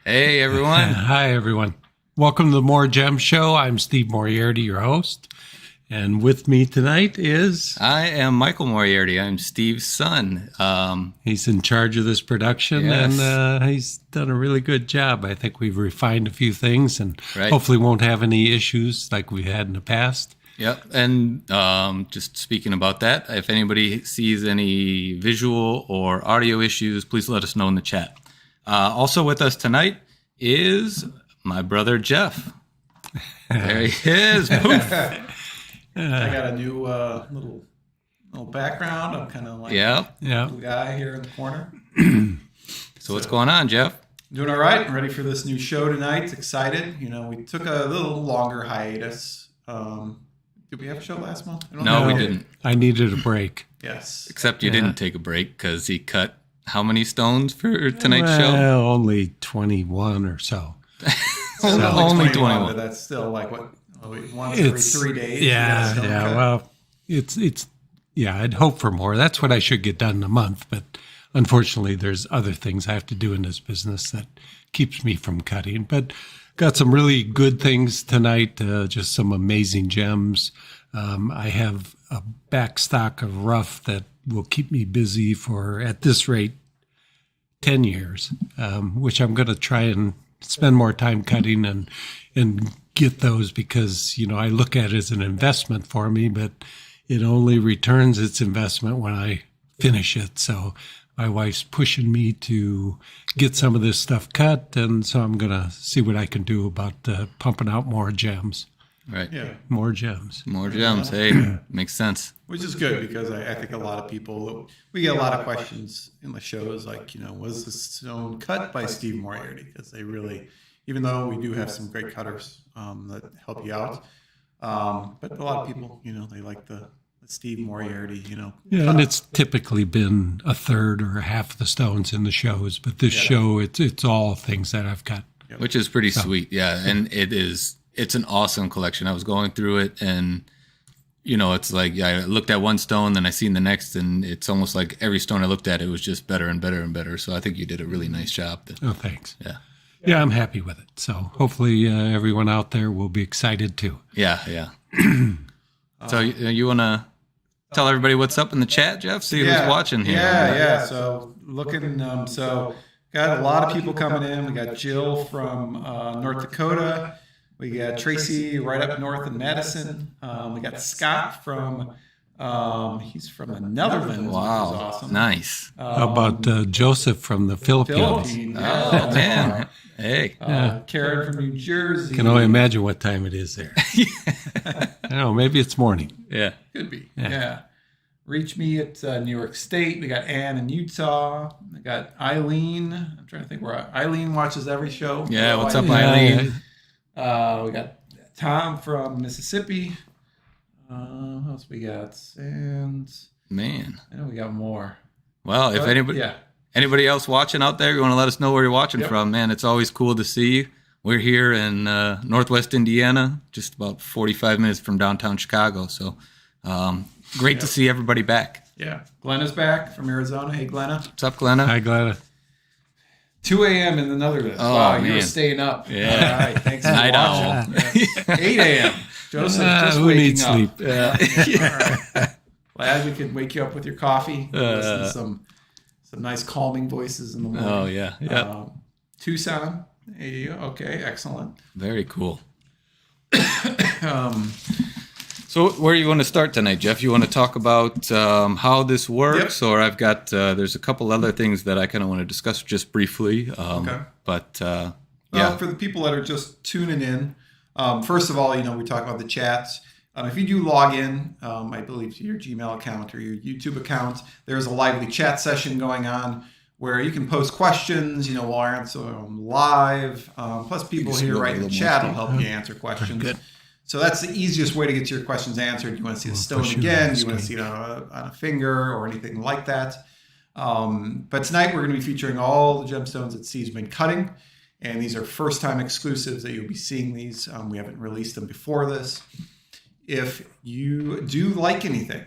Hey, everyone. Hi, everyone. Welcome to the More Gems Show. I'm Steve Moriarty, your host. And with me tonight is... I am Michael Moriarty. I'm Steve's son. He's in charge of this production, Yes. and he's done a really good job. I think we've refined a few things and Right. hopefully won't have any issues like we had in the past. Yep. And just speaking about that, if anybody sees any visual or audio issues, please let us know in the chat. Also with us tonight is my brother, Jeff. There he is. Poof. I got a new little background. I'm kind of like Yeah. Yeah. the guy here in the corner. So what's going on, Jeff? Doing all right. I'm ready for this new show tonight. Excited. You know, we took a little longer hiatus. Did we have a show last month? I don't No, know. we didn't. I needed a break. Yes. Except you Yeah. didn't take a break because he cut how many stones for tonight's well, show? only 21 or so. So Only 21, 21. but that's still like what? Once every 3 days. you Yeah, got a stone yeah. cut? Well, yeah, I'd hope for more. That's what I should get done in a month. But unfortunately, there's other things I have to do in this business that keeps me from cutting. But got some really good things tonight, just some amazing gems. I have a back stock of rough that will keep me busy for, at this rate, 10 years, which I'm going to try and spend more time cutting and get those because, you know, I look at it as an investment for me, but it only returns its investment when I finish it. So my wife's pushing me to get some of this stuff cut, and so I'm going to see what I can do about pumping out more gems. Right. Yeah. More gems. More gems. Hey, makes sense. Which is good because I think a lot of people, we get a lot of questions in the shows like, you know, was this stone cut by Steve Moriarty? Because they really, even though we do have some great cutters that help you out, but a lot of people, you know, they like the Steve Moriarty, you know. Yeah, and it's typically been a third or half the stones in the shows, but this show, it's all things that I've got. Which is pretty sweet. Yeah. And it's an awesome collection. I was going through it and, you know, it's like, I looked at one stone, then I seen the next, and it's almost like every stone I looked at, it was just better and better and better. So I think you did a really nice job. Oh, thanks. Yeah. Yeah, I'm happy with it. So hopefully everyone out there will be excited too. Yeah. Yeah. So you want to tell everybody what's up in the chat, Jeff? See who's watching here. Yeah. So looking, so got a lot of people coming in. We got Jill from North Dakota. We got Tracy right up north in Madison. We got Scott from, he's from the Netherlands. Wow. Which is awesome. Nice. How about Joseph from the Philippines? Philippines. Oh, man. Hey. Karen from New Jersey. Can only imagine what time it is there. I don't know, maybe it's morning. Yeah. Could be. Yeah. Reach me at New York State. We got Ann in Utah. We got Eileen. I'm trying to think where Eileen watches every show. Yeah. What's up, Yeah. Eileen? We got Tom from Mississippi. What else we got? And Man. I know we got more. Well, if anybody else watching out there, you want to let us know where you're watching from, man, it's always cool to see you. We're here in Northwest Indiana, just about 45 minutes from downtown Chicago. So great to see everybody back. Yeah. Glenna's back from Arizona. Hey, Glenna. What's up, Glenna? Hi, Glenna. 2 a.m. in the Netherlands. Oh, wow, you man. were staying up. Yeah. All right. Thanks for Night watching. Yes. 8 a.m. Joseph just Who waking needs up. sleep? All right. Glad we could wake you up with your coffee. Listen to some nice calming voices in the morning. Oh, yeah. Yeah. Tucson. Hey, okay, excellent. Very cool. So where you want to start tonight, Jeff? You want to talk about how this works, or I've got there's a couple other things that I kind of want to discuss just briefly. Okay. But Well, for the people that are just tuning in, first of all, you know, we talk about the chats. If you do log in, I believe to your Gmail account or your YouTube account, there's a lively chat session going on where you can post questions. You know, we'll answer them live. Plus, people here right in the chat will help you answer questions. Good. So that's the easiest way to get your questions answered. You want to see the stone again? Do you want to see it on a finger or anything like that? But tonight we're going to be featuring all the gemstones that Steve's been cutting. And these are first-time exclusives that you'll be seeing these. We haven't released them before this. If you do like anything,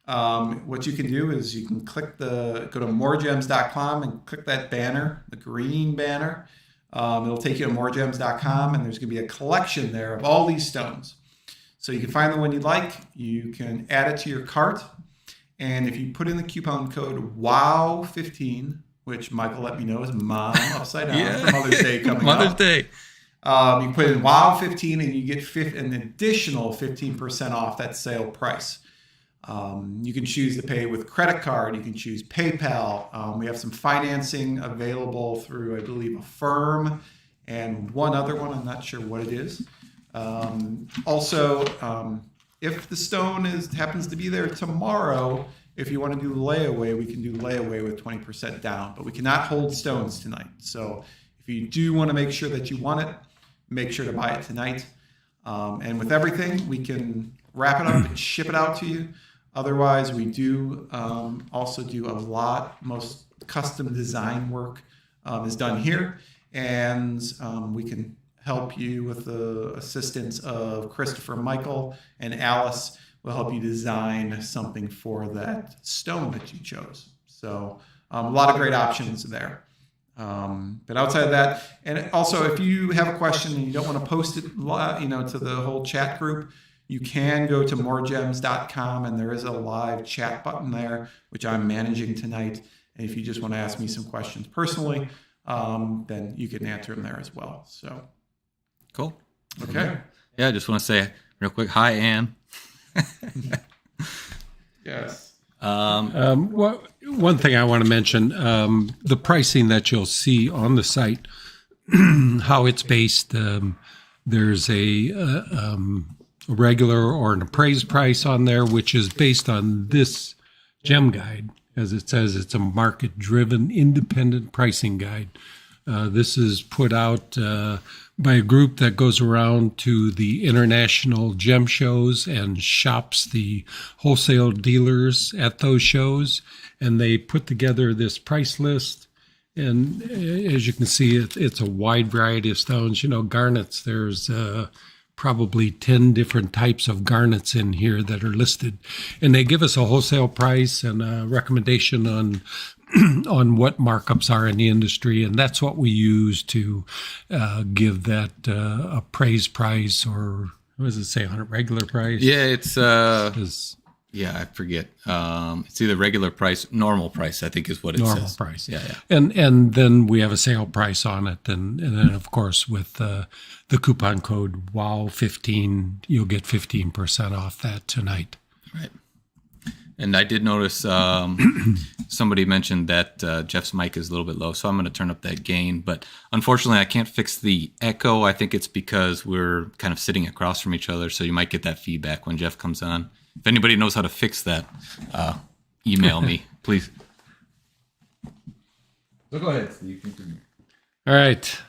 what you can do is you can go to MoreGems.com and click that banner, the green banner. It'll take you to MoreGems.com, and there's going to be a collection there of all these stones. So you can find the one you like. You can add it to your cart. And if you put in the coupon code WOW15, which Michael let me know is Mom upside down for Mother's Day coming up. Mother's Day. You put in WOW15 and you get an additional 15% off that sale price. You can choose to pay with credit card. You can choose PayPal. We have some financing available through, I believe, Affirm and one other one. I'm not sure what it is. Also, if the stone happens to be there tomorrow, if you want to do layaway, we can do layaway with 20% down. But we cannot hold stones tonight. So if you do want to make sure that you want it, make sure to buy it tonight. And with everything, we can wrap it up and ship it out to you. Otherwise, we do also do most custom design work is done here. And we can help you with the assistance of Christopher, Michael, and Alice. Will help you design something for that stone that you chose. So a lot of great options there. But outside of that, and also if you have a question and you don't want to post it, to the whole chat group, you can go to MoreGems.com, and there is a live chat button there, which I'm managing tonight. And if you just want to ask me some questions personally, then you can answer them there as well. So cool. Okay. Yeah, I just want to say real quick, hi, Ann. Yes. One thing I want to mention, the pricing that you'll see on the site, how it's based. There's a regular or an appraised price on there, which is based on this gem guide. As it says, it's a market-driven, independent pricing guide. This is put out by a group that goes around to the international gem shows and shops the wholesale dealers at those shows. And they put together this price list. And as you can see, it's a wide variety of stones. Garnets, there's probably 10 different types of garnets in here that are listed. And they give us a wholesale price and a recommendation on what markups are in the industry, and that's what we use to give that appraised price, or what does it say on a regular price? Yeah, it's I forget. It's either regular price, normal price, I think is what it says. Normal price. Yeah. And then we have a sale price on it, and then of course with the coupon code WOW15, you'll get 15% off that tonight. Right. And I did notice somebody mentioned that Jeff's mic is a little bit low, so I'm going to turn up that gain. But unfortunately, I can't fix the echo. I think it's because we're kind of sitting across from each other, so you might get that feedback when Jeff comes on. If anybody knows how to fix that, email me, please. So go ahead, Steve. All right.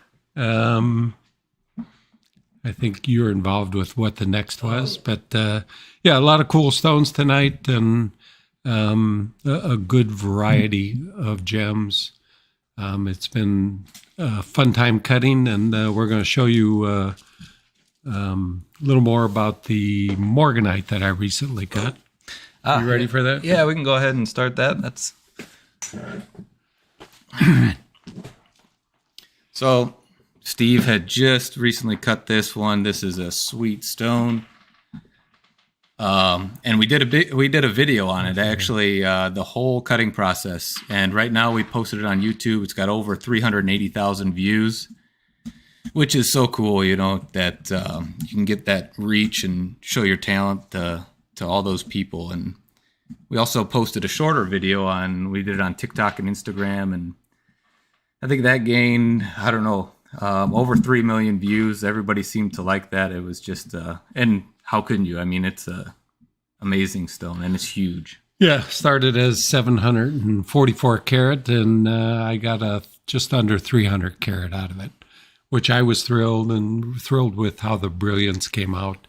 I think you're involved with what the next was, but a lot of cool stones tonight, and a good variety of gems. It's been a fun time cutting, and we're going to show you a little more about the morganite that I recently cut. You ready for that? Yeah, we can go ahead and start that. That's all right. So Steve had just recently cut this one. This is a sweet stone. And we did a video on it, actually, the whole cutting process. And right now we posted it on YouTube. It's got over 380,000 views, which is so cool, that you can get that reach and show your talent to all those people. And we also posted a shorter video we did it on TikTok and Instagram. And I think that gained, I don't know, over 3 million views. Everybody seemed to like that. It was just, and how couldn't you? I mean, it's a amazing stone, and it's huge. Yeah, started as 744 carat, and I got just under 300 carat out of it, which I was thrilled with how the brilliance came out,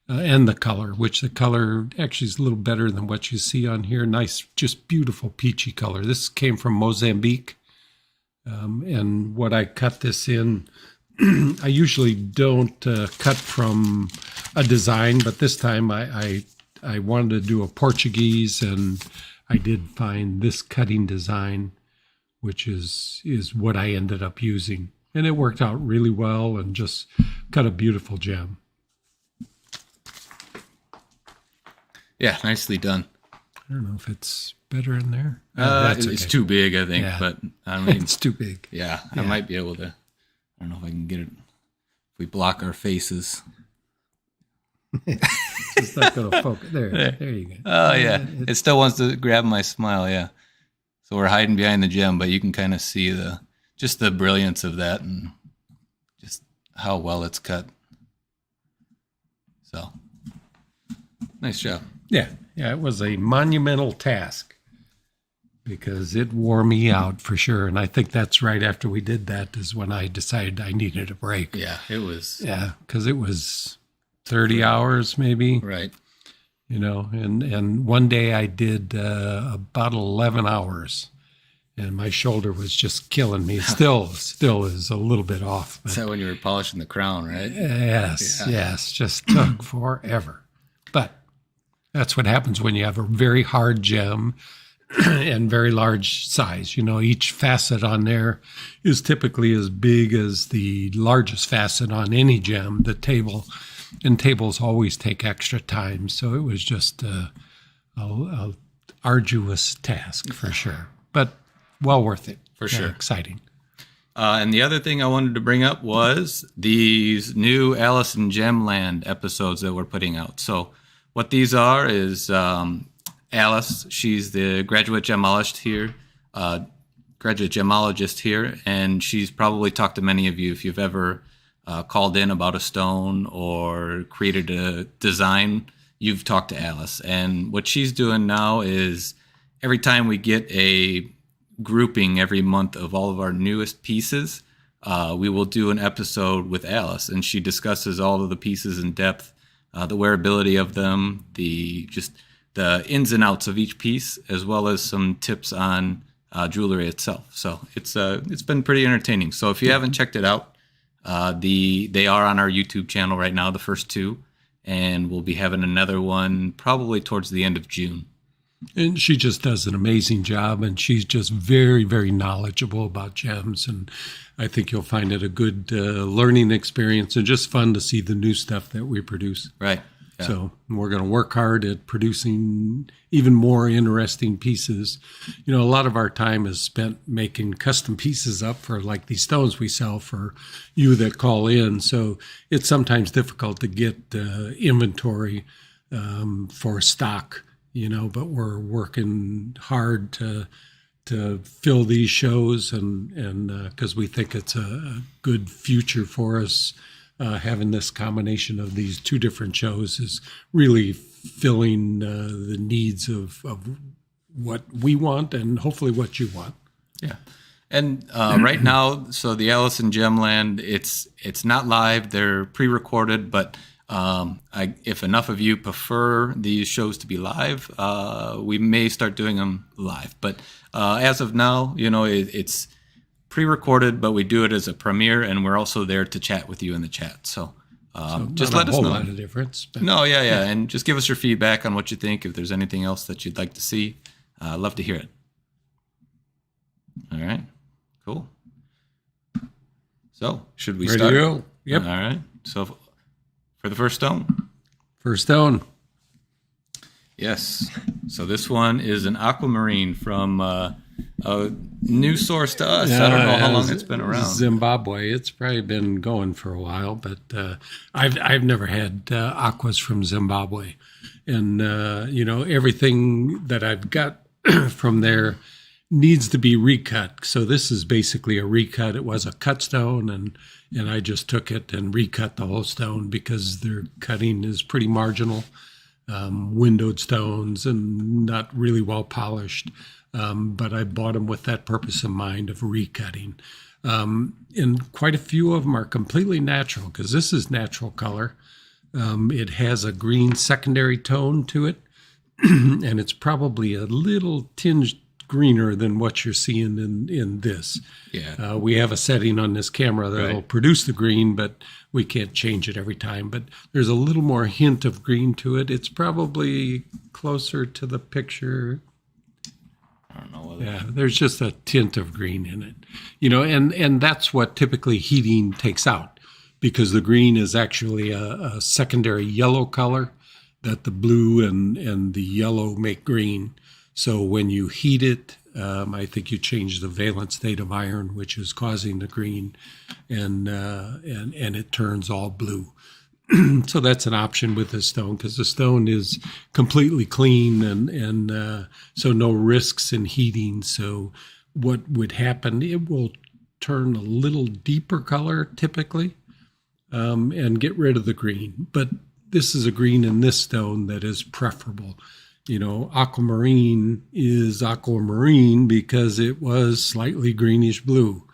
and the color, which the color actually is a little better than what you see on here. Nice, just beautiful peachy color. This came from Mozambique, and what I cut this in, I usually don't cut from a design, but this time I wanted to do a Portuguese, and I did find this cutting design, which is what I ended up using. And it worked out really well and just cut a beautiful gem. Yeah, nicely done. I don't know if it's better in there. It's too big, I think, but I mean, it's too big. Yeah, I might be able to. I don't know if I can get it. If we block our faces. It's not going to focus. There you go. Oh, yeah. It still wants to grab my smile, yeah. So we're hiding behind the gem, but you can kind of see the brilliance of that and just how well it's cut. So, nice job. Yeah, it was a monumental task because it wore me out for sure. And I think that's right after we did that is when I decided I needed a break. Yeah, it was. Yeah, because it was 30 hours maybe. Right. And one day I did about 11 hours and my shoulder was just killing me. It still is a little bit off. Is that when you were polishing the crown, right? Yes, just took forever. But that's what happens when you have a very hard gem and very large size. Each facet on there is typically as big as the largest facet on any gem. The table and tables always take extra time. So it was just a arduous task for sure, but well worth it. For sure. Exciting. And the other thing I wanted to bring up was these new Alice in Gemland episodes that we're putting out. So what these are is Alice, she's the graduate gemologist here, and she's probably talked to many of you if you've ever called in about a stone or created a design, you've talked to Alice. And what she's doing now is every time we get a grouping every month of all of our newest pieces, we will do an episode with Alice, and she discusses all of the pieces in depth. The wearability of them, the ins and outs of each piece, as well as some tips on jewelry itself. So it's been pretty entertaining. So if you haven't checked it out, they are on our YouTube channel right now, the first two, and we'll be having another one probably towards the end of June. And she just does an amazing job, and she's just very, very knowledgeable about gems. And I think you'll find it a good learning experience and just fun to see the new stuff that we produce. Right. Yeah. So we're going to work hard at producing even more interesting pieces. A lot of our time is spent making custom pieces up for like these stones we sell for you that call in. So it's sometimes difficult to get inventory for stock. But we're working hard to fill these shows and because we think it's a good future for us. Having this combination of these two different shows is really filling the needs of what we want and hopefully what you want. Yeah. And right now, so the Alice in Gemland, it's not live. They're pre-recorded, but if enough of you prefer these shows to be live, we may start doing them live. But as of now, it's pre-recorded, but we do it as a premiere, and we're also there to chat with you in the chat. So just let us know. Not a whole lot of difference. But no, yeah, and just give us your feedback on what you think. If there's anything else that you'd like to see, I'd love to hear it. All right, cool. So should we Ready start? to go? Yep. All right. So for the first stone. First stone. Yes. So this one is an aquamarine from a new source to us. I don't know how long it's been around. Zimbabwe. It's probably been going for a while, but I've never had aquas from Zimbabwe, and everything that I've got from there needs to be recut. So this is basically a recut. It was a cut stone, and I just took it and recut the whole stone because their cutting is pretty marginal. Windowed stones and not really well polished. But I bought them with that purpose in mind of recutting. And quite a few of them are completely natural because this is natural color. It has a green secondary tone to it, and it's probably a little tinged greener than what you're seeing in this. Yeah. We have a setting on this camera that'll produce the green, but we can't change it every time. But there's a little more hint of green to it. It's probably closer to the picture. I don't know whether. Yeah, there's just a tint of green in it, and that's what typically heating takes out, because the green is actually a secondary yellow color that the blue and the yellow make green. So when you heat it, I think you change the valence state of iron, which is causing the green, and it turns all blue. So that's an option with this stone, because the stone is completely clean, and so no risks in heating. So what would happen? It will turn a little deeper color typically, and get rid of the green. But this is a green in this stone that is preferable. Aquamarine is aquamarine because it was slightly greenish blue.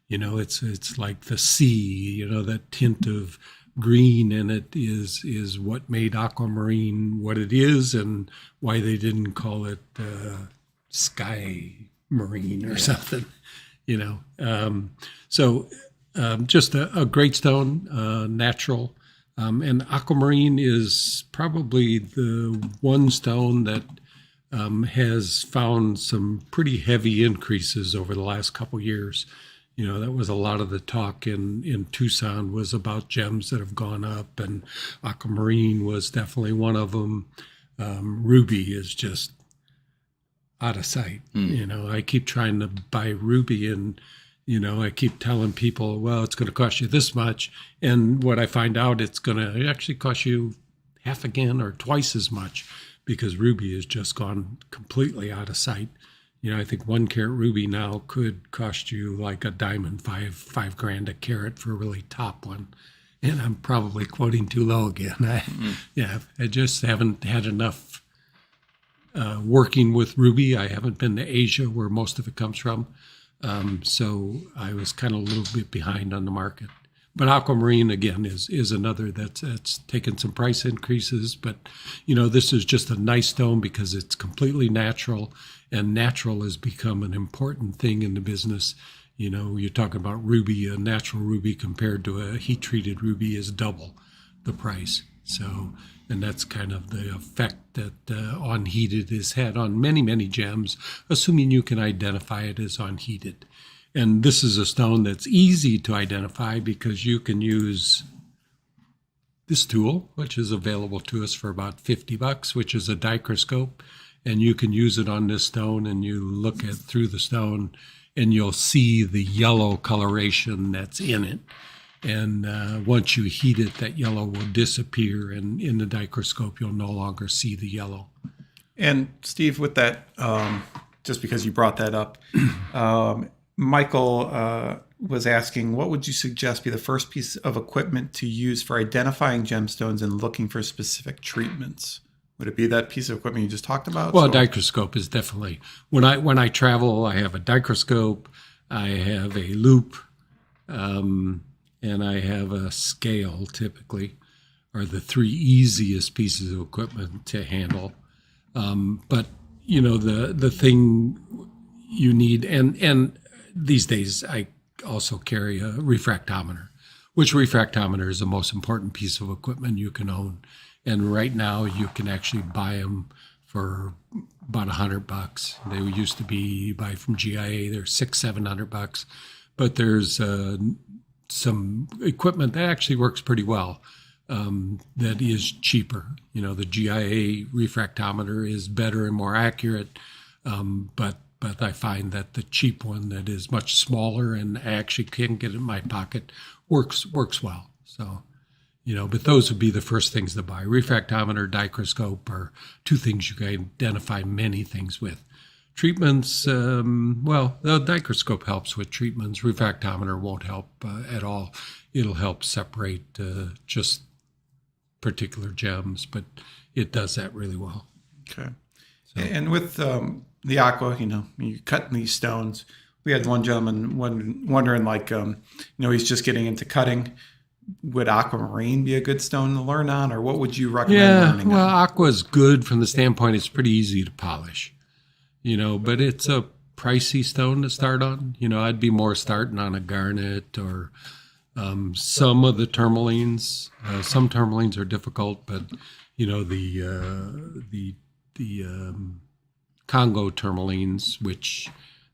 It's like the sea, that tint of green in it is what made aquamarine what it is, and why they didn't call it sky marine or something, So just a great stone, natural. And aquamarine is probably the one stone that has found some pretty heavy increases over the last couple years. That was a lot of the talk in Tucson, was about gems that have gone up, and aquamarine was definitely one of them. Ruby is just out of sight. I keep trying to buy ruby, and I keep telling people, well, it's going to cost you this much. And what I find out, it's going to actually cost you half again or twice as much, because ruby has just gone completely out of sight. I think 1 carat ruby now could cost you like a diamond, five grand a carat for a really top one. And I'm probably quoting too low again. I just haven't had enough working with ruby. I haven't been to Asia, where most of it comes from. So I was kind of a little bit behind on the market. But aquamarine, again, is another that's taken some price increases. But, this is just a nice stone because it's completely natural, and natural has become an important thing in the business. You're talking about ruby, a natural ruby compared to a heat-treated ruby is double the price. So, and that's kind of the effect that unheated has had on many, many gems, assuming you can identify it as unheated. And this is a stone that's easy to identify because you can use this tool, which is available to us for about $50, which is a dichroscope. And you can use it on this stone, and you look through the stone, and you'll see the yellow coloration that's in it. And once you heat it, that yellow will disappear, and in the dichroscope, you'll no longer see the yellow. And Steve, with that, just because you brought that up, Michael was asking, what would you suggest be the first piece of equipment to use for identifying gemstones and looking for specific treatments? Would it be that piece of equipment you just talked about? Well, a dichroscope is definitely, when I travel, I have a dichroscope, I have a loop, and I have a scale, typically, are the 3 easiest pieces of equipment to handle. But, the thing you need, and these days I also carry a refractometer, which refractometer is the most important piece of equipment you can own. And right now you can actually buy them for about $100. They used to be buy from GIA. They're $600-700, but there's some equipment that actually works pretty well. That is cheaper. The GIA refractometer is better and more accurate, but I find that the cheap one that is much smaller and I actually can get it in my pocket works well. So, but those would be the first things to buy. Refractometer, dichroscope are 2 things you can identify many things with. Treatments, well, the dichroscope helps with treatments. Refractometer won't help at all. It'll help separate just particular gems, but it does that really well. Okay. So. And with the aqua, you cut these stones. We had one gentleman wondering, he's just getting into cutting. Would aquamarine be a good stone to learn on, or what would you recommend learning on? Well, aqua is good from the standpoint it's pretty easy to polish, but it's a pricey stone to start on. I'd be more starting on a garnet or some of the tourmalines. Some tourmalines are difficult, but the Congo tourmalines, which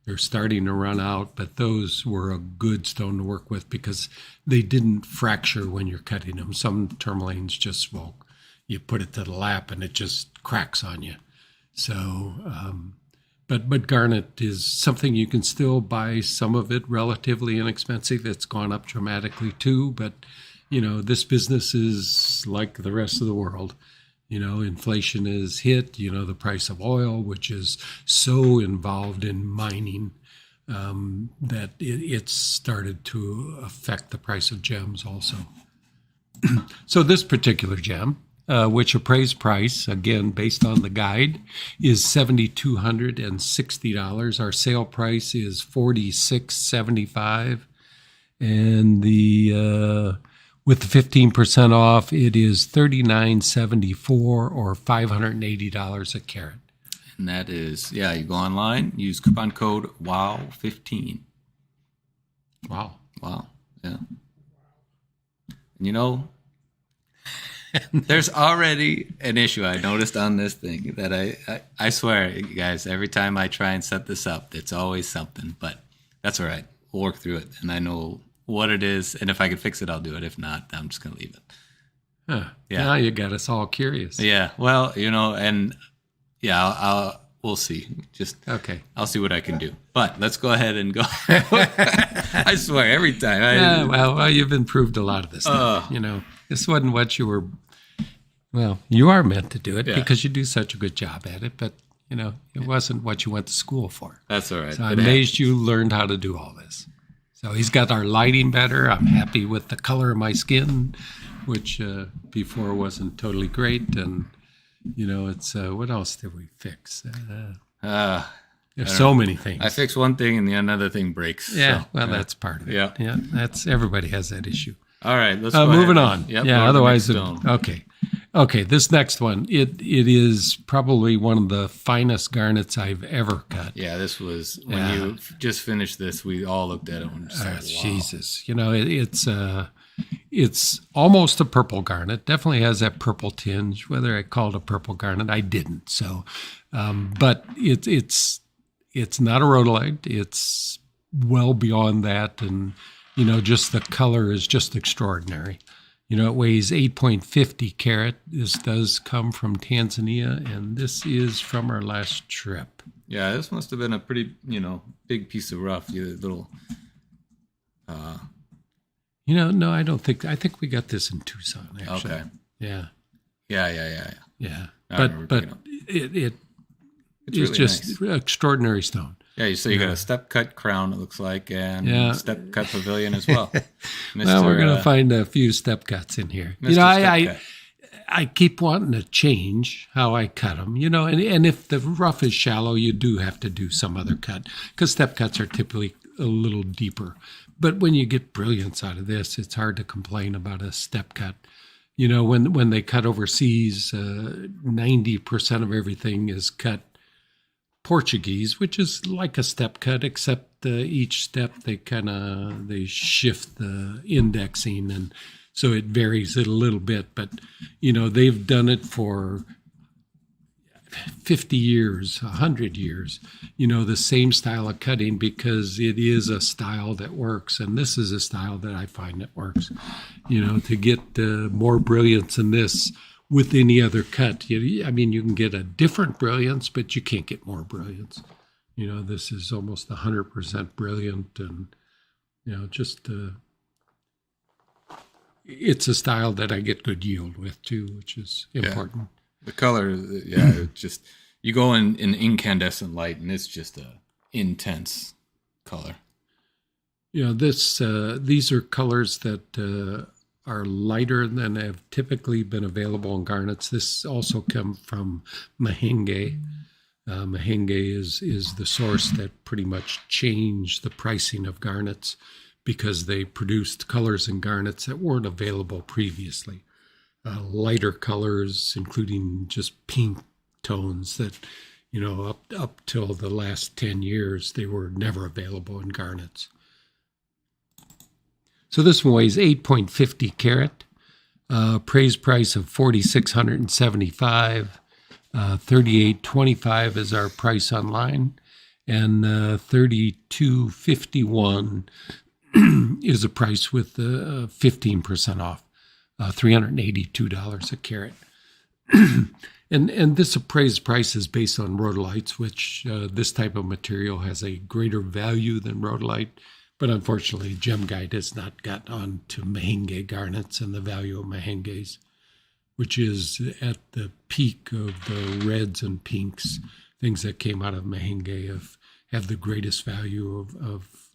they're starting to run out, but those were a good stone to work with because they didn't fracture when you're cutting them. Some tourmalines just you put it to the lap and it just cracks on you. So, but garnet is something you can still buy some of it relatively inexpensive. It's gone up dramatically too, but this business is like the rest of the world. Inflation is hit, the price of oil, which is so involved in mining that it's started to affect the price of gems also. So this particular gem, which appraised price, again, based on the guide, is $7,260. Our sale price is $46.75. And with the 15% off, it is $39.74 or $580 a carat. And that is, you go online, use coupon code WOW15. Wow. Yeah. And there's already an issue I noticed on this thing that I swear, you guys, every time I try and set this up, it's always something. But that's all right. We'll work through it. And I know what it is, and if I can fix it, I'll do it. If not, I'm just going to leave it. Huh. Yeah. Now you got us all curious. Yeah. Well, and we'll see. Okay. I'll see what I can do. But let's go ahead and go. I swear, every time. Well, you've improved a lot of this stuff. This wasn't what you were. Well, you are meant to do it because you do such a good job at it, but it wasn't what you went to school for. That's all right. So I'm amazed you learned how to do all this. So he's got our lighting better. I'm happy with the color of my skin, which before wasn't totally great. And, it's what else did we fix? There's so many things. I fix one thing and the another thing breaks. Yeah, that's part of it. Yeah, everybody has that issue. All right, let's go moving ahead. on. Yep, otherwise, okay. This next one, it is probably one of the finest garnets I've ever cut. Yeah, this was when you just finished this. We all looked at it and just wow. Jesus, it's almost a purple garnet. Definitely has that purple tinge. Whether I call it a purple garnet, I didn't. So, but it's not a rhodolite. It's well beyond that, and just the color is just extraordinary. It weighs 8.50 carat. This does come from Tanzania, and this is from our last trip. Yeah, this must have been a pretty, big piece of rough. Little. No, I don't think. I think we got this in Tucson, actually. Okay. Yeah. Yeah. But it's really just nice. Extraordinary stone. Yeah, so you got a step cut crown, it looks like, and step cut pavilion as well. Well, we're going to find a few step cuts in here. I keep wanting to change how I cut them, and if the rough is shallow, you do have to do some other cut because step cuts are typically a little deeper. But when you get brilliance out of this, it's hard to complain about a step cut. When they cut overseas, 90% of everything is cut Portuguese, which is like a step cut, except each step they shift the indexing, and so it varies it a little bit. But they've done it for 50 years, 100 years. The same style of cutting because it is a style that works, and this is a style that I find that works. To get more brilliance in this. With any other cut, you can get a different brilliance, but you can't get more brilliance. This is almost 100% brilliant, and it's a style that I get good yield with too, which is important. The color, just you go in incandescent light, and it's just a intense color. These are colors that. Are lighter than have typically been available in garnets. This also comes from Mahenge. Mahenge is the source that pretty much changed the pricing of garnets because they produced colors in garnets that weren't available previously. Lighter colors, including just pink tones that, up till the last 10 years, they were never available in garnets. So this one weighs 8.50 carat, appraised price of $4,675. $38.25 is our price online, and $32.51 is a price with 15% off, $382 a carat. And this appraised price is based on rhodolites, which this type of material has a greater value than rhodolite. But unfortunately, Gem Guide has not got on to Mahenge garnets and the value of Mahenges, which is at the peak of the reds and pinks. Things that came out of Mahenge have the greatest value of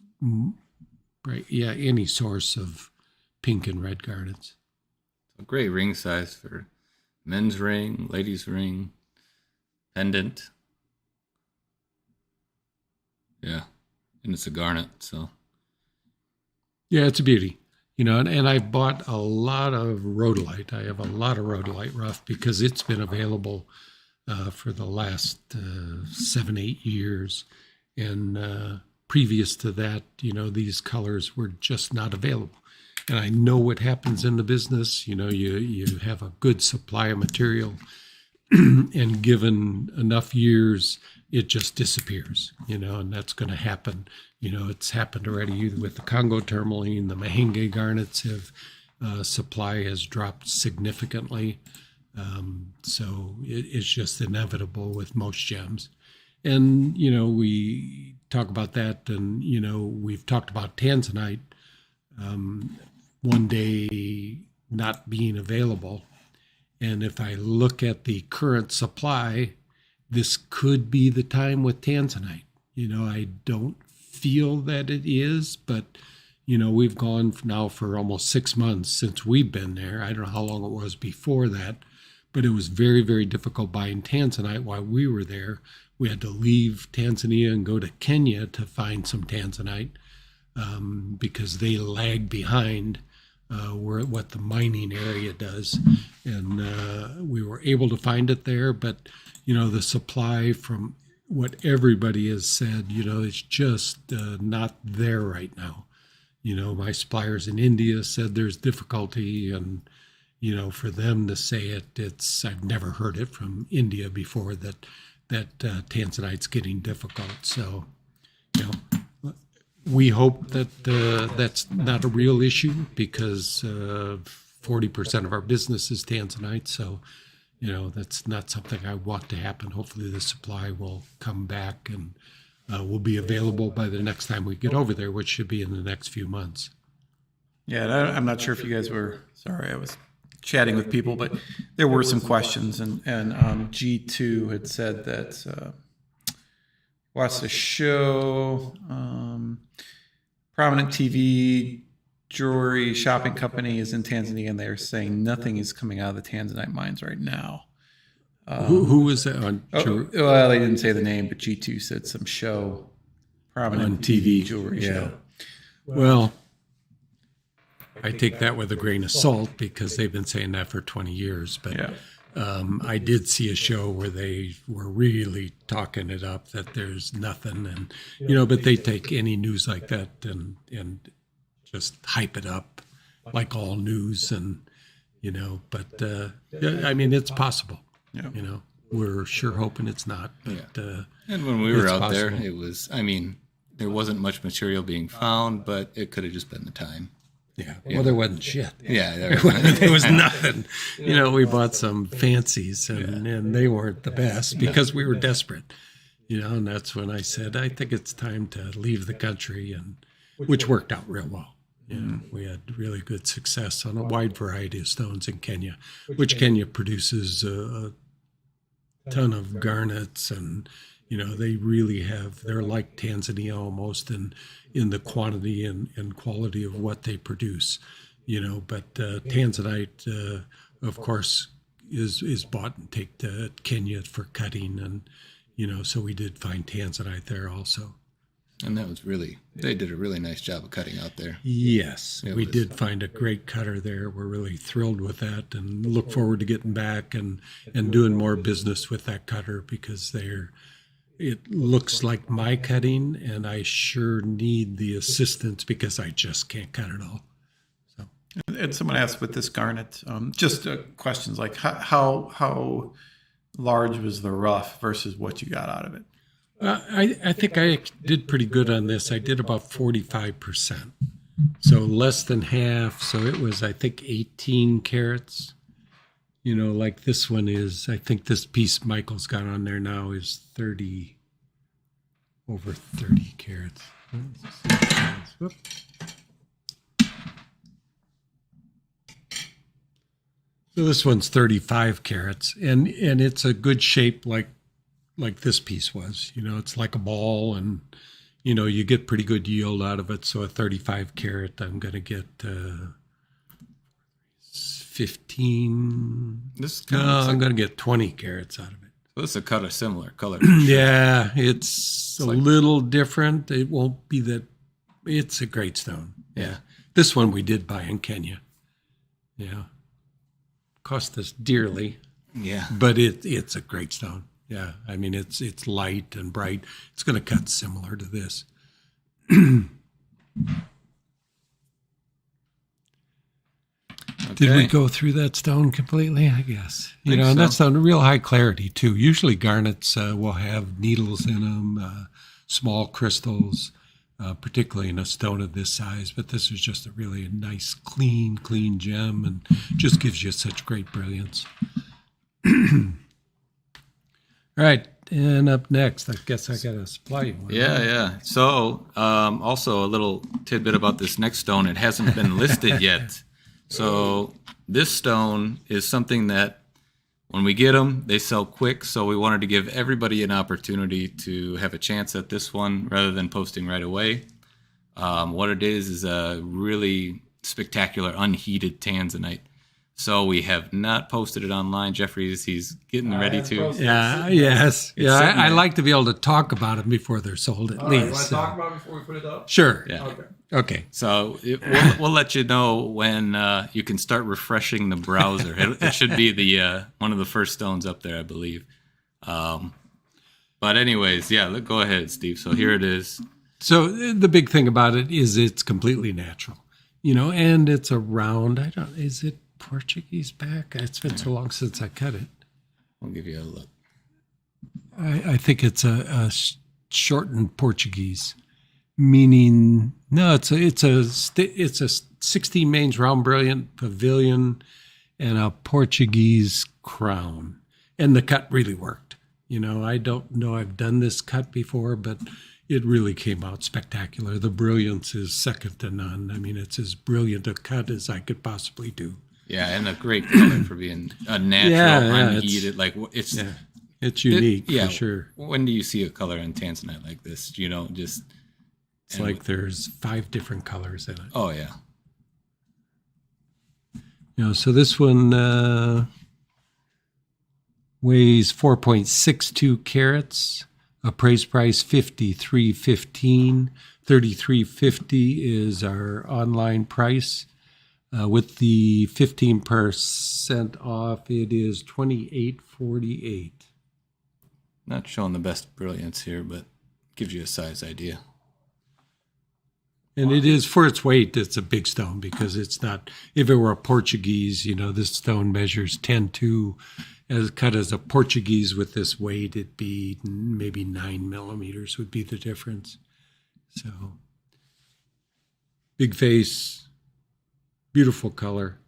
any source of pink and red garnets. A great ring size for men's ring, ladies' ring, pendant. Yeah, and it's a garnet, so. Yeah, it's a beauty. And I've bought a lot of rhodolite. I have a lot of rhodolite rough because it's been available for the last 7-8 years. And previous to that, these colors were just not available. And I know what happens in the business. You have a good supply of material, and given enough years, it just disappears, and that's going to happen. It's happened already with the Congo tourmaline. The Mahenge garnets supply has dropped significantly. So it's just inevitable with most gems. And, we talk about that, and, we've talked about tanzanite one day not being available. And if I look at the current supply, this could be the time with tanzanite. I don't feel that it is, but, we've gone now for almost 6 months since we've been there. I don't know how long it was before that, but it was very, very difficult buying tanzanite while we were there. We had to leave Tanzania and go to Kenya to find some tanzanite because they lag behind what the mining area does. And we were able to find it there, but, the supply from what everybody has said, it's just not there right now. My suppliers in India said there's difficulty, and, for them to say I've never heard it from India before that tanzanite's getting difficult. So, we hope that that's not a real issue because 40% of our business is tanzanite. So, that's not something I want to happen. Hopefully the supply will come back and will be available by the next time we get over there, which should be in the next few months. Yeah, I'm not sure if you guys were, sorry, I was chatting with people, but there were some questions, and G2 had said that watched the show, prominent TV jewelry shopping company is in Tanzania, and they're saying nothing is coming out of the tanzanite mines right now. Who was that on? Well, they didn't say the name, but G2 said some show, prominent on TV jewelry show. Well, I take that with a grain of salt because they've been saying that for 20 years. But I did see a show where they were really talking it up that there's nothing, and but they take any news like that and just hype it up like all news, and but it's possible. We're sure hoping it's not, but and when we were out there, it was, there wasn't much material being found, but it could have just been the time. Yeah. Well, there wasn't shit. Yeah. There was nothing. We bought some fancies and they weren't the best because we were desperate, and that's when I said, I think it's time to leave the country, and which worked out real well. We had really good success on a wide variety of stones in Kenya, which Kenya produces a ton of garnets, and they really they're like Tanzania almost in the quantity and quality of what they produce, but tanzanite, of course, is bought and taken to Kenya for cutting, and, so we did find tanzanite there also. And that was they did a really nice job of cutting out there. Yes, we did find a great cutter there. We're really thrilled with that and look forward to getting back and doing more business with that cutter because it looks like my cutting, and I sure need the assistance because I just can't cut it all. So, and someone asked with this garnet, just questions like how large was the rough versus what you got out of it? I think I did pretty good on this. I did about 45%. So less than half. So it was, I think, 18 carats. You know, like this one is, I think this piece Michael's got on there now is over 30 carats. Whoop. So this one's 35 carats, and it's a good shape like this piece was. You know, it's like a ball, and you know, you get pretty good yield out of it. So a 35 carat, I'm going to get 15. I'm going to get 20 carats out of it. So this is a similar color. Yeah, it's a little different. It won't be that. It's a great stone. Yeah. This one we did buy in Kenya. Yeah. Cost us dearly. Yeah. But it's a great stone. Yeah. I mean, it's light and bright. It's going to cut similar to this. Did we go through that stone completely? I guess. You know, and that's on real high clarity too. Usually garnets will have needles in them, small crystals, particularly in a stone of this size. But this is just a really nice, clean gem, and just gives you such great brilliance. All right, and up next, I guess I got to supply you one. Yeah. So, also a little tidbit about this next stone. It hasn't been listed yet. So this stone is something that when we get them, they sell quick. So we wanted to give everybody an opportunity to have a chance at this one rather than posting right away. What it is a really spectacular unheated tanzanite. So we have not posted it online. He's getting ready to. Yeah, yes. Yeah, I like to be able to talk about them before they're sold at least. You want to talk about it before we put it up? Sure. Yeah. Okay. So we'll let you know when you can start refreshing the browser. It should be the one of the first stones up there, I believe. But anyways, yeah, go ahead, Steve. So here it is. So the big thing about it is it's completely natural, you know, and it's a round. Is it Portuguese back? It's been so long since I cut it. I'll give you a look. I think it's a shortened Portuguese, meaning no, it's a 16 mains round brilliant pavilion and a Portuguese crown, and the cut really worked. You know, I don't know I've done this cut before, but it really came out spectacular. The brilliance is second to none. I mean, it's as brilliant a cut as I could possibly do. Yeah, and a great color for being a natural, unheated. It's unique for sure. When do you see a color in tanzanite like this? You know, just it's like there's 5 different colors in it. Oh yeah. You know, so this one weighs 4.62 carats. Appraised price $53.15. $33.50 is our online price. With the 15% off, it is $28.48. Not showing the best brilliance here, but gives you a size idea. And it is, for its weight, it's a big stone because it's not, if it were a Portuguese, you know, this stone measures 10.2. As cut as a Portuguese with this weight, it'd be maybe 9 millimeters would be the difference. So, big face. Beautiful color,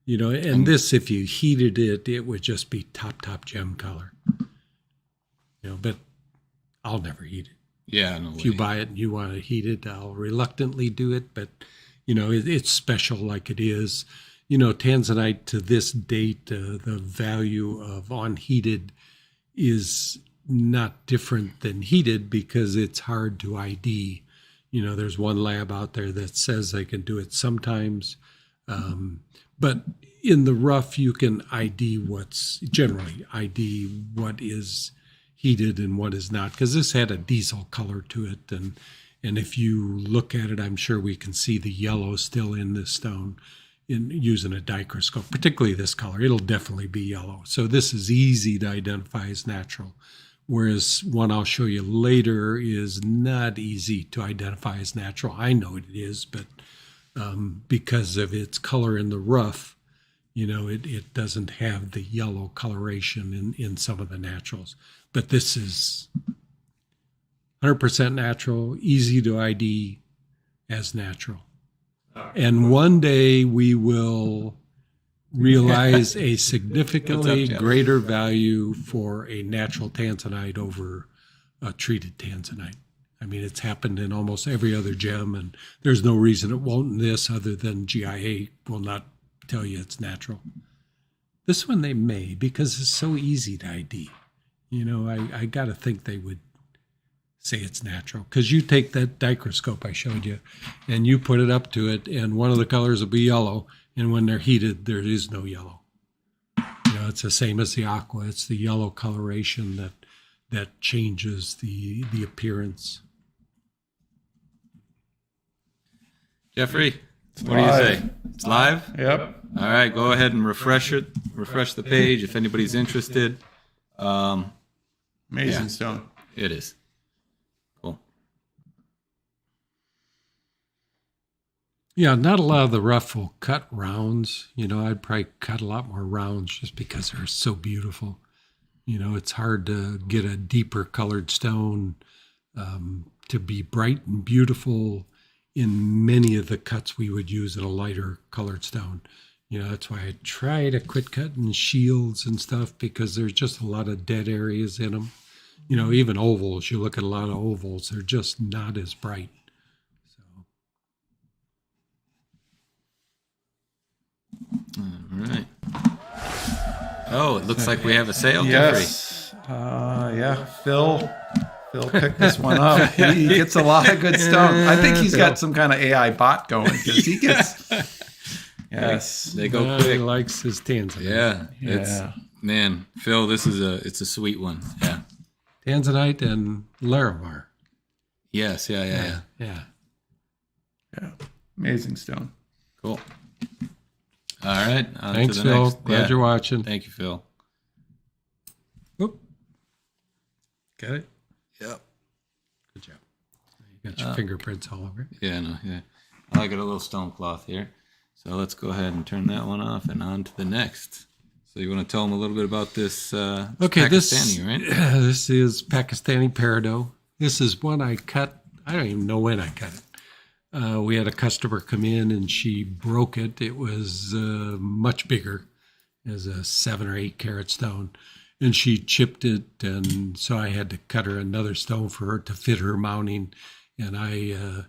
you know, and this, if you heated it, it would just be top gem color, you know, but I'll never heat it. Yeah, no way. If you buy it and you want to heat it, I'll reluctantly do it, but, you know, it's special like it is. You know, tanzanite to this date, the value of unheated is not different than heated because it's hard to ID. You know, there's one lab out there that says they can do it sometimes. But in the rough, you can generally ID what is heated and what is not, because this had a diesel color to it. And if you look at it, I'm sure we can see the yellow still in this stone in using a dichroscope, particularly this color. It'll definitely be yellow. So this is easy to identify as natural. Whereas one I'll show you later is not easy to identify as natural. I know it is, but because of its color in the rough, it doesn't have the yellow coloration in some of the naturals. But this is 100% natural, easy to ID as natural. And one day we will realize a significantly greater value for a natural tanzanite over a treated tanzanite. I mean, it's happened in almost every other gem, and there's no reason it won't in this other than GIA will not tell you it's natural. This one they may, because it's so easy to ID. I got to think they would say it's natural, because you take that microscope I showed you and you put it up to it, and one of the colors will be yellow, and when they're heated there is no yellow. It's the same as the aqua. It's the yellow coloration that changes the appearance. Jeffrey, what do you say? It's live? Yep. All right, go ahead and refresh the page if anybody's interested. Amazing stone. It is. Cool. Yeah, not a lot of the rough will cut rounds. I'd probably cut a lot more rounds just because they're so beautiful. It's hard to get a deeper colored stone to be bright and beautiful in many of the cuts we would use in a lighter colored stone. That's why I try to quit cutting shields and stuff, because there's just a lot of dead areas in them. Even ovals, you look at a lot of ovals, they're just not as bright. All right. Oh, it looks like we have a sale, Yes. Phil picked this one up. He gets a lot of good stone. I think he's got some kind of AI bot going, because he gets. Yes, they go He quick. likes his tanzanite. Yeah. Man, Phil, it's a sweet one. Yeah. Tanzanite and Larimar. Yes. Yeah. Yeah. Amazing stone. Cool. All right. Thanks, Phil. Next. Glad you're watching. Thank you, Phil. Oop. Got it? Yep. Good job. You got your fingerprints all over it. Yeah. I got a little stone cloth here. So let's go ahead and turn that one off and on to the next. So you want to tell them a little bit about this Pakistani, right? This is Pakistani peridot. This is one I cut. I don't even know when I cut it. We had a customer come in and she broke it. It was much bigger. It was a 7 or 8 carat stone. And she chipped it, and so I had to cut her another stone for her to fit her mounting. And I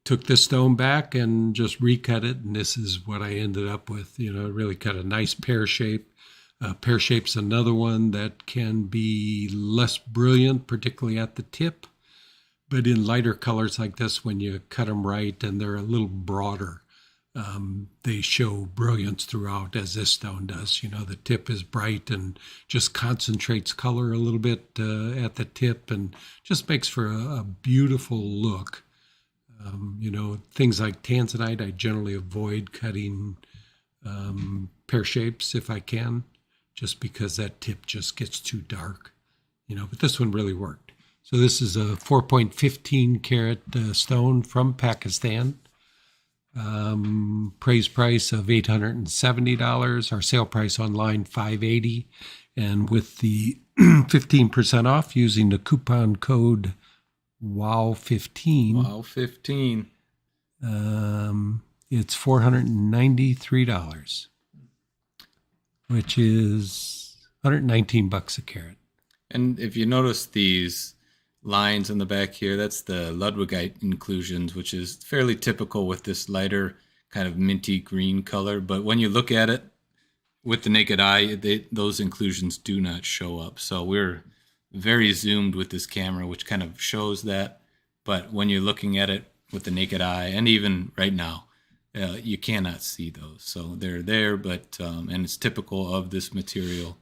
took this stone back and just recut it, and this is what I ended up with. Really cut a nice pear shape. Pear shape's another one that can be less brilliant, particularly at the tip. But in lighter colors like this, when you cut them right and they're a little broader, they show brilliance throughout, as this stone does. The tip is bright and just concentrates color a little bit at the tip, and just makes for a beautiful look. Things like tanzanite, I generally avoid cutting pear shapes if I can, just because that tip just gets too dark. But this one really worked. So this is a 4.15 carat stone from Pakistan. Praise price of $870. Our sale price online $580, and with the 15% off using the coupon code WOW15. WOW15. It's $493, which is $119 a carat. And if you notice these lines in the back here, that's the Ludwigite inclusions, which is fairly typical with this lighter kind of minty green color. But when you look at it with the naked eye, those inclusions do not show up. So we're very zoomed with this camera, which kind of shows that. But when you're looking at it with the naked eye, and even right now, you cannot see those. So they're there, but and it's typical of this material,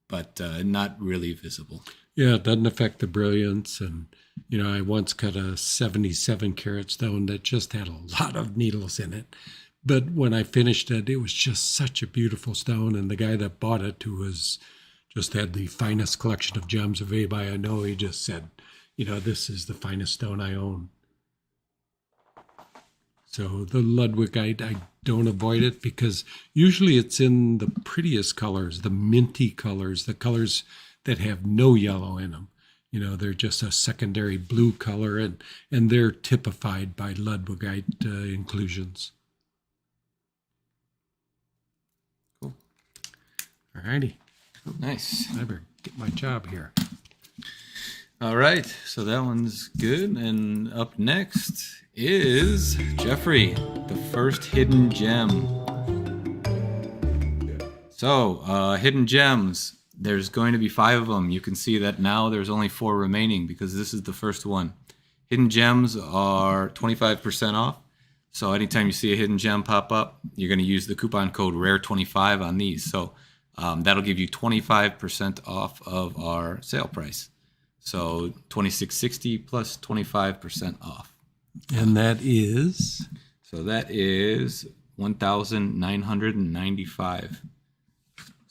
but not really visible. Yeah, it doesn't affect the brilliance. And, I once cut a 77 carat stone that just had a lot of needles in it. But when I finished it, it was just such a beautiful stone. And the guy that bought it, who just had the finest collection of gems of anybody I know, he just said, this is the finest stone I own. So the Ludwigite, I don't avoid it because usually it's in the prettiest colors, the minty colors, the colors that have no yellow in them. They're just a secondary blue color, and they're typified by Ludwigite inclusions. Cool. All righty. Nice. I better get my job here. All right, so that one's good. And up next is Jeffrey, the first hidden gem. So, hidden gems. There's going to be 5 of them. You can see that now there's only 4 remaining because this is the first one. Hidden gems are 25% off. So anytime you see a hidden gem pop up, you're going to use the coupon code RARE25 on these. So that'll give you 25% off of our sale price. So $26.60 plus 25% off. And that is? So that is $1,995.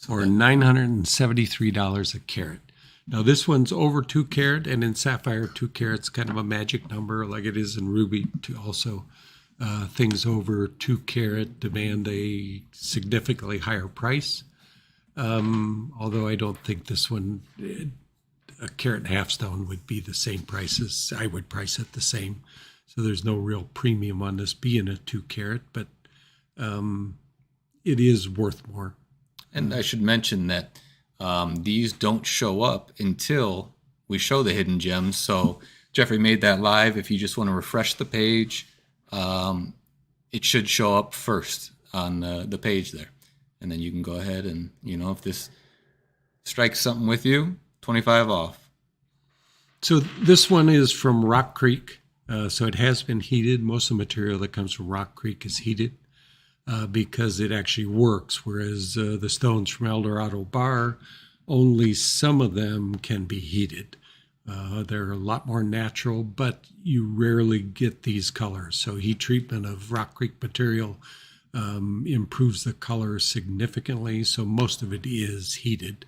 Or $973 a carat. Now this one's over 2 carat, and in sapphire 2 carat's kind of a magic number, like it is in ruby. To also, things over 2 carat demand a significantly higher price. Although I don't think this one, a carat and a half stone would be the same price as I would price it the same. So there's no real premium on this being a 2 carat, but it is worth more. And I should mention that these don't show up until we show the hidden gems. So Jeffrey made that live. If you just want to refresh the page, it should show up first on the page there. And then you can go ahead and, if this strikes something with you, 25 off. So this one is from Rock Creek. So it has been heated. Most of the material that comes from Rock Creek is heated. Because it actually works, whereas the stones from Eldorado Bar, only some of them can be heated. They're a lot more natural, but you rarely get these colors. So heat treatment of Rock Creek material improves the color significantly, so most of it is heated.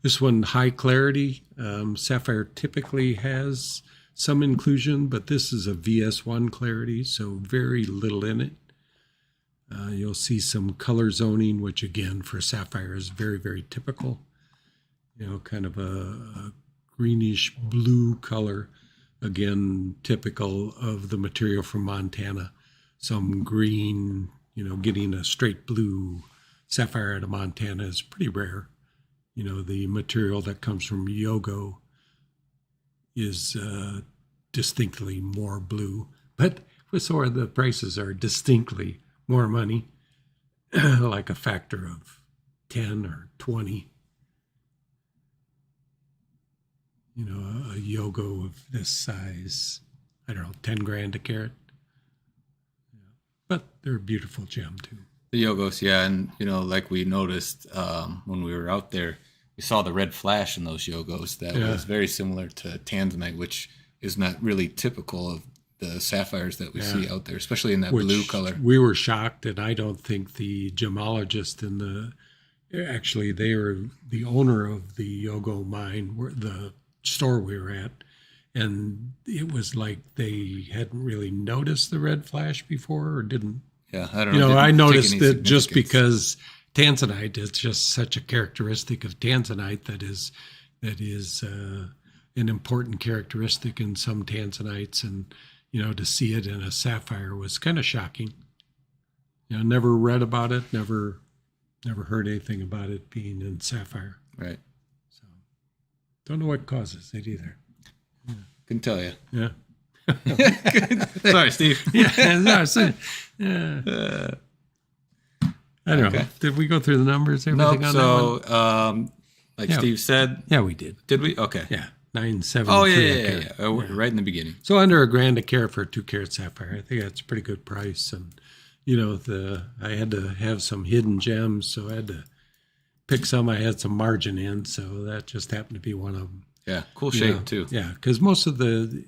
This one, high clarity. Sapphire typically has some inclusion, but this is a VS1 clarity, so very little in it. You'll see some color zoning, which again for sapphire is very, very typical. Kind of a greenish blue color, again typical of the material from Montana. Some green, getting a straight blue sapphire out of Montana is pretty rare. The material that comes from Yogo is distinctly more blue, but so the prices are distinctly more money, like a factor of 10 or 20. A Yogo of this size, I don't know, 10 grand a carat. But they're a beautiful gem too. The Yogos, yeah, and like we noticed when we were out there, we saw the red flash in those Yogos that was very similar to tanzanite, which is not really typical of the sapphires that we see out there, especially in that blue color. We were shocked, and I don't think the gemologist actually they are the owner of the Yogo mine, the store we were at, and it was like they hadn't really noticed the red flash before or didn't. Yeah, I don't know. I noticed that just because tanzanite is just such a characteristic of tanzanite that is an important characteristic in some tanzanites, and to see it in a sapphire was kind of shocking. Never read about it, never heard anything about it being in sapphire. Right. So don't know what causes it either. Yeah. Couldn't tell you. Yeah. Sorry, Steve. I don't know. Did we go through the numbers? No. So, Steve said. Yeah, we did. Did we? Okay. Yeah. 973. Oh, yeah. Right in the beginning. So under a grand a carat for a 2 carat sapphire, I think that's a pretty good price. And I had to have some hidden gems, so I had to pick some. I had some margin in, so that just happened to be one of them. Yeah, cool shape too. Yeah, because most of the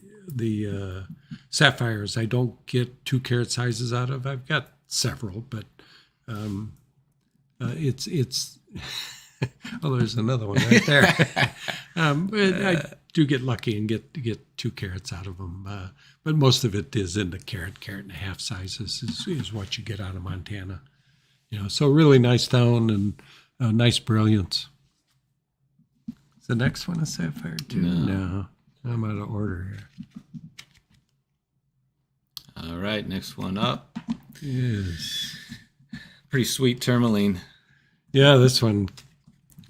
sapphires I don't get 2 carat sizes out of. I've got several, but it's Oh, there's another one right there. But I do get lucky and get 2 carats out of them. But most of it is in the carat and a half sizes is what you get out of Montana. So really nice stone and nice brilliance. Is the next one a sapphire too? No. I'm out of order here. All right, next one up. Yes. Pretty sweet tourmaline. Yeah, this one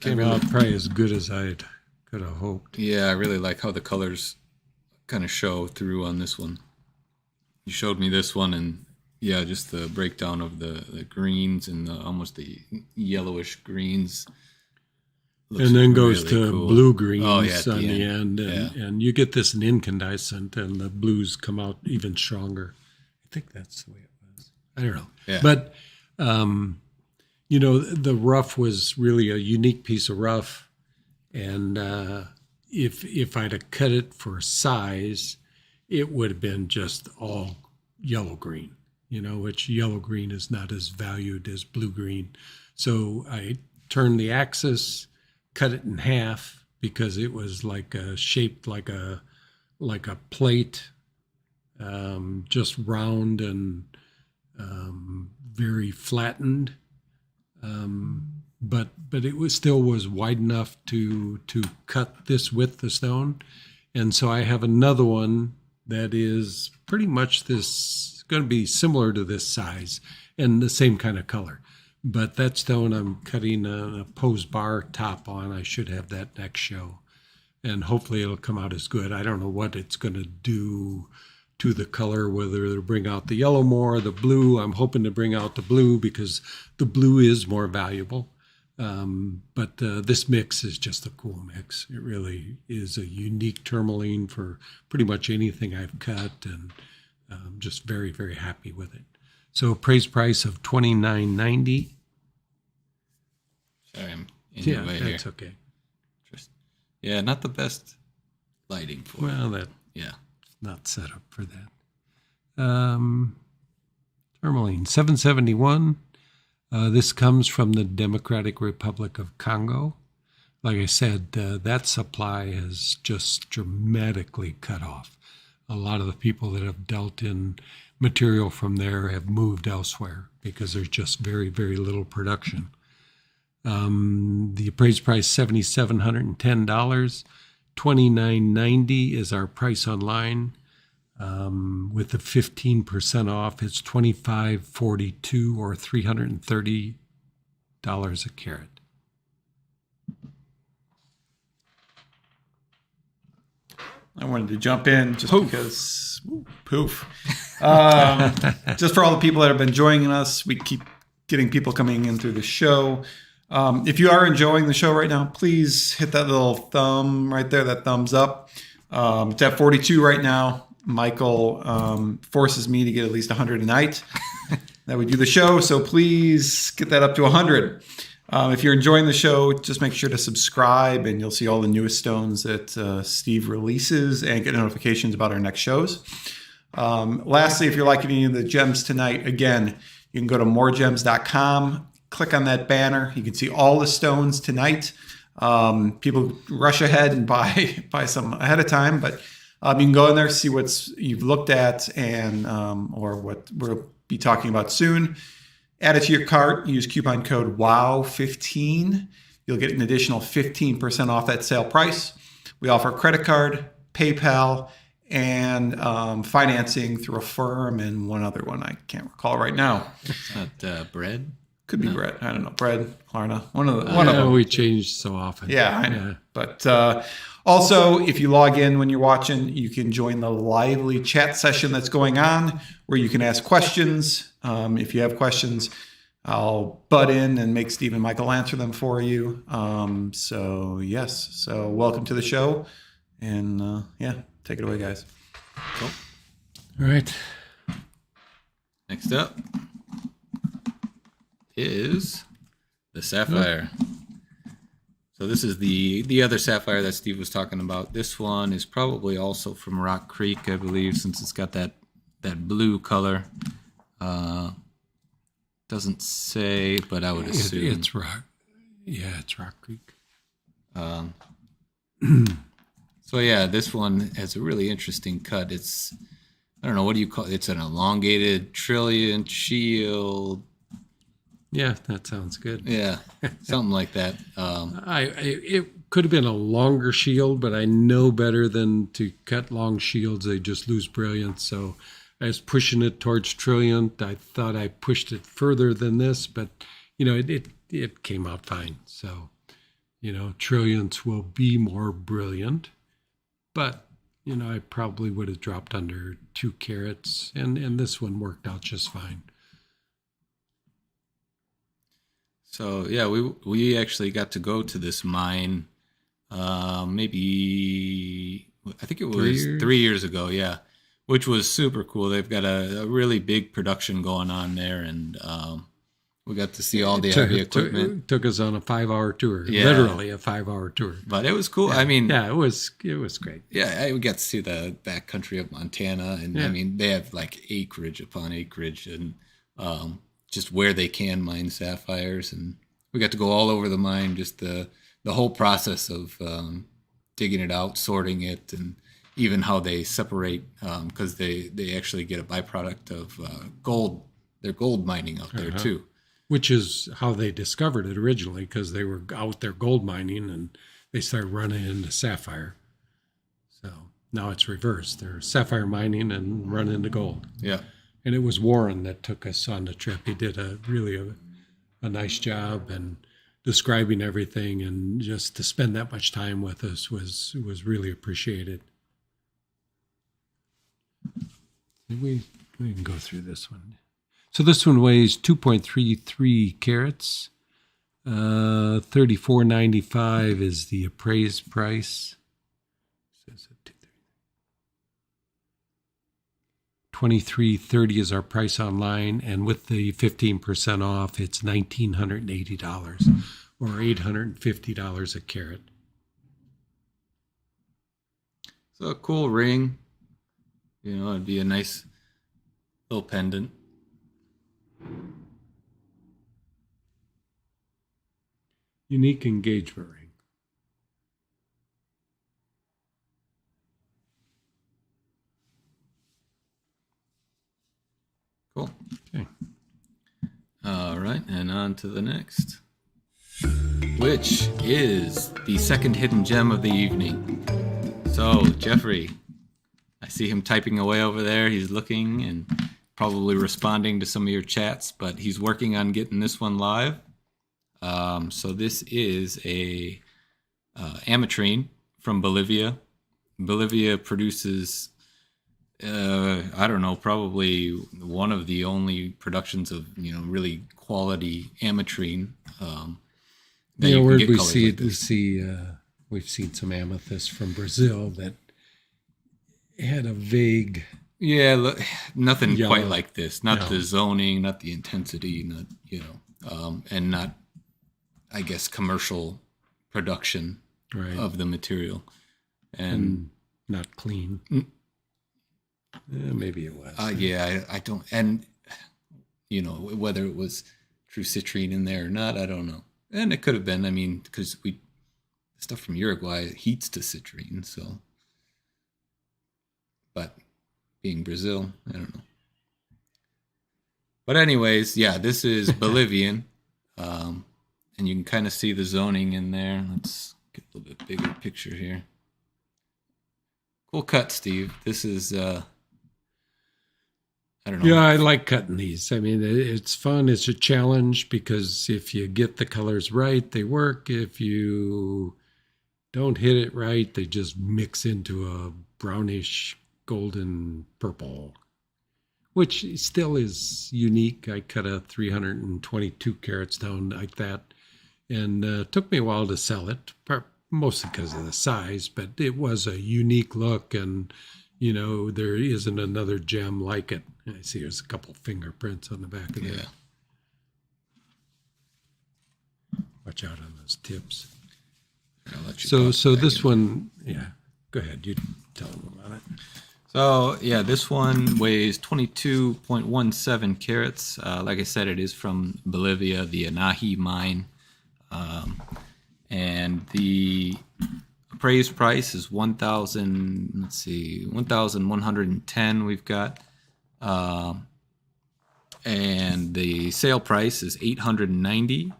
came out probably as good as I could have hoped. Yeah, I really like how the colors kind of show through on this one. You showed me this one, and yeah, just the breakdown of the greens and almost the yellowish greens. Looks and then goes really to cool. blue greens at the end. And you get this in incandescent, and the blues come out even stronger. I think that's the way it was. I don't know. Yeah. But, the rough was really a unique piece of rough. And if I'd have cut it for size, it would have been just all yellow-green, which yellow-green is not as valued as blue-green. So I turned the axis, cut it in half because it was shaped like a plate, just round and very flattened. But it still was wide enough to cut this with the stone. And so I have another one that is pretty much going to be similar to this size and the same kind of color. But that stone I'm cutting a posed bar top on. I should have that next show. And hopefully it'll come out as good. I don't know what it's going to do to the color, whether it'll bring out the yellow more, the blue. I'm hoping to bring out the blue because the blue is more valuable. But this mix is just a cool mix. It really is a unique tourmaline for pretty much anything I've cut, and I'm just very, very happy with it. So appraised price of $29.90. Sorry, I'm in your way here. That's okay. Yeah, not the best lighting for it. Yeah, not set up for that. Tourmaline 771. This comes from the Democratic Republic of Congo. Like I said, that supply has just dramatically cut off. A lot of the people that have dealt in material from there have moved elsewhere because there's just very, very little production. The appraised price $7,710. $29.90 is our price online. With the 15% off, it's $25.42 or $330 a carat. I wanted to jump in just because, just for all the people that have been joining us, we keep getting people coming in through the show. If you are enjoying the show right now, please hit that little thumb right there, that thumbs up. It's at 42 right now. Michael forces me to get at least 100 a night that we do the show, so please get that up to 100. If you're enjoying the show, just make sure to subscribe, and you'll see all the newest stones that Steve releases and get notifications about our next shows. Lastly, if you're liking any of the gems tonight, again, you can go to MoreGems.com, click on that banner. You can see all the stones tonight. People rush ahead and buy some ahead of time, but you can go in there, see what you've looked at, and or what we'll be talking about soon. Add it to your cart. Use coupon code WOW15. You'll get an additional 15% off that sale price. We offer credit card, PayPal, and financing through a firm and one other one I can't recall right now. It's not Bread? Could be Bread. I don't know. Bread, Klarna, one of them. We change so often. Yeah, I know. Yeah. But also, if you log in when you're watching, you can join the lively chat session that's going on where you can ask questions. If you have questions, I'll butt in and make Steve and Michael answer them for you. So welcome to the show. And take it away, guys. Cool. All right. Next up is the sapphire. So this is the other sapphire that Steve was talking about. This one is probably also from Rock Creek, I believe, since it's got that blue color. Doesn't say, but I would assume it's rock. Yeah, it's Rock Creek. So yeah, this one has a really interesting cut. It's, I don't know, what do you call it? It's an elongated trillion shield. Yeah, that sounds good. Yeah, something like that. It could have been a longer shield, but I know better than to cut long shields. They just lose brilliance. So I was pushing it towards trilliant. I thought I pushed it further than this, but it came out fine. So trilliants will be more brilliant, but I probably would have dropped under 2 carats, and this one worked out just fine. So yeah, we actually got to go to this mine, maybe I think it was 3 years ago, yeah, which was super cool. They've got a really big production going on there, and we got to see all the heavy equipment. Took us on a 5-hour tour, literally a 5-hour tour. But it was cool. Yeah. I mean, yeah, it was great. Yeah, we got to see the backcountry of Montana, and I mean, they have like acreage upon acreage, and just where they can mine sapphires, and we got to go all over the mine, just the whole process of digging it out, sorting it, and even how they separate, because they actually get a byproduct of gold. They're gold mining out there too. Which is how they discovered it originally, because they were out there gold mining and they started running into sapphire. So now it's reversed. They're sapphire mining and run into gold. Yeah. And it was Warren that took us on the trip. He did a nice job and describing everything, and just to spend that much time with us was really appreciated. We can go through this one. So this one weighs 2.33 carats. $34.95 is the appraised price. $23.30 is our price online, and with the 15% off, it's $1,980 or $850 a carat. So a cool ring. It'd be a nice little pendant. Unique engagement ring. Cool. Okay. All right, and on to the next, which is the second hidden gem of the evening. So, Jeffrey, I see him typing away over there. He's looking and probably responding to some of your chats, but he's working on getting this one live. So this is a ametrine from Bolivia. Bolivia produces, I don't know, probably one of the only productions of really quality ametrine. Where we see it, we've seen some amethyst from Brazil that had a vague. Yeah, look, nothing yellow. Quite like this. Not the zoning, not the intensity, not and not, I guess, commercial production of the material, and not clean. Maybe it was. I don't, and whether it was true citrine in there or not, I don't know. And it could have been. I mean, because stuff from Uruguay heats to citrine, so. But being Brazil, I don't know. But anyways, yeah, this is Bolivian. And you can kind of see the zoning in there. Let's get a little bit bigger picture here. Cool cut, Steve. This is, I don't know. Yeah, I like cutting these. I mean, it's fun. It's a challenge because if you get the colors right, they work. If you don't hit it right, they just mix into a brownish golden purple, which still is unique. I cut a 322 carats down like that, and took me a while to sell it, mostly because of the size, but it was a unique look, and there isn't another gem like it. I see there's a couple fingerprints on the back of that. Watch out on those tips. I'll let you So this one, go ahead, you tell them about it. So, yeah, this one weighs 22.17 carats. Like I said, it is from Bolivia, the Anahi mine. And the appraised price is 1,110 we've got. And the sale price is $890.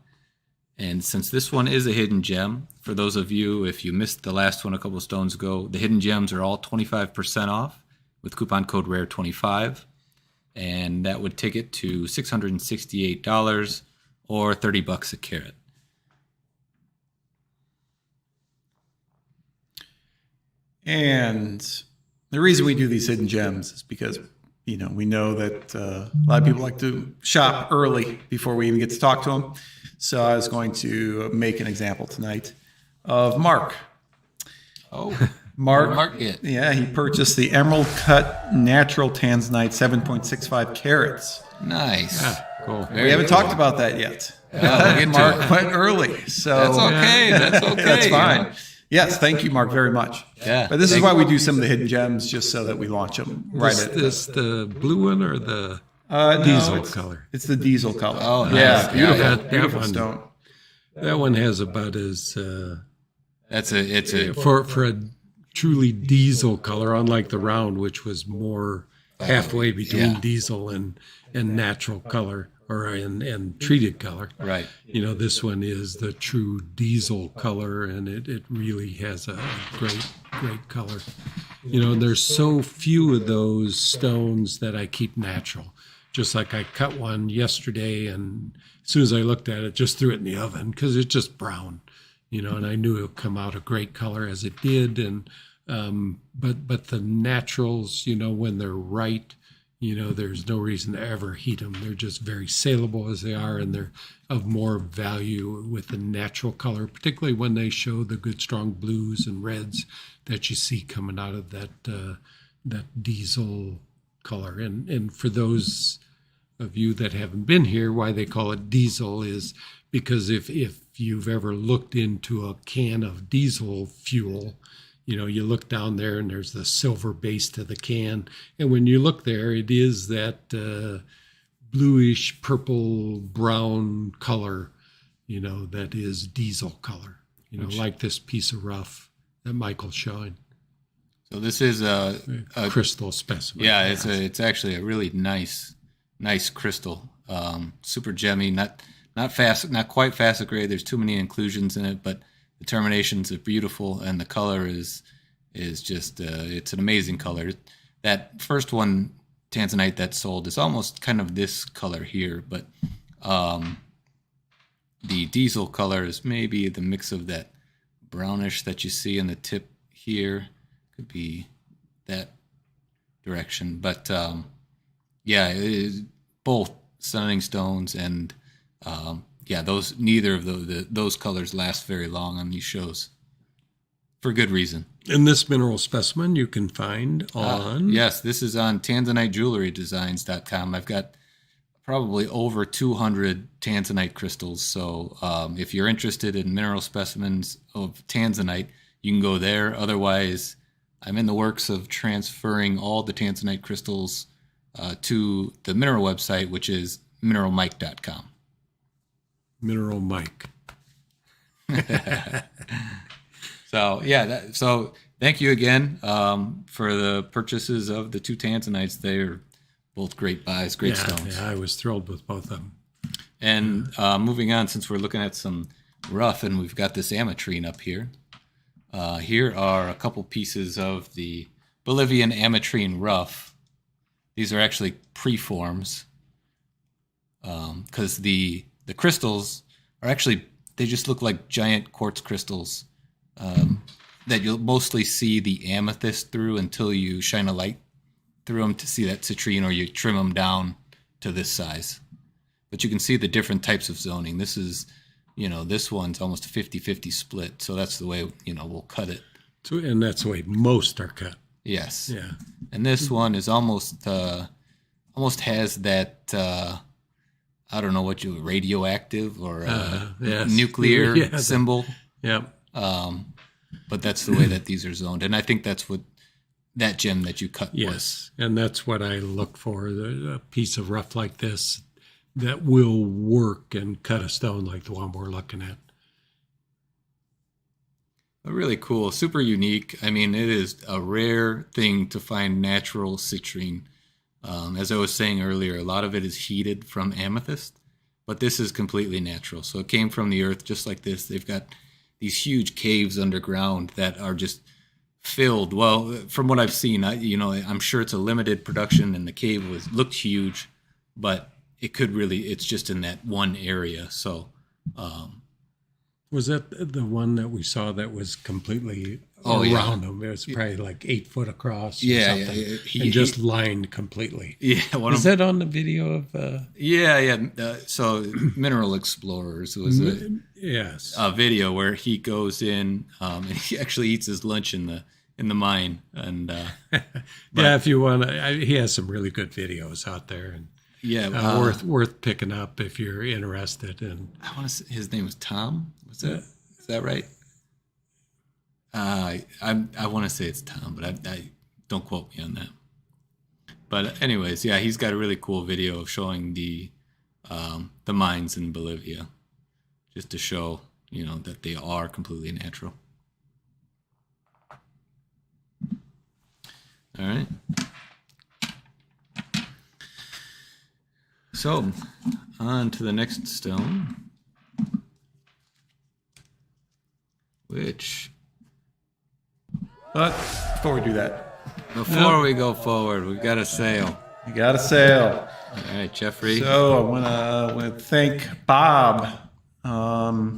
And since this one is a hidden gem, for those of you, if you missed the last one a couple of stones ago, the hidden gems are all 25% off with coupon code RARE25. And that would take it to $668 or $30 a carat. And the reason we do these hidden gems is because, we know that a lot of people like to shop early before we even get to talk to them. So I was going to make an example tonight of Mark. Oh, Mark, it. Yeah, he purchased the Emerald Cut Natural Tanzanite 7.65 carats. Nice. Yeah, cool. We haven't talked about that yet. Mark went early, so That's okay. That's okay. That's fine. Yes, thank you, Mark, very much. Yeah. But this is why we do some of the hidden gems, just so that we launch them Is this the blue one or the no, diesel color? It's the diesel color. Oh, nice. Yeah, beautiful, That beautiful one. stone. That one has about as It's a for a truly diesel color, unlike the round, which was more halfway between diesel and natural color or and treated color. right. This one is the true diesel color, and it really has a great color. And there's so few of those stones that I keep natural. Just like I cut one yesterday, and as soon as I looked at it, just threw it in the oven because it's just brown, and I knew it would come out a great color as it did. And but the naturals, when they're right, there's no reason to ever heat them. They're just very saleable as they are, and they're of more value with the natural color, particularly when they show the good strong blues and reds that you see coming out of that diesel color. And for those of you that haven't been here, why they call it diesel is because if you've ever looked into a can of diesel fuel, you look down there and there's the silver base to the can. And when you look there, it is that bluish, purple, brown color, that is diesel color, like this piece of rough that Michael's showing. So this is a crystal specimen. Yeah, it's actually a really nice crystal. Super gemmy, not fast, not quite facet grade. There's too many inclusions in it, but the terminations are beautiful, and the color is just it's an amazing color. That first one, Tanzanite, that sold is almost kind of this color here, but the diesel color is maybe the mix of that brownish that you see in the tip here. Could be that direction, but yeah, it is both stunning stones, and neither of those colors last very long on these shows, for good reason. And this mineral specimen you can find on... yes, this is on TanzaniteJewelryDesigns.com. I've got probably over 200 Tanzanite crystals, so if you're interested in mineral specimens of Tanzanite, you can go there. Otherwise, I'm in the works of transferring all the Tanzanite crystals to the mineral website, which is MineralMike.com. Mineral Mike. So so thank you again for the purchases of the two Tanzanites. They're both great buys, great stones. Yeah, I was thrilled with both of them. And moving on, since we're looking at some rough, and we've got this ametrine up here. Here are a couple pieces of the Bolivian ametrine rough. These are actually preforms because the crystals are actually, they just look like giant quartz crystals that you'll mostly see the amethyst through until you shine a light through them to see that citrine, or you trim them down to this size. But you can see the different types of zoning. This is, this one's almost a 50-50 split. So that's the way, we'll cut it. So, and that's the way most are cut. Yes. Yeah. And this one is almost has that, I don't know what radioactive or yes. nuclear symbol. Yeah. But that's the way that these are zoned. And I think that's what that gem that you cut was. Yes. And that's what I look for, a piece of rough like this that will work and cut a stone like the one we're looking at. Really cool, super unique. I mean, it is a rare thing to find natural citrine. As I was saying earlier, a lot of it is heated from amethyst, but this is completely natural. So it came from the earth just like this. They've got these huge caves underground that are just filled. Well, from what I've seen, I'm sure it's a limited production, and the cave looked huge, but it's just in that one area. So, was that the one that we saw that was completely yeah. around them? It was probably like 8 foot across. Yeah, something, yeah. And just lined completely. Yeah, is that on the video of? Yeah. So, Mineral Explorers was a video where he goes in and he actually eats his lunch in the mine, and if you want to, he has some really good videos out there, and worth picking up if you're interested. And I want to say his name was Tom. Is that right? I want to say it's Tom, but I don't quote me on that. But anyways, yeah, he's got a really cool video of showing the mines in Bolivia, just to show that they are completely natural. All right. So, on to the next stone, which... But before we do that, Before we go forward, we've got a sale. you got a sale. All right, Jeffrey. So I want to thank Bob,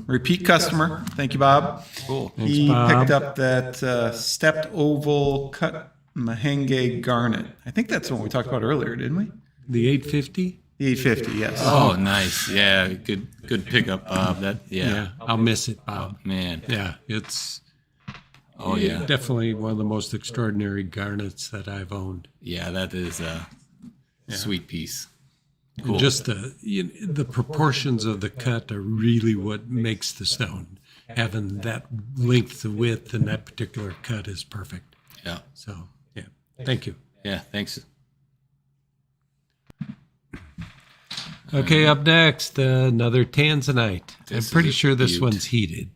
repeat customer. Thank you, Bob. Cool. He Bob. picked up that stepped oval cut mahenge garnet. I think that's the one we talked about earlier, didn't we? the 850. The 850, yes. Oh, nice. Yeah, good pickup, Bob. Yeah, I'll miss it, Bob. Man. Yeah, it's Yeah. definitely one of the most extraordinary garnets that I've owned. Yeah, that is a sweet piece. Cool. And just the proportions of the cut are really what makes the stone. Having that length, the width, and that particular cut is perfect. Yeah. So, thank you. Yeah, thanks. Okay, up next, another tanzanite. I'm pretty sure this beaut. one's heated.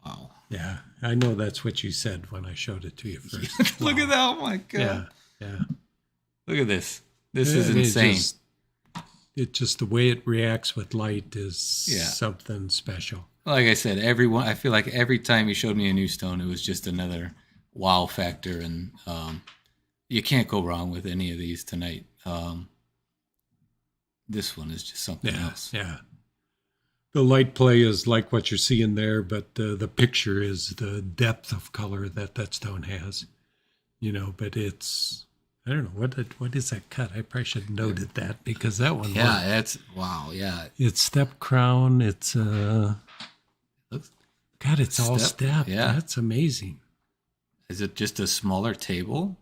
Wow. Yeah, I know that's what you said when I showed it to you first. Look at that. Oh, my God. Yeah. Look at this. This is insane. It's just the way it reacts with light is Yeah. something special. Like I said, I feel like every time you showed me a new stone, it was just another wow factor. And you can't go wrong with any of these tonight. This one is just something else. Yeah. The light play is like what you're seeing there, but the picture is the depth of color that stone has. But it's, I don't know, what is that cut? I probably should have noted that because that one. Yeah, that's, wow, yeah. It's step crown. It's, Looks, God, it's all step. Yeah. That's amazing. is it just a smaller table?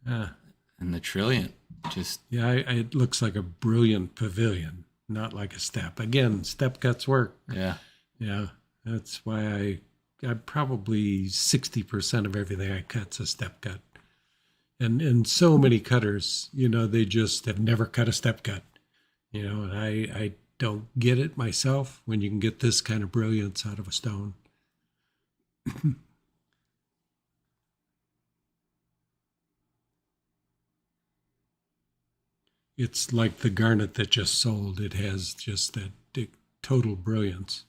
Yeah. And the trillion just... Yeah, it looks like a brilliant pavilion, not like a step. Again, step cuts work. Yeah. Yeah, that's why I probably 60% of everything I cut's a step cut. And so many cutters, they just have never cut a step cut. And I don't get it myself when you can get this kind of brilliance out of a stone. It's like the garnet that just sold. It has just that total brilliance.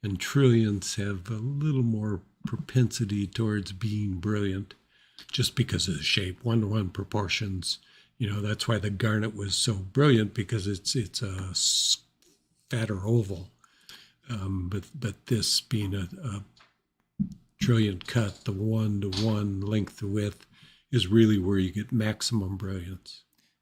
And trillions have a little more propensity towards being brilliant just because of the shape, 1-to-1 proportions. That's why the garnet was so brilliant, because it's a fatter oval. But this being a trillion cut, the 1-to-1 length to width is really where you get maximum brilliance.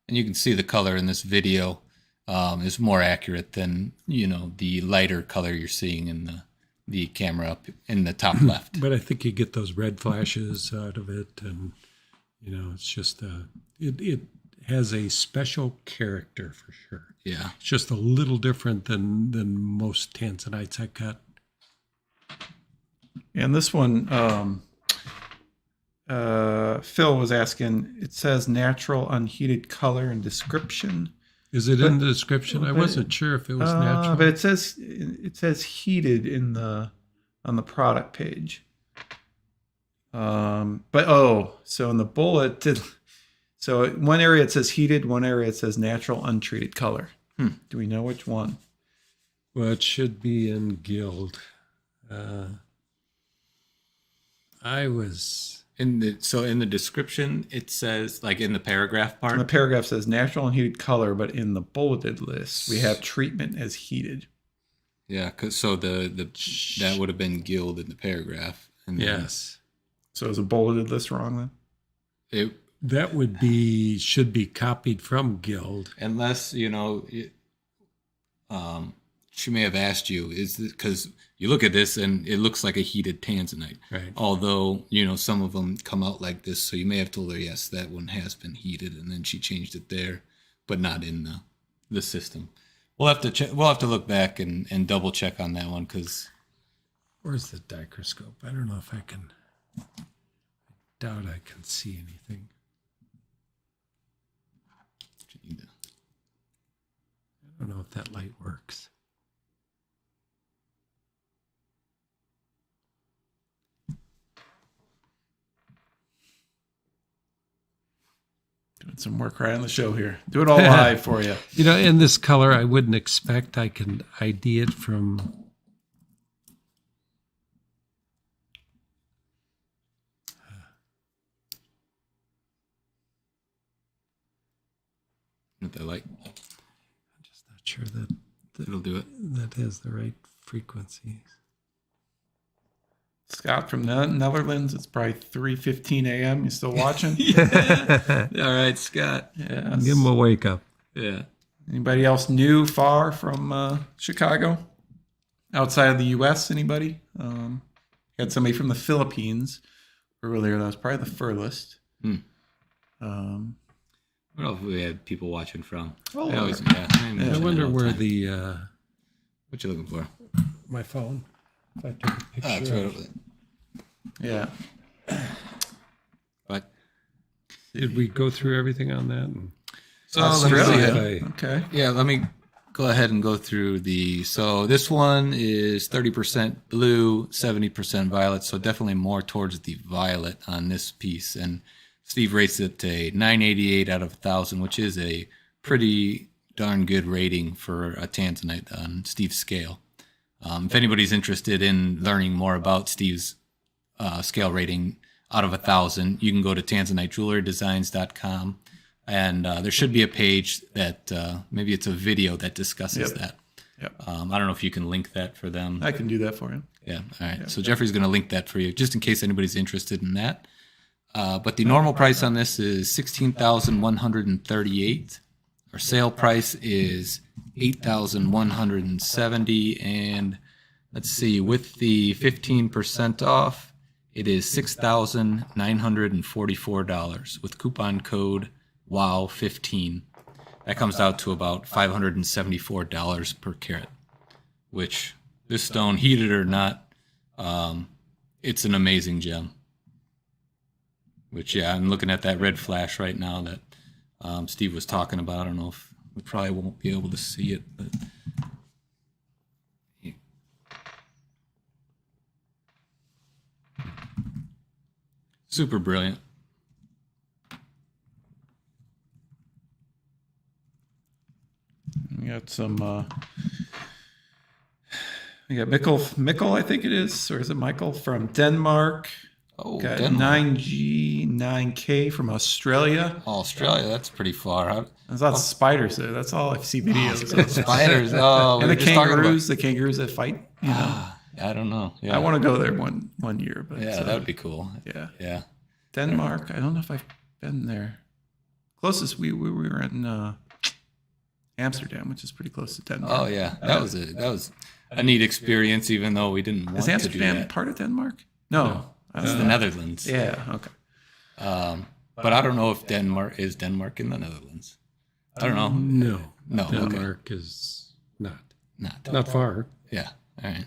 And you can see the color in this video is more accurate than, the lighter color you're seeing in the camera up in the top left. But I think you get those red flashes out of it. And, it's just, it has a special character for sure. Yeah. It's just a little different than most tanzanites I cut. And this one, Phil was asking, it says natural unheated color and description. Is it in the description? I wasn't sure if it was natural. But it says heated in the on the product page. So in the bullet, so one area it says heated, one area it says natural untreated color. Do we know which one? Well, it should be in Guild. I was in the description it says, like in the paragraph part. And the paragraph says natural and heated color, but in the bulleted list we have treatment as heated. Yeah, because that would have been Guild in the paragraph. And yes. So is a bulleted list wrong then? That should be copied from Guild. Unless, she may have asked you, is this because you look at this and it looks like a heated tanzanite. Right. Although, some of them come out like this. So you may have told her, yes, that one has been heated. And then she changed it there, but not in the system. We'll have to check. We'll have to look back and double check on that one because. Where's the microscope? I don't know if I can. I doubt I can see anything. I don't know if that light works. Doing some work right on the show here. Do it all live for you. In this color, I wouldn't expect I can ID it from. With the light. I'm just not sure that It'll do it. That has the right frequencies. Scott from the Netherlands. It's probably 3:15 a.m. You still watching? Yeah. All right, Scott. Yeah. Give him a wake up. Yeah. Anybody else new, far from Chicago? Outside of the U.S., anybody? Had somebody from the Philippines earlier. That was probably the furthest. What else we had people watching from? Oh, I wonder where the... what you looking for? My phone. If I took a picture. It's right over there. Yeah. But did we go through everything on that? Australia. Okay. Yeah, let me go ahead and go through so this one is 30% blue, 70% violet, so definitely more towards the violet on this piece. And Steve rates it a 988 out of 1,000, which is a pretty darn good rating for a tanzanite on Steve's scale. If anybody's interested in learning more about Steve's scale rating out of 1,000, you can go to tanzanitejewelrydesigns.com, and there should be a page that maybe it's a video that discusses that. Yep. I don't know if you can link that for them. I can do that for you. Yeah. All right. So Jeffrey's going to link that for you, just in case anybody's interested in that. But the normal price on this is $16,138. Our sale price is $8,170, and let's see, with the 15% off, it is $6,944 with coupon code WOW15. That comes out to about $574 per carat, which this stone, heated or not, it's an amazing gem. Which, yeah, I'm looking at that red flash right now that Steve was talking about. I don't know if we probably won't be able to see it, but super brilliant. We got some. We got Mikkel, I think it is, or is it Michael from Denmark? Oh, got Denmark. 9G, 9K from Australia. Australia, that's pretty far. There's lots of spiders there. That's all I see videos of. Spiders. Oh, And we the were just talking about- kangaroos that fight. You know. I don't know. Yeah. I want to go there one year, but Yeah, that would be cool. yeah. Yeah. Denmark. I don't know if I've been there. Closest we were in Amsterdam, which is pretty close to Denmark. Oh yeah, that was a neat experience, even though we didn't want Is to do Amsterdam that. part of Denmark? No. It's the Netherlands. Yeah. Okay. But I don't know if Denmark in the Netherlands. I don't know. No. No. Denmark is not Not far. Yeah. All right.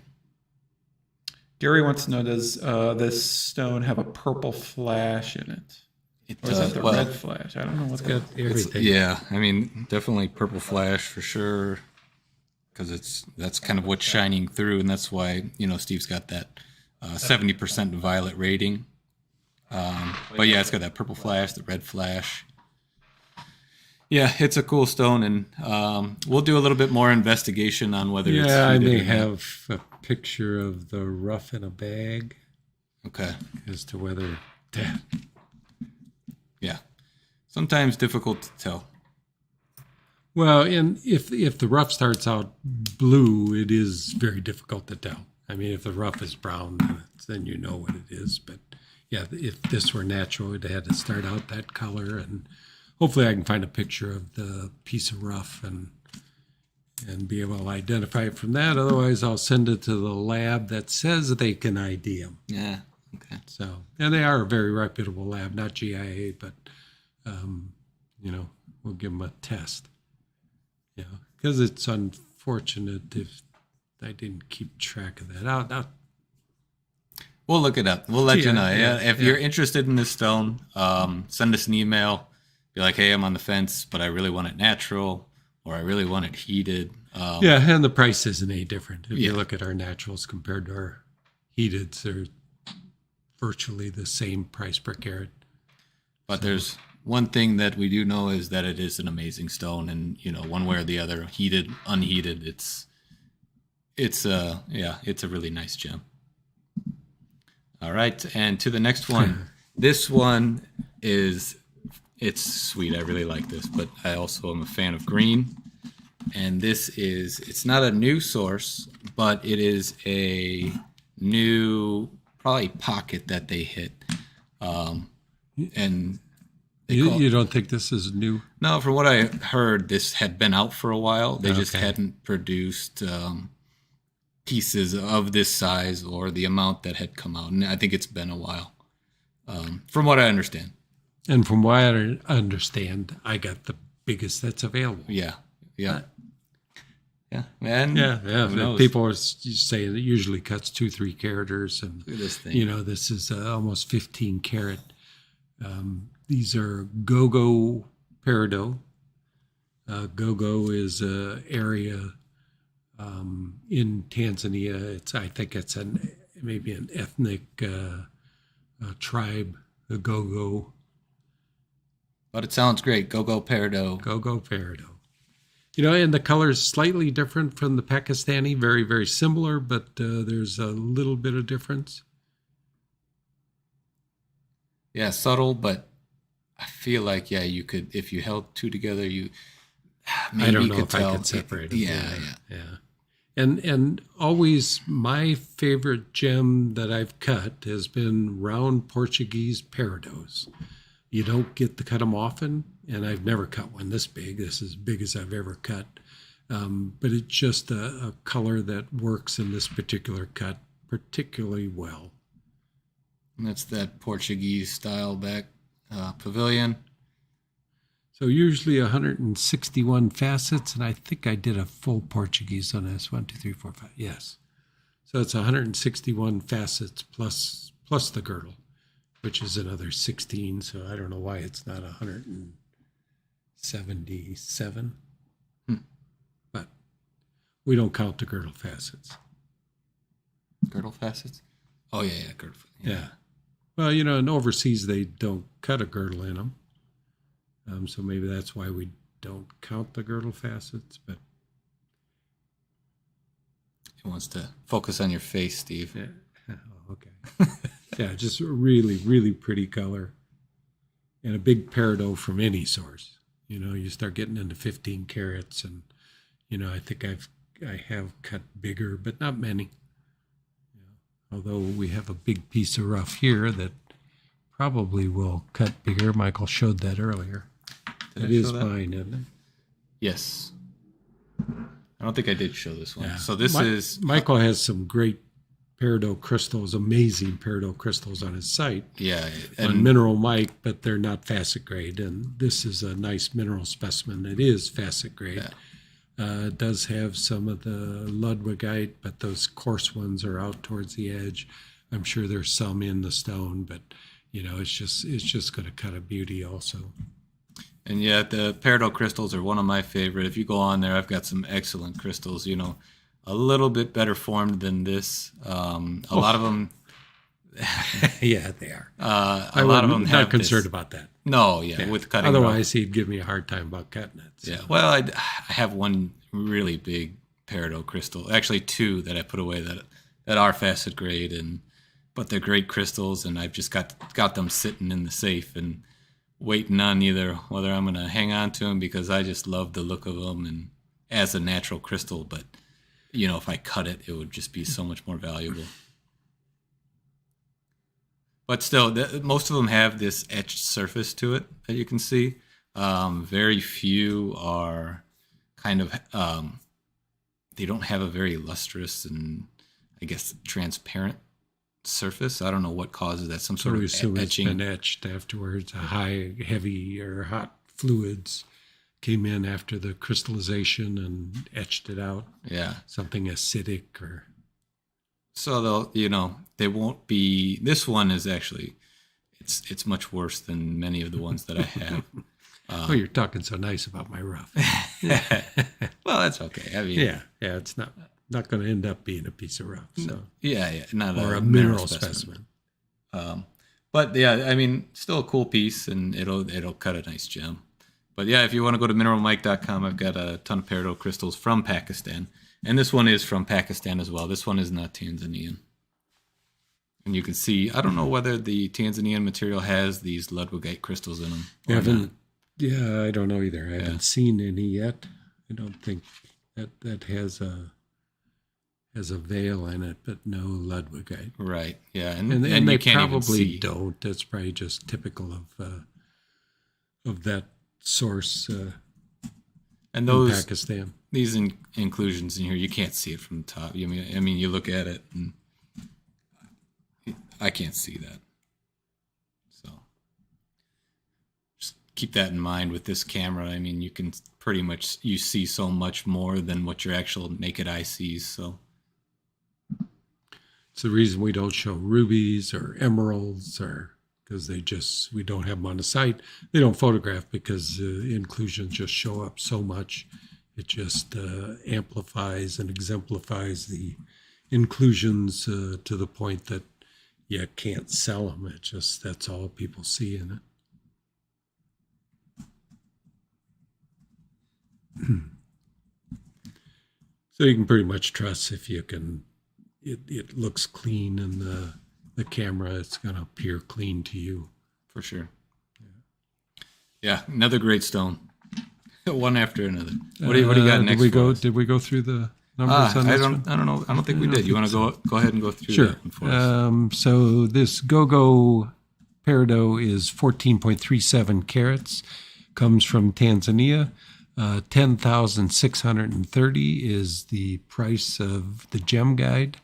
Gary wants to know: does this stone have a purple flash in it, It or is does. that the Well, red flash? I don't know what's Got got. everything. yeah. I mean, definitely purple flash for sure. because that's kind of what's shining through, and that's why Steve's got that 70% violet rating. But yeah, it's got that purple flash, the red flash. Yeah, it's a cool stone, and we'll do a little bit more investigation on whether it's heated I may or not. have a picture of the rough in a bag. Okay. As to whether... Yeah. Sometimes difficult to tell. Well, and if the rough starts out blue, it is very difficult to tell. I mean, if the rough is brown, then you know what it is. But yeah, if this were natural, it had to start out that color, and hopefully I can find a picture of the piece of rough and be able to identify it from that. Otherwise, I'll send it to the lab that says they can ID them. Yeah. Okay. So, and they are a very reputable lab, not GIA, but we'll give them a test. Yeah, because it's unfortunate if I didn't keep track of that. I'll We'll look it up. We'll let you know. Yeah. If you're interested in this stone, send us an email. Be like, hey, I'm on the fence, but I really want it natural, or I really want it heated. And the price isn't any different. If you look at our naturals compared to our heateds, they're virtually the same price per carat. But there's one thing that we do know is that it is an amazing stone, and one way or the other, heated, unheated, it's a really nice gem. All right, and to the next one. This one it's sweet. I really like this, but I also am a fan of green. And it's not a new source, but it is a new probably pocket that they hit. And you don't think this is new? No, from what I heard, this had been out for a while. They just hadn't produced pieces of this size or the amount that had come out. And I think it's been a while, from what I understand. And from what I understand, I got the biggest that's available. Yeah. And people are saying it usually cuts 2-3 caraters, and look at this thing. This is almost 15 carat. These are Gogo Peridot. Gogo is an area in Tanzania. I think it's maybe an ethnic tribe, the Gogo. But it sounds great. Gogo Peridot. Gogo Peridot. And the color is slightly different from the Pakistani, very, very similar, but there's a little bit of difference. Yeah, subtle, but I feel like, you could, if you held two together, I don't know if I could separate them. Yeah. And always my favorite gem that I've cut has been round Portuguese peridots. You don't get to cut them often, and I've never cut one this big. This is as big as I've ever cut. But it's just a color that works in this particular cut particularly well. And that's that Portuguese style back pavilion. So usually 161 facets, and I think I did a full Portuguese on this. 1, 2, 3, 4, 5. Yes. So it's 161 facets plus the girdle, which is another 16. So I don't know why it's not 177. But we don't count the girdle facets. Girdle facets? Oh, yeah, girdle. Yeah. Well, in overseas, they don't cut a girdle in them. So maybe that's why we don't count the girdle facets. But he wants to focus on your face, Steve. Yeah. Oh, okay. Yeah, just a really, really pretty color. And a big peridot from any source. You start getting into 15 carats, and I think I have cut bigger, but not many. Although we have a big piece of rough here that probably will cut bigger. Michael showed that earlier. It is fine, isn't it? Yes. I don't think I did show this one. Yeah. So this is... Michael has some great peridot crystals, amazing peridot crystals on his site. Yeah. On mineral mic, but they're not facet grade. And this is a nice mineral specimen. It is facet grade. Yeah. It does have some of the Ludwigite, but those coarse ones are out towards the edge. I'm sure there's some in the stone, but it's just going to cut a beauty also. And yeah, the peridot crystals are one of my favorite. If you go on there, I've got some excellent crystals, a little bit better formed than this. A lot of them. Yeah, they are. A lot of them not have concerned this. about that. No, yeah, with cutting. Otherwise, he'd give me a hard time about cutting it. So. Yeah, well, I have one really big peridot crystal. Actually, two that I put away that are facet grade, but they're great crystals, and I've just got them sitting in the safe and waiting on either whether I'm going to hang on to them because I just love the look of them and as a natural crystal. But if I cut it, it would just be so much more valuable. But still, most of them have this etched surface to it that you can see. Very few are kind of, they don't have a very lustrous and, I guess, transparent surface. I don't know what causes that. Some sort of etching. It's been etched afterwards. High, heavy, or hot fluids came in after the crystallization and etched it out. Yeah. Something acidic or... So they won't be. This one is actually, it's much worse than many of the ones that I have. You're talking so nice about my rough. Well, that's okay. I mean, yeah, it's not going to end up being a piece of rough. So not or a mineral specimen. But yeah, I mean, still a cool piece, and it'll cut a nice gem. But yeah, if you want to go to MineralMike.com, I've got a ton of peridot crystals from Pakistan. And this one is from Pakistan as well. This one is not Tanzanian. And you can see, I don't know whether the Tanzanian material has these Ludwigite crystals in them. I don't know either. I haven't seen any yet. I don't think that has a veil in it, but no Ludwigite. Right, yeah. And you they can't probably even see. don't. That's probably just typical of that source and those, in Pakistan. These inclusions in here, you can't see it from the top. I mean, you look at it, and I can't see that. So just keep that in mind with this camera. I mean, you can pretty much you see so much more than what your actual naked eye sees. So it's the reason we don't show rubies or emeralds, or because we don't have them on the site. They don't photograph because inclusions just show up so much. It just amplifies and exemplifies the inclusions to the point that you can't sell them. It just, that's all people see in it. So you can pretty much trust if you can, it looks clean in the camera, it's going to appear clean to you. For sure. Yeah, another great stone. One after another. What do you got next? Did we go through the numbers on this one? I don't know. I don't think we did. You want to go ahead and go through Sure. that one for us? So this Gogo peridot is 14.37 carats. Comes from Tanzania. 10,630 is the price of the gem guide,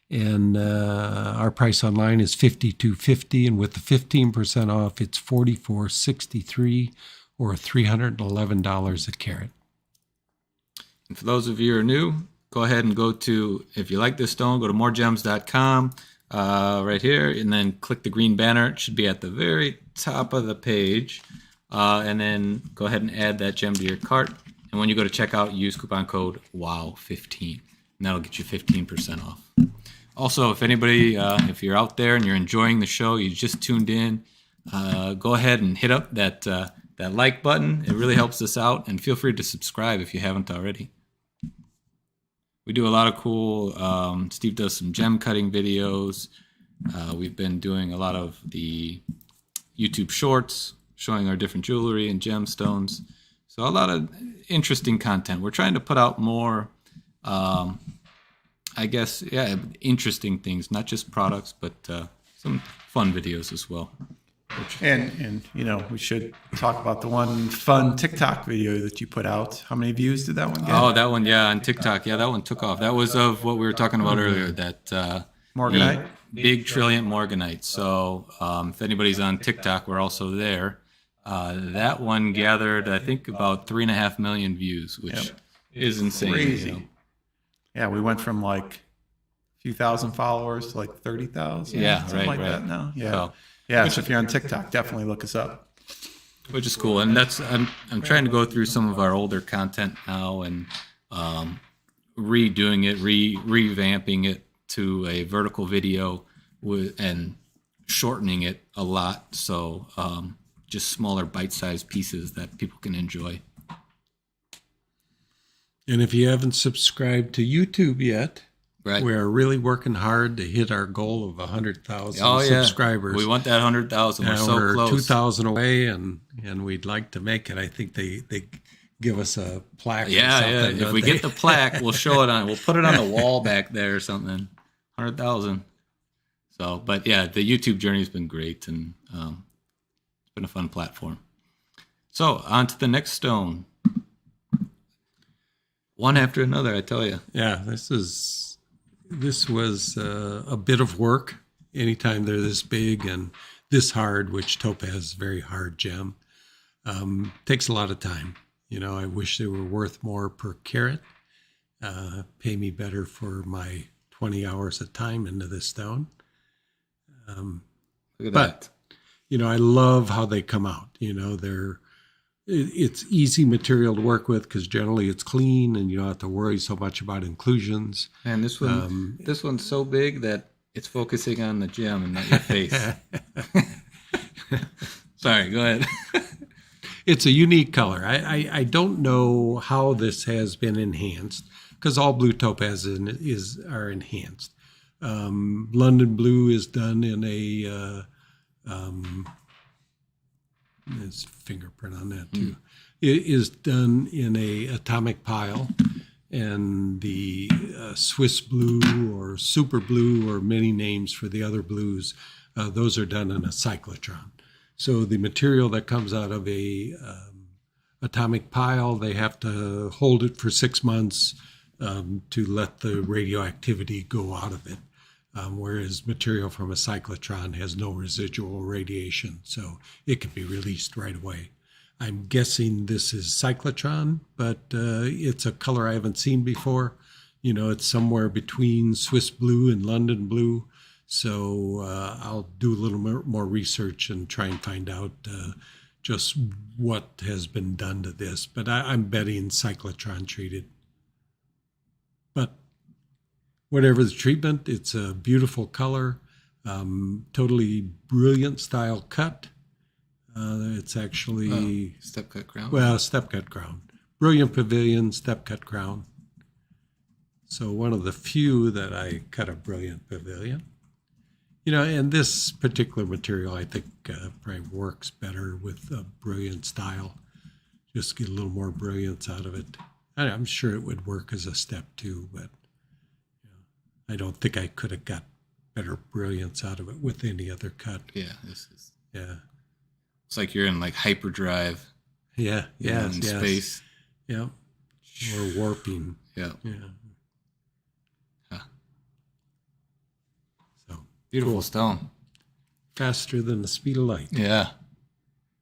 and our price online is $52.50, and with the 15% off, it's $44.63. Or $311 a carat. And for those of you who are new, go ahead and if you like this stone, go to MoreGems.com right here, and then click the green banner. It should be at the very top of the page. And then go ahead and add that gem to your cart. And when you go to checkout, use coupon code WOW15. And that'll get you 15% off. Also, if anybody, if you're out there and you're enjoying the show, you just tuned in, go ahead and hit up that like button. It really helps us out, and feel free to subscribe if you haven't already. We do a lot of cool, Steve does some gem cutting videos. We've been doing a lot of the YouTube shorts showing our different jewelry and gemstones. So a lot of interesting content. We're trying to put out more, interesting things, not just products, but some fun videos as well. And we should talk about the one fun TikTok video that you put out. How many views did that one get? Oh, that one, yeah, on TikTok. Yeah, that one took off. That was of what we were talking about earlier, that Morganite? Big Trilliant Morganite. So if anybody's on TikTok, we're also there. That one gathered, I think, about 3.5 million views, which is insane. Crazy. Yeah, we went from like a few thousand followers to like 30,000. Yeah, something right. that now. Yeah. So if you're on TikTok, definitely look us up. which is cool. And I'm trying to go through some of our older content now and redoing it, revamping it to a vertical video and shortening it a lot. So just smaller bite-sized pieces that people can enjoy. And if you haven't subscribed to YouTube yet, right, we are really working hard to hit our goal of 100,000 subscribers. We want that 100,000. We're so we're close. 2,000 away, and we'd like to make it. I think they give us a plaque. Yeah, or something, yeah. If we get the plaque, we'll show it on. We'll put it on the wall back there or something. 100,000. So, but yeah, the YouTube journey has been great, and it's been a fun platform. So, on to the next stone. One after another, I tell you. Yeah, this was a bit of work. Anytime they're this big and this hard, which topaz is a very hard gem, takes a lot of time. I wish they were worth more per carat. Pay me better for my 20 hours of time into this stone. Look at that. I love how they come out. It's easy material to work with because generally it's clean and you don't have to worry so much about inclusions. And this one's so big that it's focusing on the gem and not your face. Sorry, go ahead. It's a unique color. I don't know how this has been enhanced because all blue topazes are enhanced. London blue is done in a there's fingerprint on that too. It is done in a atomic pile, and the Swiss blue or super blue or many names for the other blues, those are done in a cyclotron. So the material that comes out of a atomic pile, they have to hold it for 6 months to let the radioactivity go out of it. Whereas material from a cyclotron has no residual radiation, so it can be released right away. I'm guessing this is cyclotron, but it's a color I haven't seen before. It's somewhere between Swiss blue and London blue, so I'll do a little more research and try and find out just what has been done to this. But I'm betting cyclotron treated. But whatever the treatment, it's a beautiful color, totally brilliant style cut. It's actually step cut crown. Well, step cut crown, brilliant pavilion, step cut crown. So one of the few that I cut a brilliant pavilion. And this particular material, I think, probably works better with a brilliant style. Just get a little more brilliance out of it. I'm sure it would work as a step too, but I don't think I could have got better brilliance out of it with any other cut. Yeah, this is. Yeah, it's like you're in like hyperdrive. Yeah, yeah, in space. Yeah, or warping. Yeah. Huh. So beautiful cool. stone. Faster than the speed of light. Yeah.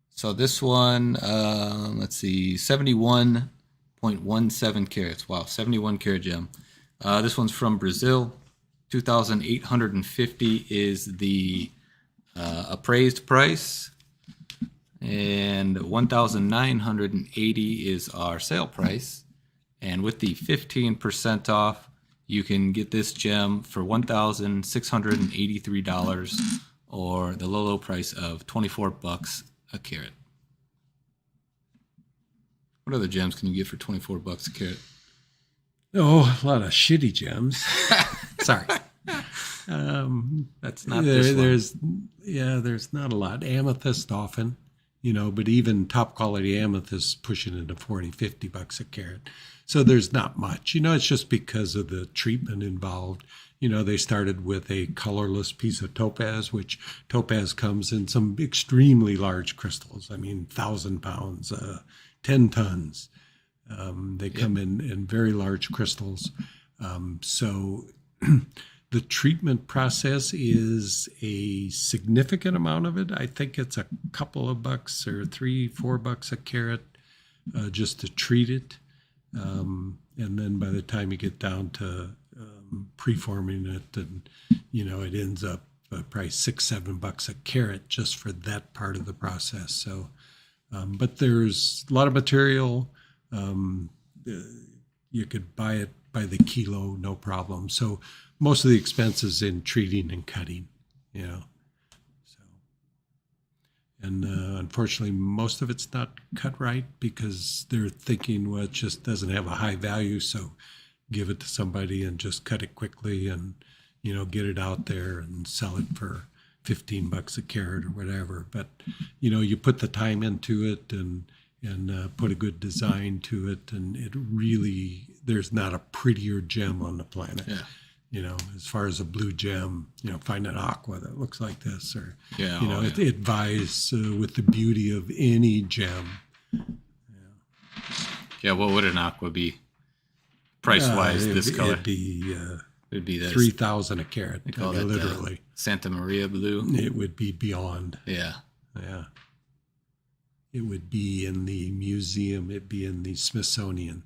So this one, let's see, 71.17 carats. Wow, 71 carat gem. This one's from Brazil. 2,850 is the appraised price, and 1,980 is our sale price. And with the 15% off, you can get this gem for $1,683, or the low price of $24 a carat. What other gems can you get for $24 a carat? Oh, a lot of shitty gems. Sorry. That's not this one. There's not a lot. Amethyst often, but even top quality amethyst pushing into $40-50 a carat. So there's not much. It's just because of the treatment involved. They started with a colorless piece of topaz, which topaz comes in some extremely large crystals. 1,000 pounds, 10 tons. They come in very large crystals. So the treatment process is a significant amount of it. I think it's a couple of bucks or $3-4 a carat just to treat it. And then by the time you get down to preforming it, and it ends up probably $6-7 a carat just for that part of the process. So But there's a lot of material. You could buy it by the kilo, no problem. So most of the expense is in treating and cutting, you know. So, and unfortunately, most of it's not cut right because they're thinking, well, it just doesn't have a high value, so give it to somebody and just cut it quickly and, you know, get it out there and sell it for $15 a carat or whatever. But, you know, you put the time into it and put a good design to it, and it really, there's not a prettier gem on the planet. Yeah. You know, as far as a blue gem, you know, find an aqua that looks like this, or, Yeah, you know, it vies with the beauty of any gem. Yeah, what would an aqua be price-wise, this color? It'd be that 3,000 a carat, they call literally. Santa Maria blue. It would be beyond. Yeah. Yeah. It would be in the museum. It'd be in the Smithsonian.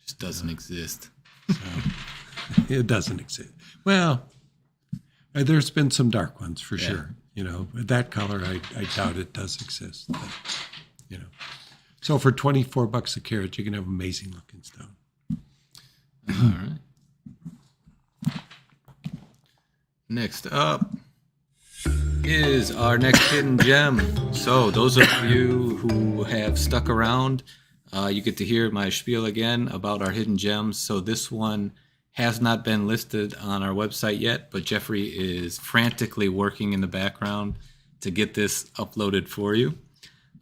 Just doesn't exist. So, it doesn't exist. Well, there's been some dark ones for sure. You know, that color, I doubt it does exist. But, you know, so for $24 a carat, you can have amazing looking stone. All right. Next up is our next hidden gem. So those of you who have stuck around, you get to hear my spiel again about our hidden gems. So this one has not been listed on our website yet, but Jeffrey is frantically working in the background to get this uploaded for you.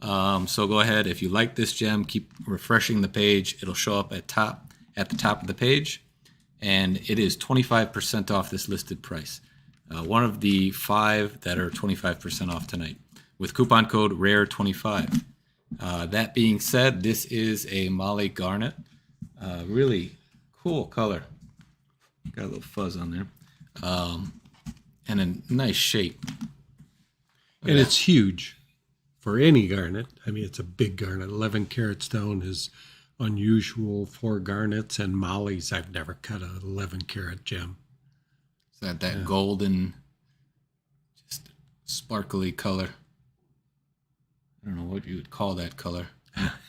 So go ahead. If you like this gem, keep refreshing the page. It'll show up at the top of the page, and it is 25% off this listed price. One of the 5 that are 25% off tonight with coupon code RARE25. That being said, this is a Molly Garnet. Really cool color. Got a little fuzz on there. And a nice shape. And it's huge for any garnet. I mean, it's a big garnet. 11 karat stone is unusual for garnets, and mollies. I've never cut an 11 karat gem. Is that golden, just sparkly color? I don't know what you would call that color.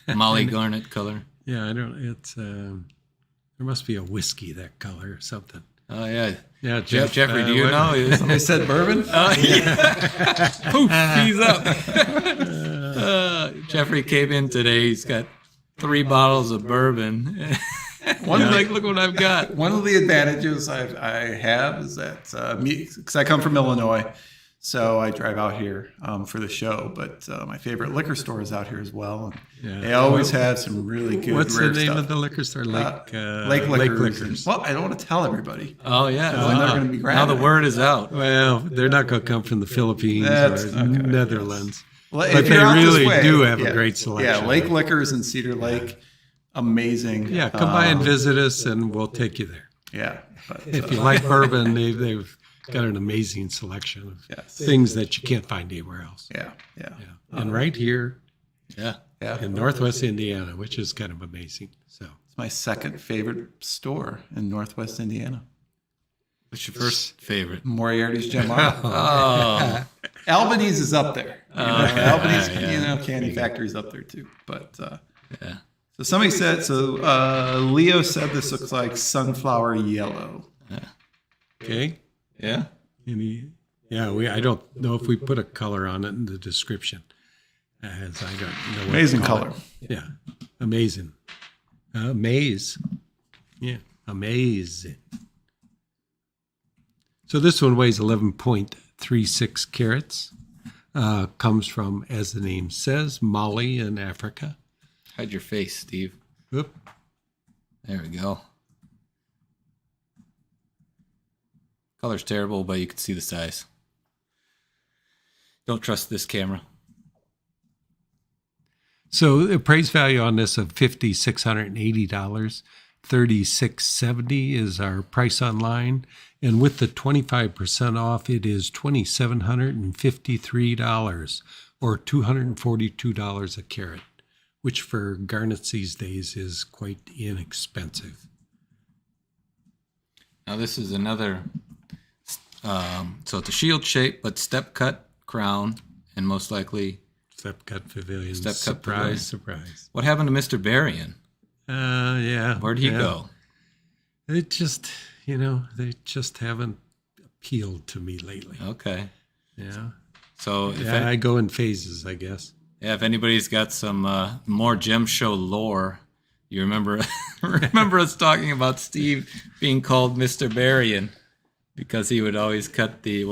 Molly Garnet color. Yeah, I don't. It's there must be a whiskey that color or something. Oh yeah, yeah. Jeffrey, do you know? They said bourbon. Yeah. Poof, he's up. Jeffrey came in today. He's got 3 bottles of bourbon. Look what I've got. One of the advantages I have is that because I come from Illinois, so I drive out here for the show. But my favorite liquor store is out here as well. And they always have some really good. What's rare the name stuff. of the liquor store? Lake Liquors. Liquors. Well, I don't want to tell everybody. Oh yeah, They're going to be now the word is out. Well, they're not going to come from the Philippines or Netherlands. Well, but they really do have a great selection. Yeah, Lake Liquors in Cedar Lake. Amazing. Yeah, come by and visit us, and we'll take you there. Yeah. But, if you like bourbon, they've got an amazing selection of things that you can't find anywhere else. Yeah. And right here Yeah. in Northwest Indiana, which is kind of amazing. So it's my second favorite store in Northwest Indiana. What's your first favorite? Moriarty's Gem Art. Oh. Albany's is up there. Albany's, Candy Factory's up there too. But yeah. So somebody said, Leo said this looks like sunflower yellow. Yeah. Okay. Yeah. I don't know if we put a color on it in the description. As I don't know what amazing to call color. It. Yeah. Amazing. Amaze. Yeah. Amazing. So this one weighs 11.36 carats. Comes from, as the name says, Mali in Africa. Hide your face, Steve. Oop. There we go. Color's terrible, but you can see the size. Don't trust this camera. So the appraised value on this of $5,680, $3,670 is our price online, and with the 25% off, it is $2,753 or $242 a carat, which for garnets these days is quite inexpensive. Now this is another, so it's a shield shape, but step cut crown, and most likely Step cut pavilion. Step cut surprise, pavilion. Surprise. What happened to Mr. Berrien? Yeah. Where'd he go? It just, they just haven't appealed to me lately. Okay. Yeah. So I go in phases, I guess. Yeah, if anybody's got some more Gemshow lore, you remember us talking about Steve being called Mr. Berrien because he would always cut the,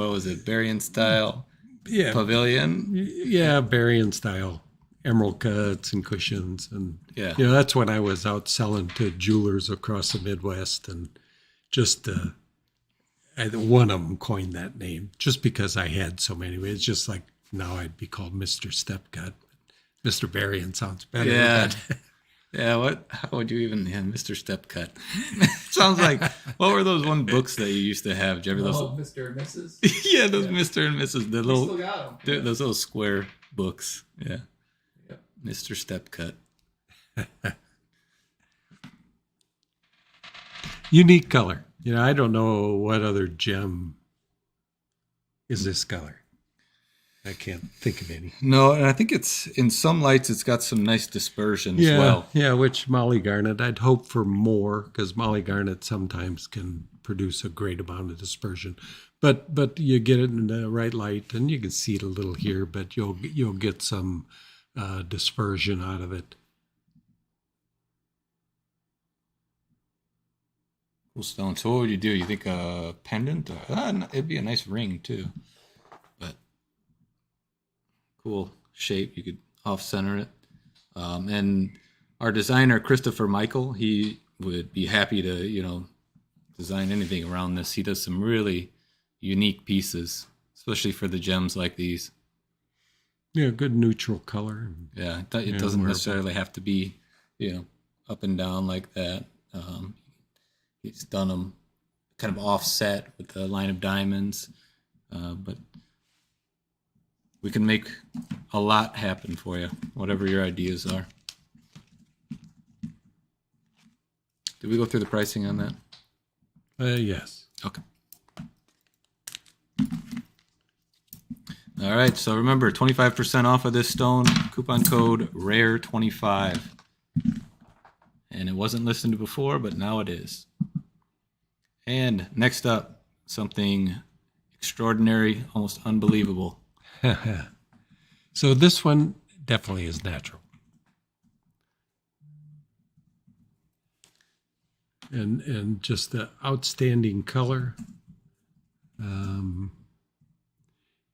Berrien style pavilion? Yeah, Berrien style. Emerald cuts and cushions. And, that's when I was out selling to jewelers across the Midwest. And just one of them coined that name just because I had so many. It's just like now I'd be called Mr. Stepcut. Mr. Berrien sounds better. Yeah. Yeah, how would you even, Mr. Stepcut? Sounds like, what were those books that you used to have? Did you ever Mr. and Mrs.? Yeah, those Mr. and Mrs. The little, still got them. Those little square books. Yeah. Yep. Mr. Stepcut. Unique color. I don't know what other gem is this color. I can't think of any. No, and I think it's in some lights it's got some nice dispersion as well. Yeah, which Molly Garnet, I'd hope for more because Molly Garnet sometimes can produce a great amount of dispersion. But you get it in the right light and you can see it a little here, but you'll get some dispersion out of it. Cool stone. So what would you do? You think a pendant? It'd be a nice ring too. But cool shape. You could off-center it. And our designer, Christopher Michael, he would be happy to, design anything around this. He does some really unique pieces, especially for the gems like these. Yeah, good neutral color. Yeah, it doesn't necessarily have to be, up and down like that. He's done them kind of offset with the line of diamonds, but we can make a lot happen for you, whatever your ideas are. Did we go through the pricing on that? Yes. Okay. All right, so remember, 25% off of this stone, coupon code RARE25. And it wasn't listed before, but now it is. And next up, something extraordinary, almost unbelievable. So this one definitely is natural. And just the outstanding color. And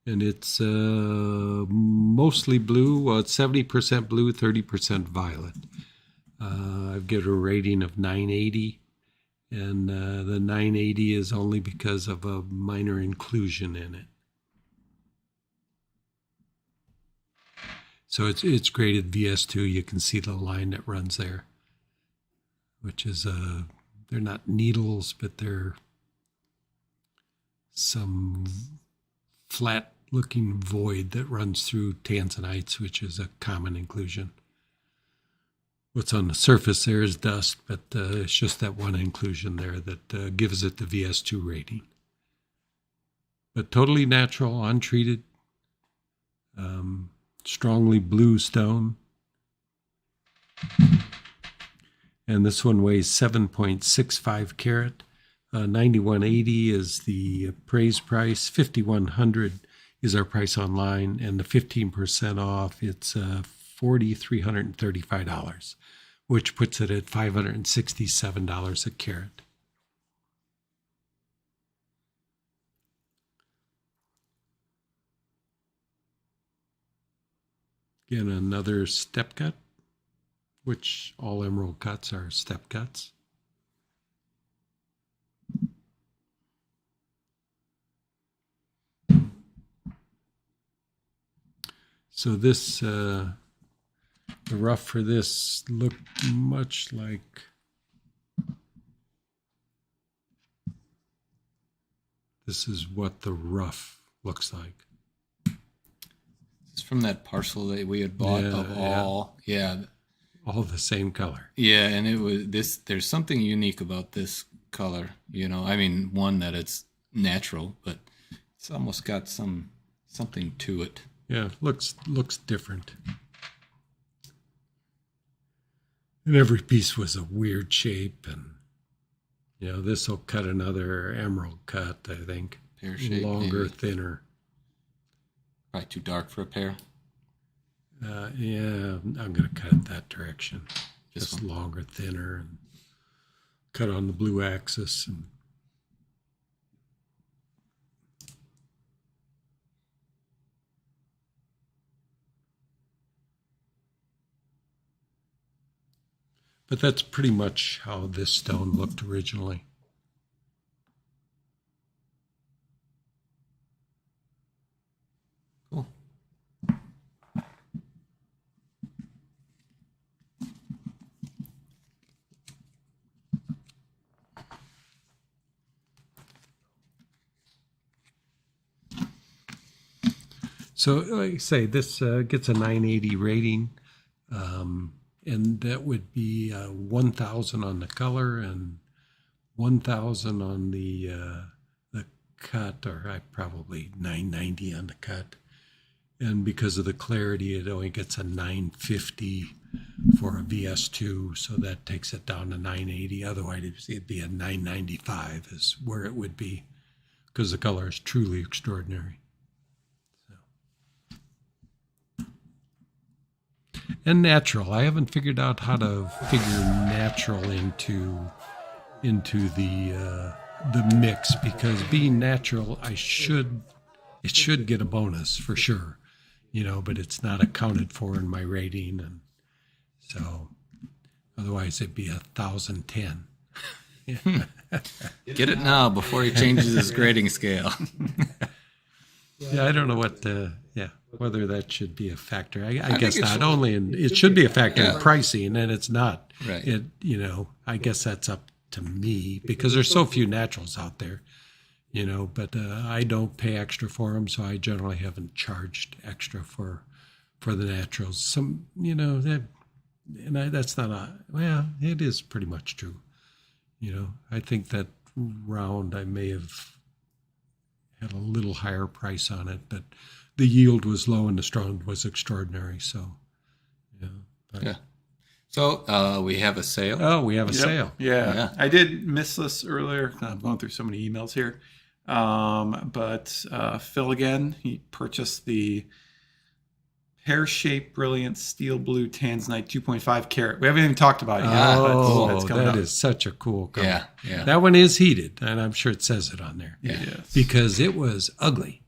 it's mostly blue. Well, it's 70% blue, 30% violet. I've given a rating of 980. And the 980 is only because of a minor inclusion in it. So it's graded VS2. You can see the line that runs there, which is they're not needles, but they're some flat-looking void that runs through tanzanites, which is a common inclusion. What's on the surface there is dust, but it's just that one inclusion there that gives it the VS2 rating. But totally natural, untreated, strongly blue stone. And this one weighs 7.65 carat. 9180 is the appraised price. 5100 is our price online, and the 15% off, it's $4,335, which puts it at $567 a carat. Again, another step cut, which all emerald cuts are step cuts. So this, the rough for this looked much like this is what the rough looks like. It's from that parcel that we had bought all the same color. Yeah, and it was this. There's something unique about this color. I mean, one that it's natural, but it's almost got something to it. Yeah, looks different. And every piece was a weird shape, and this will cut another emerald cut, I think. Pear shape, longer, maybe. thinner. Probably too dark for a pear. Yeah, I'm going to cut it that direction. This Just one. longer, thinner, and cut on the blue axis. And but that's pretty much how this stone looked originally. Cool. So, like I say, this gets a 980 rating, and that would be 1,000 on the color and 1,000 on the cut, or I probably 990 on the cut. And because of the clarity, it only gets a 950 for a VS2, so that takes it down to 980. Otherwise, it'd be a 995 is where it would be, because the color is truly extraordinary. And natural. I haven't figured out how to figure natural into the mix, because being natural, it should get a bonus for sure, but it's not accounted for in my rating, and so otherwise it'd be 1,010. Get it now before he changes his grading scale. Yeah, I don't know whether that should be a factor. I think guess it not. should. Only it should be a factor Yeah. in pricing, and it's not. Right. I guess that's up to me, because there's so few naturals out there, but I don't pay extra for them, so I generally haven't charged extra for the naturals. Some, that's not it is pretty much true. I think that round I may have had a little higher price on it, but the yield was low and the stone was extraordinary. So, Yeah. So we have a sale. Oh, we have a Yep. sale. Yeah. Yeah. I did miss this earlier. I'm going through so many emails here. But Phil again, he purchased the pear-shaped brilliant steel blue tanzanite 2.5 carat. We haven't even talked about it yet. Oh, that's coming that up. is such a cool color. Yeah. That one is heated, and I'm sure it says it on there. Yes. Because it was ugly.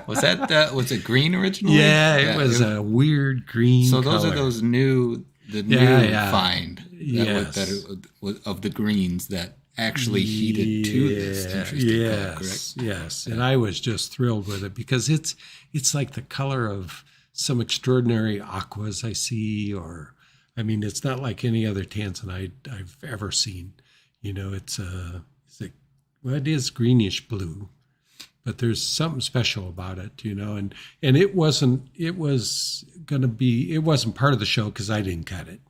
Was that was it green originally? Yeah, it was a weird green So those color. are those new Yeah. find Yes. that it was of the greens that actually heated to this interesting color, correct? Yes. And I was just thrilled with it, because it's like the color of some extraordinary aquas I see, it's not like any other tanzanite I've ever seen. It is greenish blue, but there's something special about it, and it wasn't part of the show because I didn't cut it.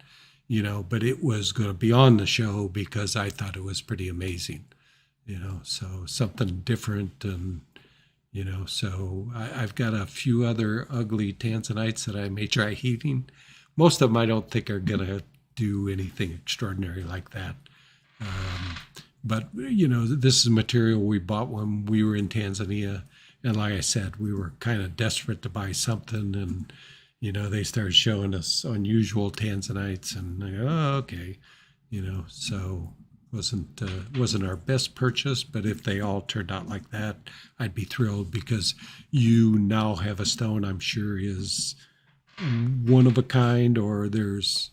But it was going to be on the show because I thought it was pretty amazing, so something different. And, so I've got a few other ugly tanzanites that I may try heating. Most of them I don't think are going to do anything extraordinary like that. But, this is material we bought when we were in Tanzania. And like I said, we were kind of desperate to buy something, and they started showing us unusual tanzanites, and I go, oh, okay, so wasn't our best purchase, but if they all turned out like that, I'd be thrilled, because you now have a stone I'm sure is one of a kind, or there's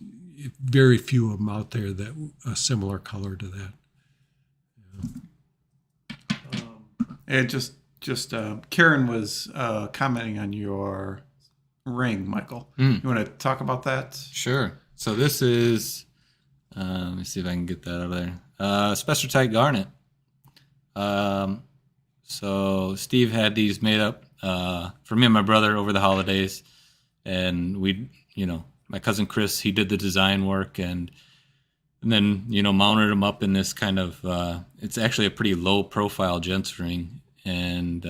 very few of them out there that a similar color to that. And just Karen was commenting on your ring, Michael. You want to talk about that? Sure. So this is, let me see if I can get that out of there. Spectrotite garnet. So Steve had these made up for me and my brother over the holidays, and my cousin Chris, he did the design work, and then mounted them up in this kind of it's actually a pretty low profile gents ring, and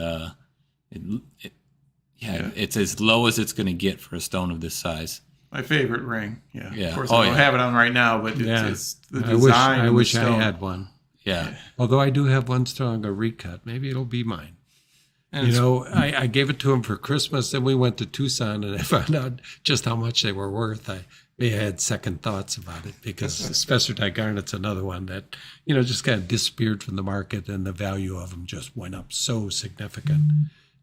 Yeah, it's as low as it's going to get for a stone of this size. My favorite ring. Yeah. Yeah. Of course, Oh, I don't yeah. have it on right now, but Yeah. it's the I design. I of wish the I stone. had one. Yeah. Although I do have one strong a recut. Maybe it'll be mine. And You it's- know, I gave it to him for Christmas, and we went to Tucson, and I found out just how much they were worth. I may have had second thoughts about it because spessartite garnet's another one that, you know, just kind of disappeared from the market, and the value of them just went up so significant.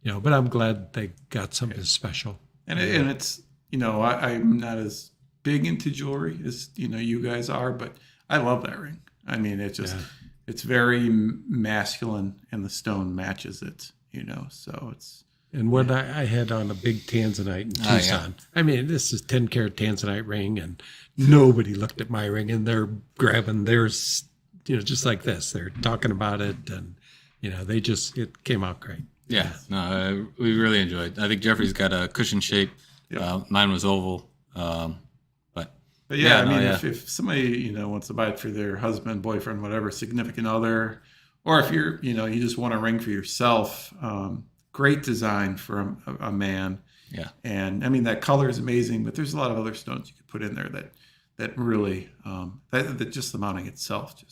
You know, but I'm glad they got something special. And it's, you know, I'm not as big into jewelry as, you know, you guys are, but I love that ring. I mean, it just, it's very masculine, and the stone matches it, you know, so it's. And what I had on a big tanzanite in Oh, yeah. Tucson. I mean, this is 10-carat tanzanite ring, and nobody looked at my ring, and they're grabbing theirs, you know, just like this. They're talking about it, and, you know, it came out great. Yeah, no, we really enjoyed. I think Jeffrey's got a cushion shape. Yep. Mine was oval. But yeah, I mean, yeah. if somebody, you know, wants to buy it for their husband, boyfriend, whatever, significant other, or if you're, you know, you just want a ring for yourself, great design for a man. Yeah. And I mean, that color is amazing, but there's a lot of other stones you could put in there that really, that just the mounting itself,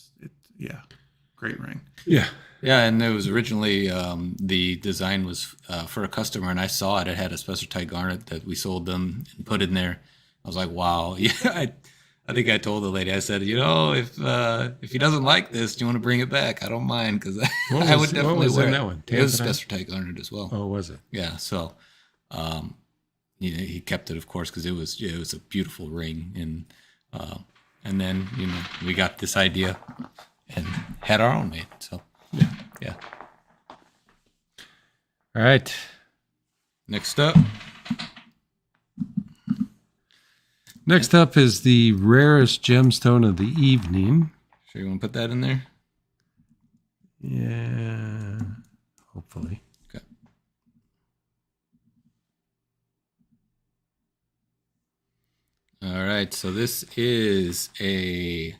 great ring. Yeah. Yeah, and it was originally the design was for a customer, and I saw it. It had a spessartite garnet that we sold them and put in there. I was like, wow. Yeah, I think I told the lady, I said, you know, if he doesn't like this, do you want to bring it back? I don't mind, because I would definitely what was wear in it. that one? It was Tanzanite? spessartite garnet as well. Oh, was it? Yeah, so he kept it, of course, because it was a beautiful ring, and then, you know, we got this idea and had our own made. So yeah. All right. Next up, Next up is the rarest gemstone of the evening. sure you want to put that in there? Yeah, hopefully. Okay. All right, so this is I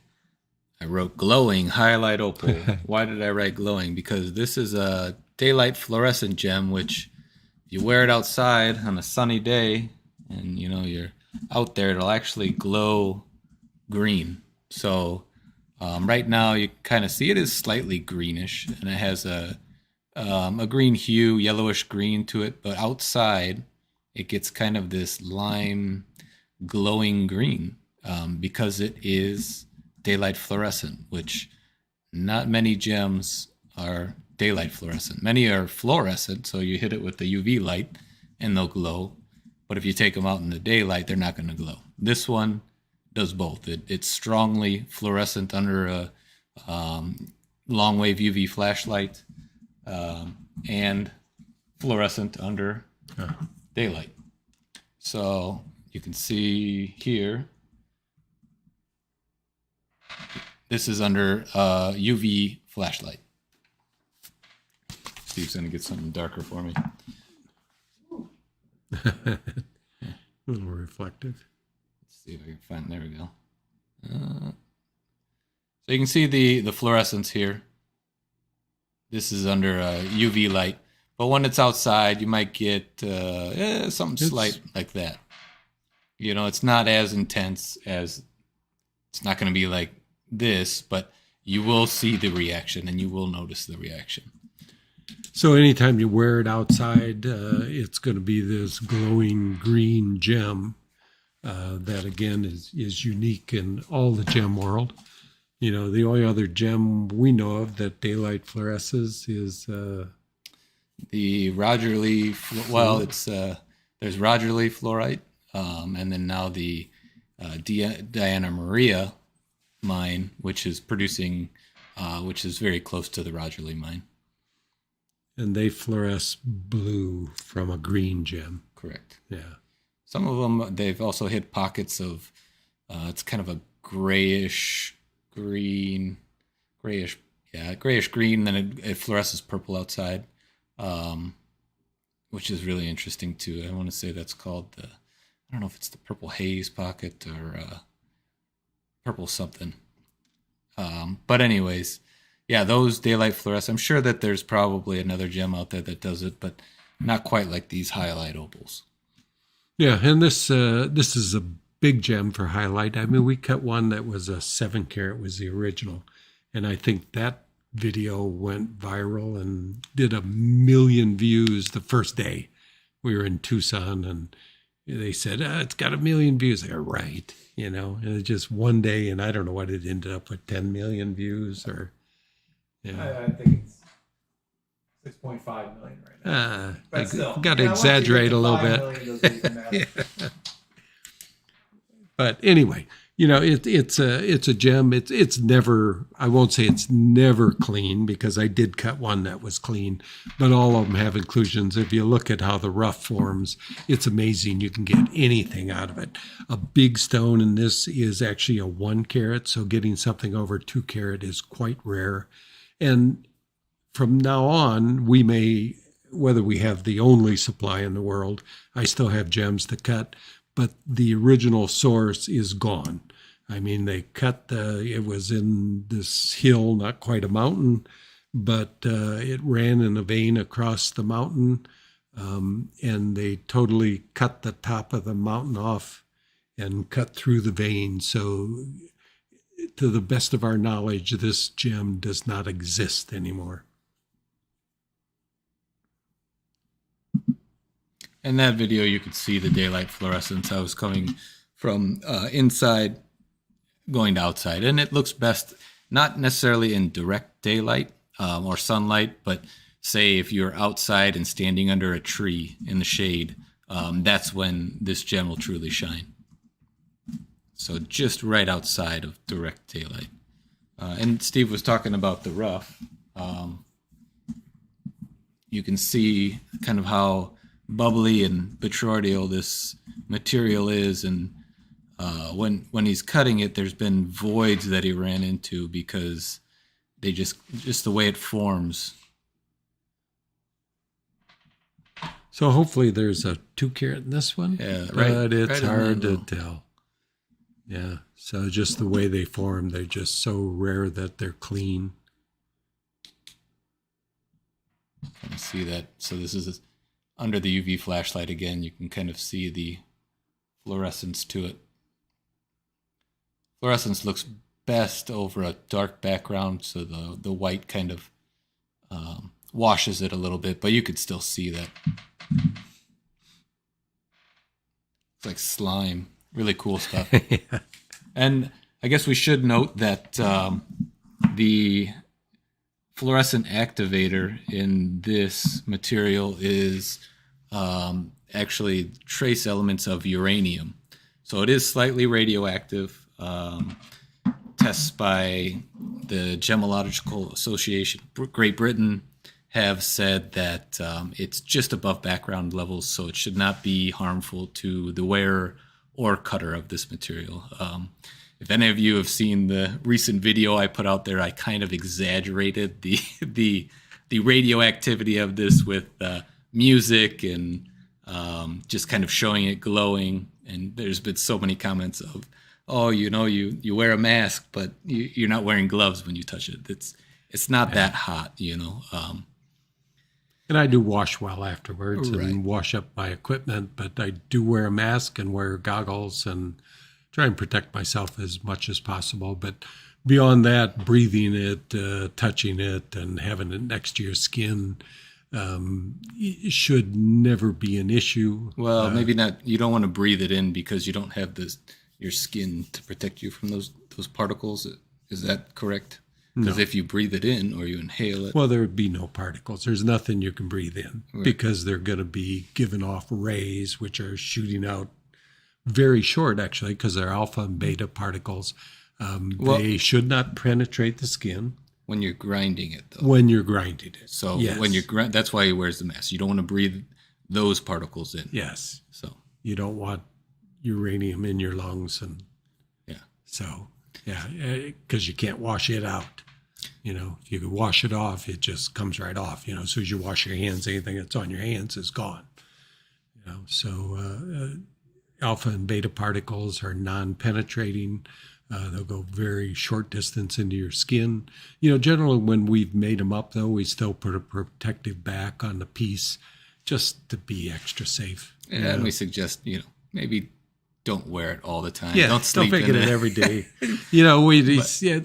wrote glowing highlight opal. Why did I write glowing? Because this is a daylight fluorescent gem, which if you wear it outside on a sunny day and, you know, you're out there, it'll actually glow green. So right now you kind of see it is slightly greenish, and it has a green hue, yellowish green to it, but outside it gets kind of this lime glowing green because it is daylight fluorescent, which not many gems are daylight fluorescent. Many are fluorescent, so you hit it with the UV light and they'll glow. But if you take them out in the daylight, they're not going to glow. This one does both. It's strongly fluorescent under a long wave UV flashlight and fluorescent under daylight. So you can see here, this is under UV flashlight. Steve's going to get something darker for me. A little reflective. Let's see if I can find. There we go. So you can see the fluorescence here. This is under UV light, but when it's outside, you might get something slight like that. You know, it's not as intense as, it's not going to be like this, but you will see the reaction and you will notice the reaction. So anytime you wear it outside, it's going to be this glowing green gem that, again, is unique in all the gem world. You know, the only other gem we know of that daylight fluoresces is The Roger Lee, well, it's there's Roger Lee fluorite, and then now the Diana Maria mine, which is producing, which is very close to the Roger Lee mine. and they fluoresce blue from a green gem. Correct. Yeah. Some of them, they've also hit pockets of, it's kind of a grayish green, grayish green, then it fluoresces purple outside, which is really interesting too. I want to say that's called I don't know if it's the purple haze pocket or purple something. But anyways, yeah, those daylight fluoresce. I'm sure that there's probably another gem out there that does it, but not quite like these highlight opals. Yeah, and this is a big gem for highlight. I mean, we cut one that was a 7 carat, was the original, and I think that video went viral and did 1 million views the first day. We were in Tucson, and they said, it's got 1 million views. I go, right, and it's just one day, and I don't know what it ended up with, 10 million views or, I think it's 6.5 million right now. I got to exaggerate a little bit. But anyway, it's a gem. It's never, I won't say it's never clean, because I did cut one that was clean, but all of them have inclusions. If you look at how the rough forms, it's amazing. You can get anything out of it. A big stone in this is actually a 1 carat, so getting something over 2 carat is quite rare. And from now on, we may, whether we have the only supply in the world, I still have gems to cut, but the original source is gone. I mean, they cut it was in this hill, not quite a mountain, but it ran in a vein across the mountain, and they totally cut the top of the mountain off and cut through the vein. So to the best of our knowledge, this gem does not exist anymore. In that video, you could see the daylight fluorescence. I was coming from inside, going to outside, and it looks best not necessarily in direct daylight or sunlight, but say if you're outside and standing under a tree in the shade, that's when this gem will truly shine. So just right outside of direct daylight. And Steve was talking about the rough. You can see kind of how bubbly and botryoidal this material is, and when he's cutting it, there's been voids that he ran into because they just the way it forms. So hopefully there's a 2 carat in this one. Yeah, right. But it's right hard to tell. Yeah. So just the way they form, they're just so rare that they're clean. Kind of see that. So this is under the UV flashlight again. You can kind of see the fluorescence to it. Fluorescence looks best over a dark background, so the white kind of washes it a little bit, but you could still see that. It's like slime. Really cool stuff. Yeah. And I guess we should note that the fluorescent activator in this material is actually trace elements of uranium. So it is slightly radioactive. Tests by the Gemological Association, Great Britain, have said that it's just above background levels, so it should not be harmful to the wearer or cutter of this material. If any of you have seen the recent video I put out there, I kind of exaggerated the radioactivity of this with music and just kind of showing it glowing. And there's been so many comments of, oh, you wear a mask, but you're not wearing gloves when you touch it. It's not that hot, And I do wash well afterwards Right. and wash up my equipment, but I do wear a mask and wear goggles and try and protect myself as much as possible. But beyond that, breathing it, touching it, and having it next to your skin it should never be an issue. Well, maybe not. You don't want to breathe it in because you don't have your skin to protect you from those particles. Is that correct? Because if you breathe it in or you inhale it. Well, there would be no particles. There's nothing you can breathe in Right. because they're going to be giving off rays, which are shooting out very short, actually, because they're alpha and beta particles. They should not penetrate the skin. When you're grinding it, though. When you're grinding it. So yes. when you're that's why he wears the mask. You don't want to breathe those particles in. Yes. So You don't want uranium in your lungs. And yeah. so, yeah, because you can't wash it out. If you could wash it off, it just comes right off. As soon as you wash your hands, anything that's on your hands is gone. So alpha and beta particles are non-penetrating. They'll go very short distance into your skin. Generally when we've made them up, though, we still put a protective back on the piece, just to be extra safe. And we suggest, maybe don't wear it all the time. Yeah, don't sleep make in it it every day.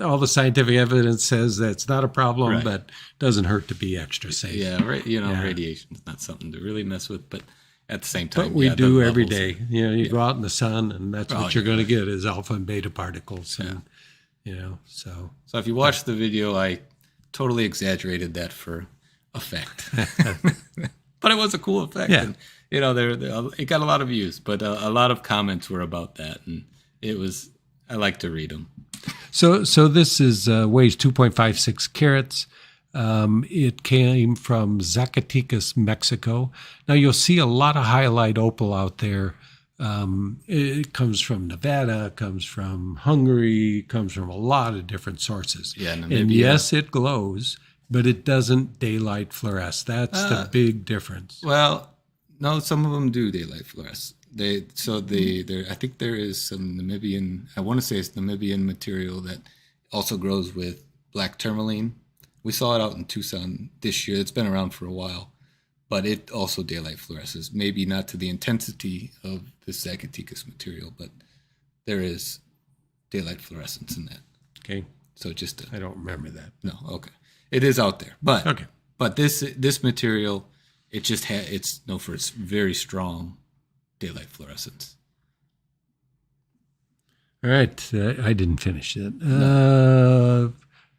All the scientific evidence says that's not a problem, Right. but doesn't hurt to be extra safe. Yeah, right. Radiation is not something to really mess with, but at the same time, But we the do every levels- day. You go out in the sun, and that's what you're going to get is alpha and beta particles. And, so. So if you watch the video, I totally exaggerated that for effect, but it was a cool effect. Yeah. And, it got a lot of views, but a lot of comments were about that, and I like to read them. So this is weighs 2.56 carats. It came from Zacatecas, Mexico. Now you'll see a lot of highlight opal out there. It comes from Nevada, comes from Hungary, comes from a lot of different sources. Yeah, and yes, it glows, but it doesn't daylight fluoresce. That's the big difference. Well, no, some of them do daylight fluoresce. I think there is some Namibian. I want to say it's Namibian material that also grows with black tourmaline. We saw it out in Tucson this year. It's been around for a while, but it also daylight fluoresces. Maybe not to the intensity of the Zacatecas material, but there is daylight fluorescence in that. Okay. So I don't remember that. No, okay. It is out there, but okay. But this material, it's known for its very strong daylight fluorescence. All right, I didn't finish it. No.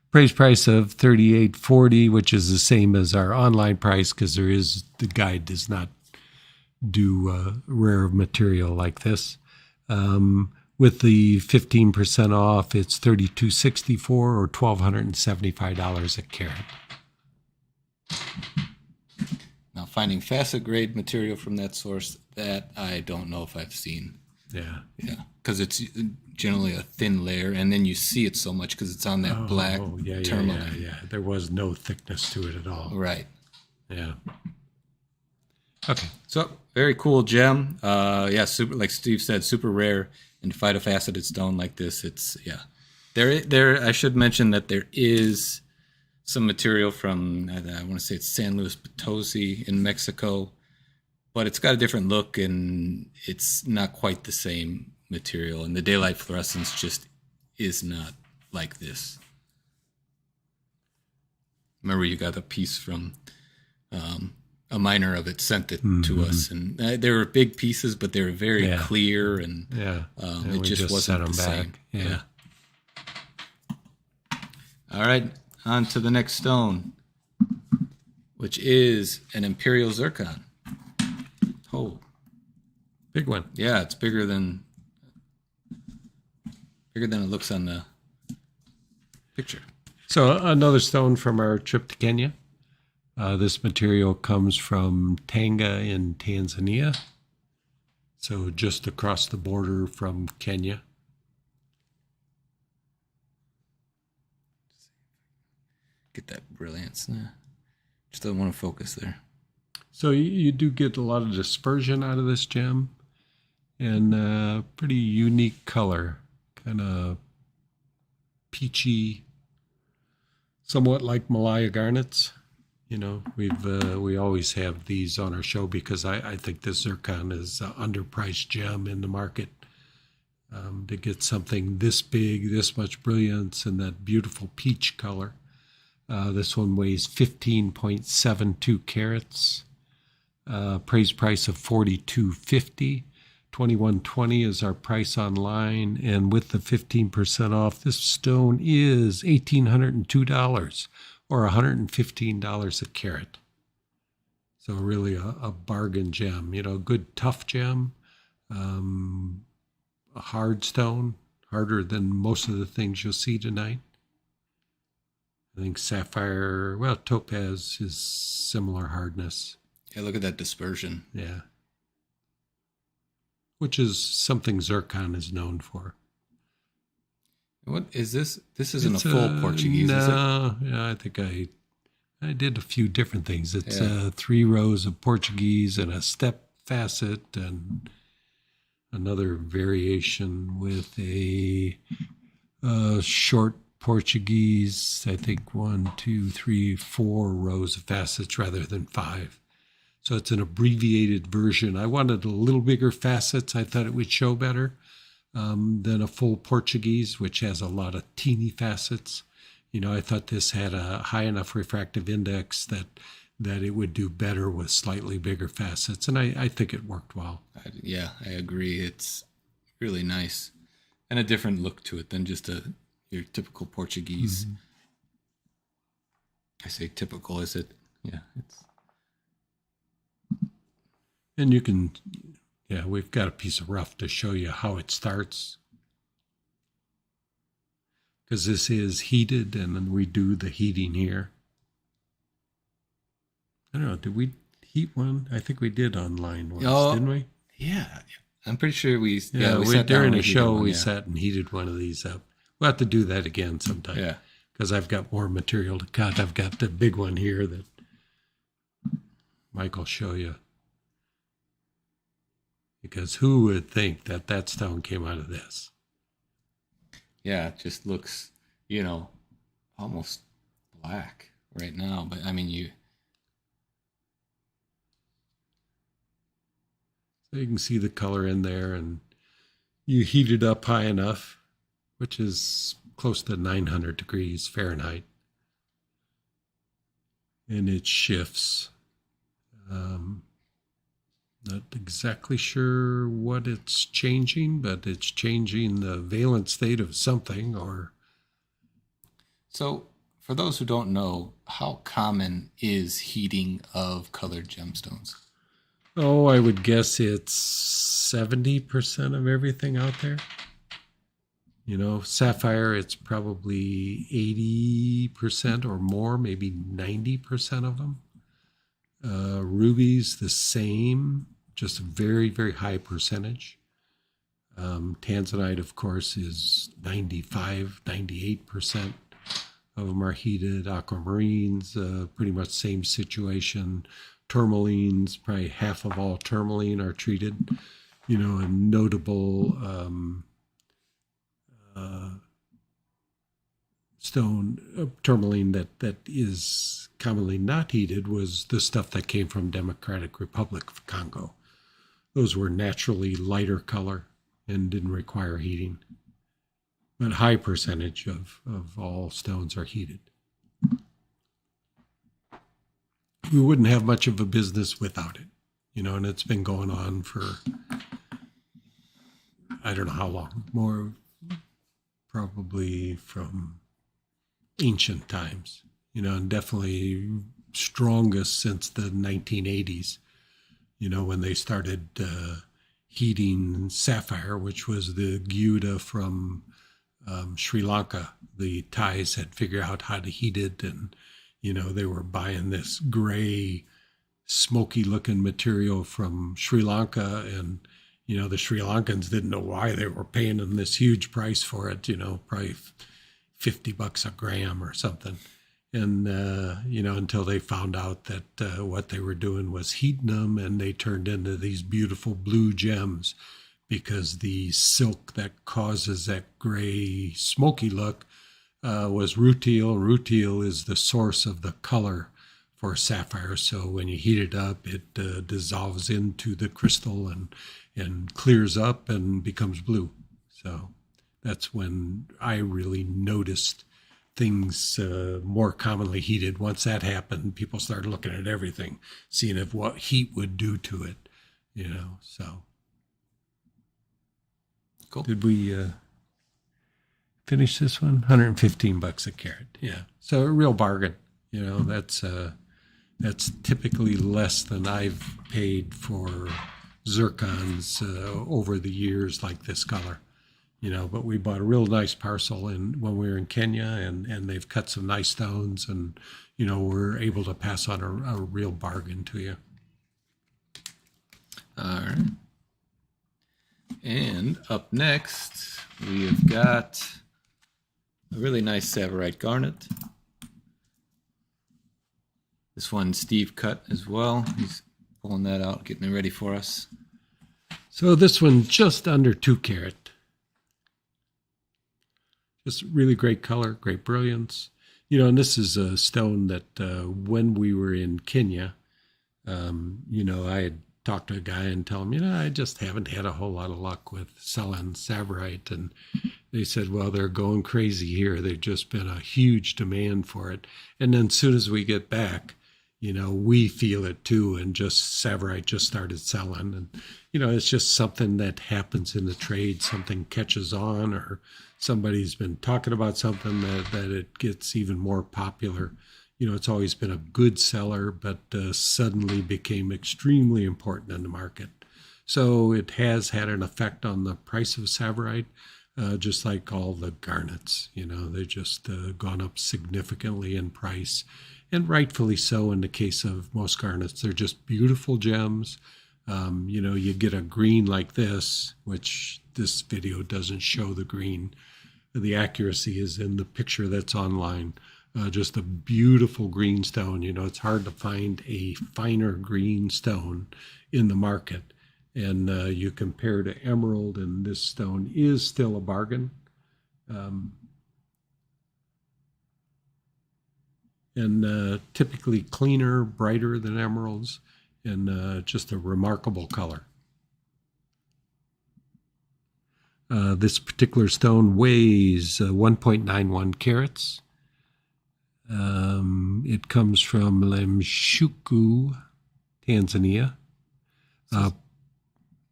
Appraised price of $38.40, which is the same as our online price because the guide does not do rare material like this. With the 15% off, it's $32.64 or $1,275 a carat. Now, finding facet grade material from that source, that I don't know if I've seen. Yeah, because it's generally a thin layer, and then you see it so much because it's on that black tourmaline. Yeah. There was no thickness to it at all. Right. Yeah. Okay. So very cool gem. Super. Like Steve said, super rare. And phytofaceted stone like this, it's There. I should mention that there is some material from I want to say it's San Luis Potosi in Mexico, but it's got a different look and it's not quite the same material. And the daylight fluorescence just is not like this. Remember, you got a piece from a miner of it sent it to us, and they were big pieces, but they were very clear, and it just wasn't the same. Yeah. All right, on to the next stone, which is an imperial zircon. Oh, big one. Yeah, it's bigger than it looks on the picture. So another stone from our trip to Kenya. This material comes from Tanga in Tanzania, so just across the border from Kenya. Get that brilliance. Just don't want to focus there. So you do get a lot of dispersion out of this gem, and pretty unique color, kind of peachy, somewhat like Malaya garnets. You know, we always have these on our show because I think this zircon is an underpriced gem in the market. To get something this big, this much brilliance, and that beautiful peach color. This one weighs 15.72 carats. Appraised price of $42.50. $21.20 is our price online, and with the 15% off, this stone is $1,802. Or $115 a carat. So really a bargain gem, good tough gem, a hard stone, harder than most of the things you'll see tonight. I think sapphire, topaz is similar hardness. Yeah, look at that dispersion. Yeah. Which is something zircon is known for. What is this? This isn't a full Portuguese, is it? No, I think I did a few different things. It's 3 rows of Portuguese and a step facet and another variation with a short Portuguese. I think 1, 2, 3, 4 rows of facets rather than 5. So it's an abbreviated version. I wanted a little bigger facets. I thought it would show better than a full Portuguese, which has a lot of teeny facets. I thought this had a high enough refractive index that it would do better with slightly bigger facets, and I think it worked well. Yeah, I agree. It's really nice and a different look to it than just your typical Portuguese. Mm-hmm. I say typical, is it? Yeah, it's. And you can, we've got a piece of rough to show you how it starts. Because this is heated, and then we do the heating here. I don't know, did we heat one? I think we did online once, didn't we? Yeah. I'm pretty sure we sat during a show, we sat and heated one of these up. We'll have to do that again sometime. Yeah. Because I've got more material to cut. I've got the big one here that Mike will show you. Because who would think that stone came out of this? Yeah, it just looks, almost black right now. But I mean, So you can see the color in there, and you heat it up high enough, which is close to 900 degrees Fahrenheit. And it shifts. Not exactly sure what it's changing, but it's changing the valence state of something. So, for those who don't know, how common is heating of colored gemstones? Oh, I would guess it's 70% of everything out there. Sapphire, it's probably 80% or more, maybe 90% of them. Rubies, the same, just a very, very high percentage. Tanzanite, of course, is 95, 98% of them are heated. Aquamarines, pretty much same situation. Tourmalines, probably half of all tourmaline are treated. A notable stone, tourmaline that is commonly not heated was the stuff that came from Democratic Republic of Congo. Those were naturally lighter color and didn't require heating. But high percentage of all stones are heated. We wouldn't have much of a business without it, and it's been going on for, I don't know how long, more probably from ancient times, and definitely strongest since the 1980s, when they started heating sapphire, which was the Gouda from Sri Lanka. The Thais had figured out how to heat it, and they were buying this gray, smoky-looking material from Sri Lanka, and the Sri Lankans didn't know why they were paying them this huge price for it. Probably $50 a gram or something, and until they found out that what they were doing was heating them, and they turned into these beautiful blue gems, because the silk that causes that gray, smoky look was rutile. Rutile is the source of the color for sapphire. So when you heat it up, it dissolves into the crystal and clears up and becomes blue. So that's when I really noticed things more commonly heated. Once that happened, people started looking at everything, seeing if what heat would do to it, so. Cool. Did we finish this one? $115 a carat. Yeah. So a real bargain. That's typically less than I've paid for zircons over the years like this color. But we bought a real nice parcel when we were in Kenya, and they've cut some nice stones, and, we're able to pass on a real bargain to you. All right. And up next, we have got a really nice Savorite garnet. This one Steve cut as well. He's pulling that out, getting it ready for us. So this one just under 2 carat. Just really great color, great brilliance. And this is a stone that when we were in Kenya, I had talked to a guy and tell him, I just haven't had a whole lot of luck with selling Savorite. And they said, well, they're going crazy here. There's just been a huge demand for it. And then as soon as we get back, we feel it too. And just Savorite just started selling. And, it's just something that happens in the trade. Something catches on, or somebody's been talking about something that it gets even more popular. It's always been a good seller, but suddenly became extremely important in the market. So it has had an effect on the price of Savorite, just like all the garnets. They've just gone up significantly in price, and rightfully so in the case of most garnets. They're just beautiful gems. You get a green like this, which this video doesn't show the green. The accuracy is in the picture that's online. Just a beautiful green stone. It's hard to find a finer green stone in the market. And you compare to emerald, and this stone is still a bargain. And typically cleaner, brighter than emeralds, and just a remarkable color. This particular stone weighs 1.91 carats. It comes from Lemshuku, Tanzania.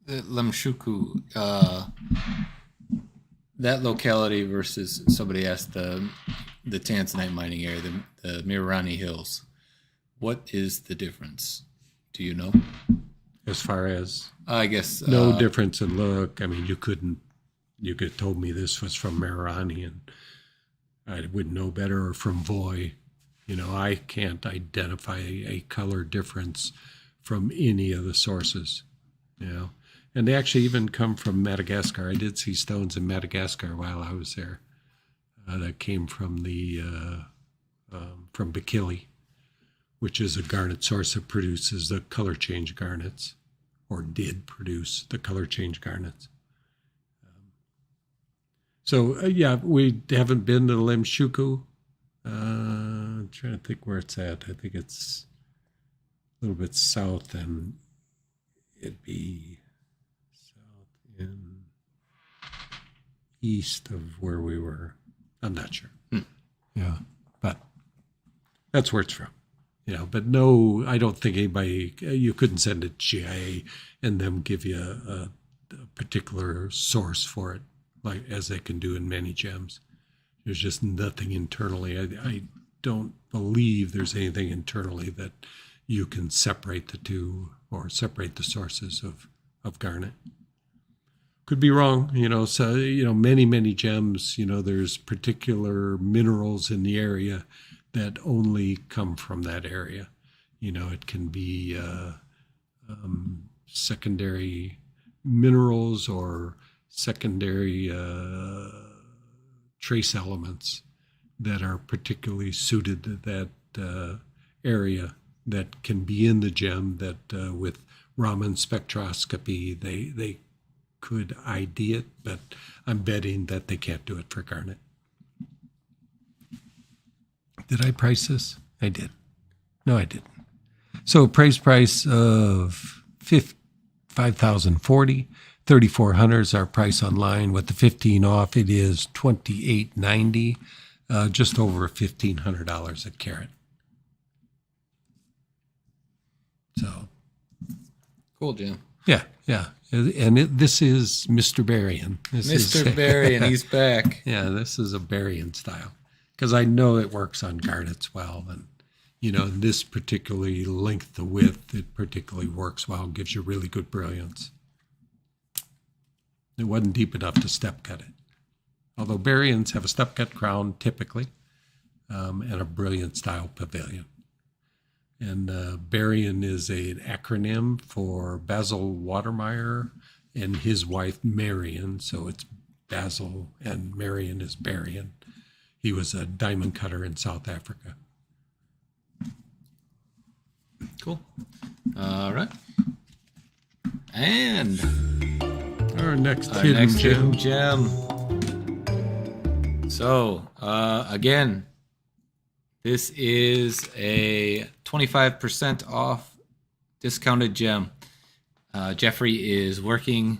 Lemshuku, that locality versus, somebody asked, the Tanzanite mining area, the Moriarty Hills. What is the difference? Do you know? As far as? I guess. No difference in look. I mean, you could have told me this was from Moriarty, and I wouldn't know better, or from Voy. I can't identify a color difference from any of the sources. And they actually even come from Madagascar. I did see stones in Madagascar while I was there that came from from Bikili, which is a garnet source that produces the color change garnets, or did produce the color change garnets. We haven't been to Lemshuku. I'm trying to think where it's at. I think it's a little bit south, and it'd be south and east of where we were. I'm not sure. Yeah, but that's where it's from. But no, I don't think anybody, you couldn't send it to GIA and them give you a particular source for it, like as they can do in many gems. There's just nothing internally. I don't believe there's anything internally that you can separate the two, or separate the sources of garnet. Could be wrong, so, many gems, there's particular minerals in the area that only come from that area. It can be secondary minerals, or secondary trace elements that are particularly suited to that area, that can be in the gem, that with Raman spectroscopy they could ID it, but I'm betting that they can't do it for garnet. Did I price this? I did. No, I didn't. So price of $5,040. 3,400 is our price online. With the 15 off, it is $2,890, just over $1,500 a carat. So, cool, Jim. Yeah. And this is Mr. Berrien. Mr. Berrien, he's back. Yeah, this is a Berrien style, because I know it works on garnets well, and this particularly length to width, it particularly works well, gives you really good brilliance. It wasn't deep enough to step cut it. Although Berriens have a step cut crown typically, and a brilliant style pavilion. And Berrien is an acronym for Basil Watermeyer and his wife Marion. So it's Basil, and Marion is Berrien. He was a diamond cutter in South Africa. Cool. All right. And our next hidden gem. So, again, this is a 25% off discounted gem. Jeffrey is working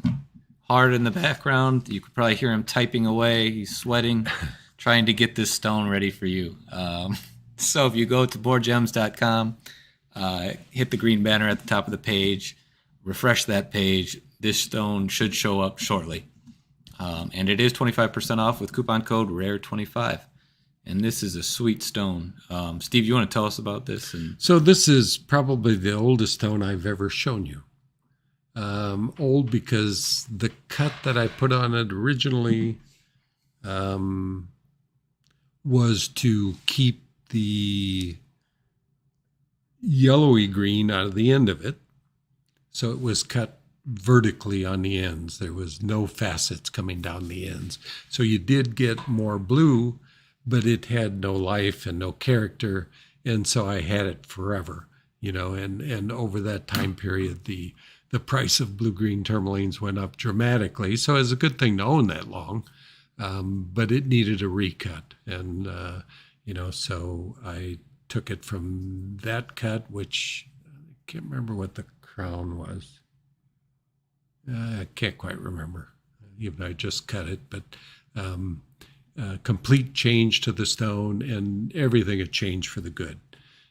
hard in the background. You could probably hear him typing away. He's sweating, trying to get this stone ready for you. So if you go to MoreGems.com, hit the green banner at the top of the page, refresh that page, this stone should show up shortly. And it is 25% off with coupon code RARE25. And this is a sweet stone. Steve, you want to tell us about this? So this is probably the oldest stone I've ever shown you. Old because the cut that I put on it originally was to keep the yellowy green out of the end of it. So it was cut vertically on the ends. There was no facets coming down the ends. So you did get more blue, but it had no life and no character. And so I had it forever, and over that time period, the price of blue-green tourmalines went up dramatically. So it's a good thing to own that long, but it needed a recut. And, so I took it from that cut, which I can't remember what the crown was. I can't quite remember. Even I just cut it, but complete change to the stone, and everything had changed for the good.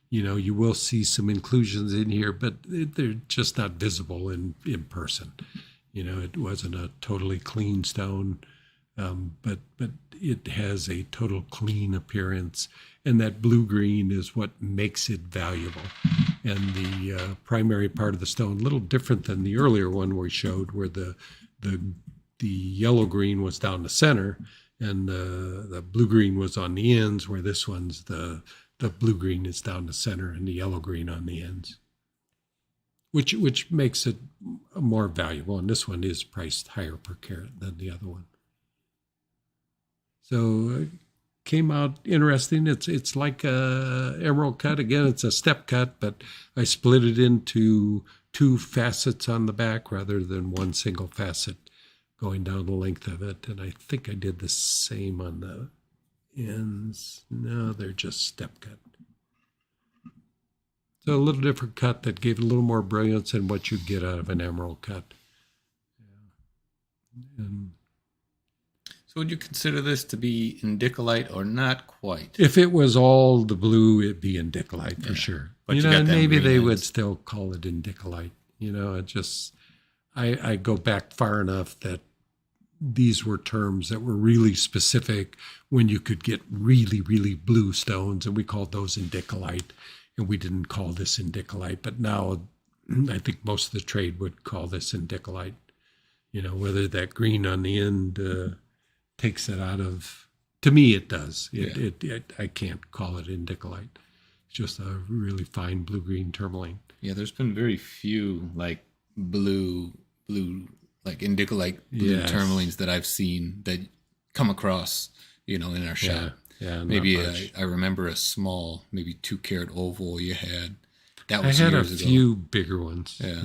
You will see some inclusions in here, but they're just not visible in person. It wasn't a totally clean stone, but it has a total clean appearance, and that blue-green is what makes it valuable. And the primary part of the stone, a little different than the earlier one we showed, where the yellow-green was down the center, and the blue-green was on the ends, where this one's the blue-green is down the center and the yellow-green on the ends, which makes it more valuable. And this one is priced higher per carat than the other one. So came out interesting. It's like a emerald cut. Again, it's a step cut, but I split it into two facets on the back rather than one single facet going down the length of it. And I think I did the same on the ends. No, they're just step cut. So a little different cut that gave it a little more brilliance than what you'd get out of an emerald cut. Yeah. And so would you consider this to be indicolite or not quite? If it was all the blue, it'd be indicolite for sure. But maybe they would still call it indicolite. It just, I go back far enough that these were terms that were really specific when you could get really, really blue stones, and we called those indicolite, and we didn't call this indicolite. But now I think most of the trade would call this indicolite. Whether that green on the end takes it out of, to me it does. I can't call it indicolite. It's just a really fine blue-green tourmaline. Yeah, there's been very few like blue like indicolite blue tourmalines that I've seen that come across, in our shop. Yeah. Maybe I remember a small, maybe 2 carat oval you had. That was I had years a ago. few bigger ones, Yeah.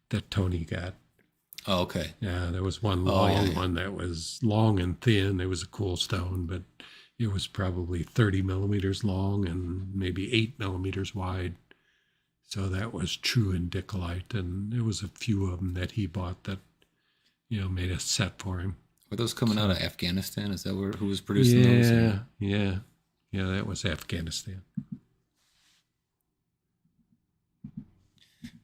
that Tony got. Oh, okay. Yeah, there was one long one that was long and thin. It was a cool stone, but it was probably 30 millimeters long and maybe 8 millimeters wide. So that was true indicolite, and there was a few of them that he bought that, made a set for him. Were those coming out of Afghanistan? Is that who was producing those? Yeah, that was Afghanistan.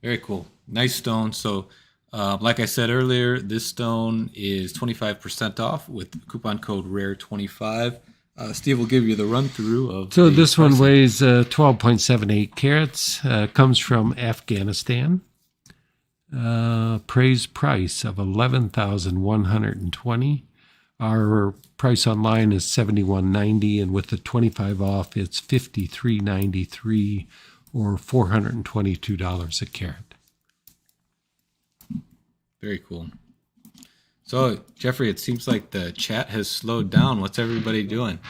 Very cool. Nice stone. So, like I said earlier, this stone is 25% off with coupon code RARE25. Steve will give you the run-through of. So this one weighs 12.78 carats, comes from Afghanistan. Appraised price of $11,120. Our price online is $71.90, and with the 25 off, it's $53.93 or $422 a carat. Very cool. So, Jeffrey, it seems like the chat has slowed down. What's everybody doing?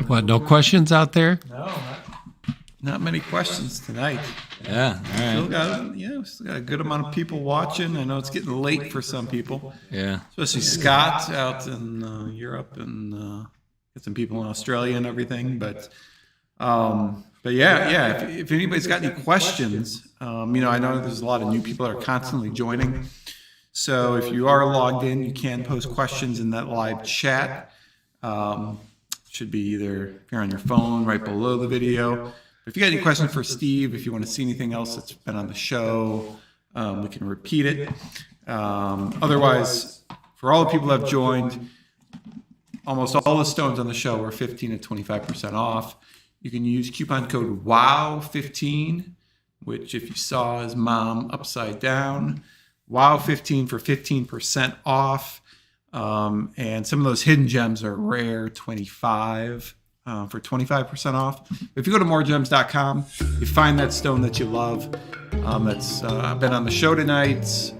What, no questions out there? No, Not many questions tonight. Yeah, all right. Still got a good amount of people watching. I know it's getting late for some people, Yeah. especially Scott out in Europe, and got some people in Australia and everything. But But yeah. If anybody's got any questions, I know there's a lot of new people that are constantly joining. So if you are logged in, you can post questions in that live chat. Should be either if you're on your phone right below the video. But if you got any questions for Steve, if you want to see anything else that's been on the show, we can repeat it. Otherwise, for all the people that have joined, almost all the stones on the show are 15 to 25% off. You can use coupon code WOW15, which if you saw is mom upside down. WOW15 for 15% off. And some of those hidden gems are rare 25 for 25% off. If you go to MoreGems.com, you find that stone that you love that's been on the show tonight.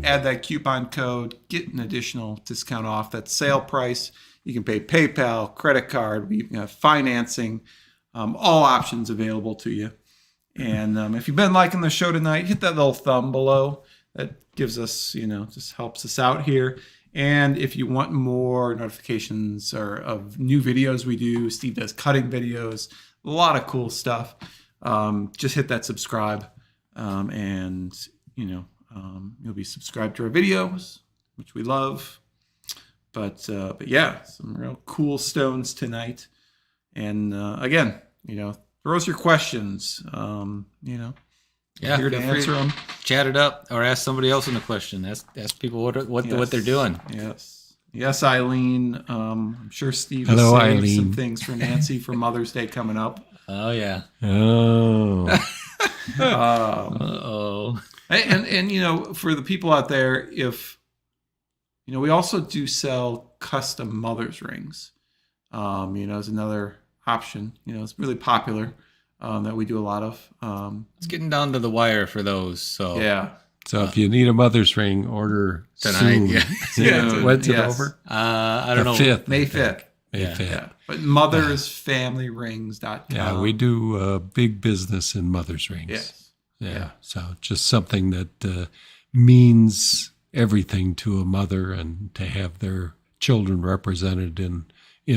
Add that coupon code, get an additional discount off that sale price. You can pay PayPal, credit card, we have financing. All options available to you. And if you've been liking the show tonight, hit that little thumb below. That gives us, just helps us out here. And if you want more notifications or of new videos we do, Steve does cutting videos, a lot of cool stuff. Just hit that subscribe, and you'll be subscribed to our videos, which we love. But yeah, some real cool stones tonight. And again, throw us your questions. Here to answer them. Chat it up, or ask somebody else in a question. Ask people what they're doing. Yes, Eileen. I'm sure Steve Hello, has saved Eileen. some things for Nancy for Mother's Day coming up. Oh yeah. Oh. And for the people out there, if we also do sell custom mother's rings. Is another option. It's really popular that we do a lot of. It's getting down to the wire for those. So yeah. So if you need a mother's ring, order tonight. soon. Yeah. When's it Yes. over? I don't know. 5th. May 5th. May Yeah. 5th. Yeah. But mothersfamilyrings.com. Yeah, we do a big business in mother's rings. Yes. Yeah. So just something that means everything to a mother, and to have their children represented in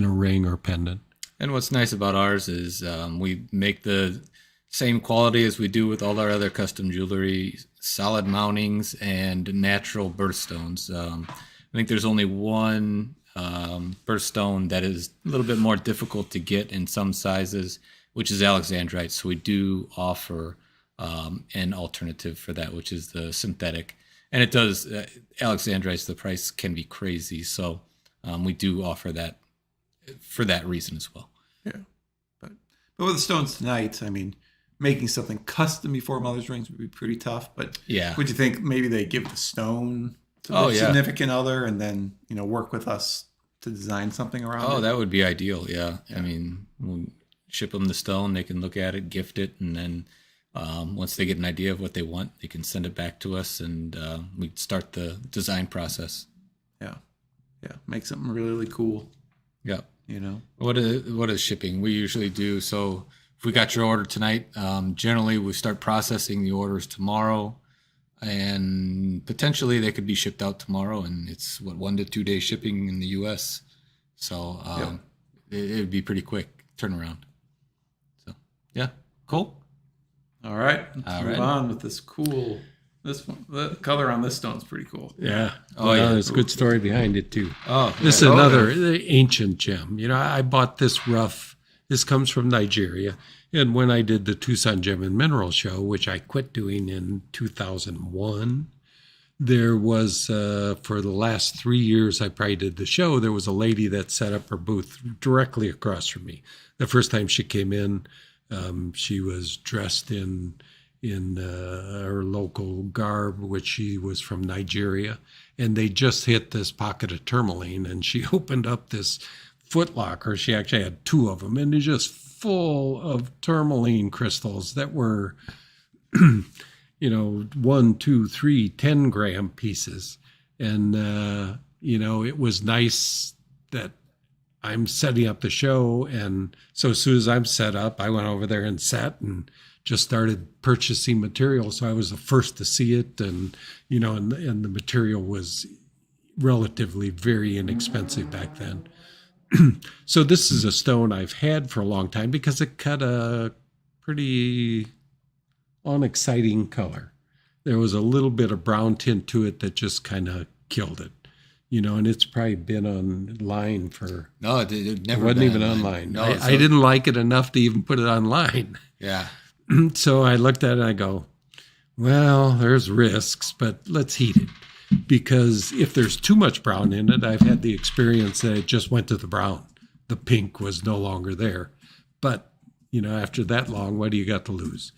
a ring or pendant. And what's nice about ours is we make the same quality as we do with all our other custom jewelry, solid mountings and natural birthstones. I think there's only one birthstone that is a little bit more difficult to get in some sizes, which is alexandrite. So we do offer an alternative for that, which is the synthetic. And it does, alexandrite, the price can be crazy. So we do offer that for that reason as well. Yeah. But with the stones tonight, making something custom before mother's rings would be pretty tough. But Yeah. would you think maybe they give the stone to the Oh, yeah. significant other and then, work with us to design something around it? Oh, that would be ideal. Yeah. We'll ship them the stone. They can look at it, gift it. And then once they get an idea of what they want, they can send it back to us, and we start the design process. Yeah. Yeah. Make something really, really cool. Yeah. What What is shipping? We usually do. So if we got your order tonight, generally we start processing the orders tomorrow, and potentially they could be shipped out tomorrow. And it's 1 to 2 day shipping in the U.S. So it would be pretty quick turnaround. So yeah, cool. All right. Let's All move right. on with this cool. This one, the color on this stone's pretty cool. Yeah. Oh, yeah. There's a good story behind it, too. Oh, This is another ancient gem. I bought this rough. This comes from Nigeria. And when I did the Tucson Gem and Mineral Show, which I quit doing in 2001, there was, for the last 3 years I probably did the show, there was a lady that set up her booth directly across from me. The first time she came in, she was dressed in her local garb, which she was from Nigeria, and they just hit this pocket of tourmaline, and she opened up this footlocker. She actually had 2 of them, and they're just full of tourmaline crystals that were 1, 2, 3, 10-gram pieces. And it was nice that I'm setting up the show, and so as soon as I'm set up, I went over there and sat and just started purchasing material. So I was the first to see it, and and the material was relatively very inexpensive back then. So this is a stone I've had for a long time because it cut a pretty unexciting color. There was a little bit of brown tint to it that just kind of killed it. And it's probably been online for... No, it never wasn't been even online. No, I didn't like it enough to even put it online. Yeah. So I looked at it and I go, well, there's risks, but let's heat it. Because if there's too much brown in it, I've had the experience that it just went to the brown. The pink was no longer there. But, after that long, what do you got to lose?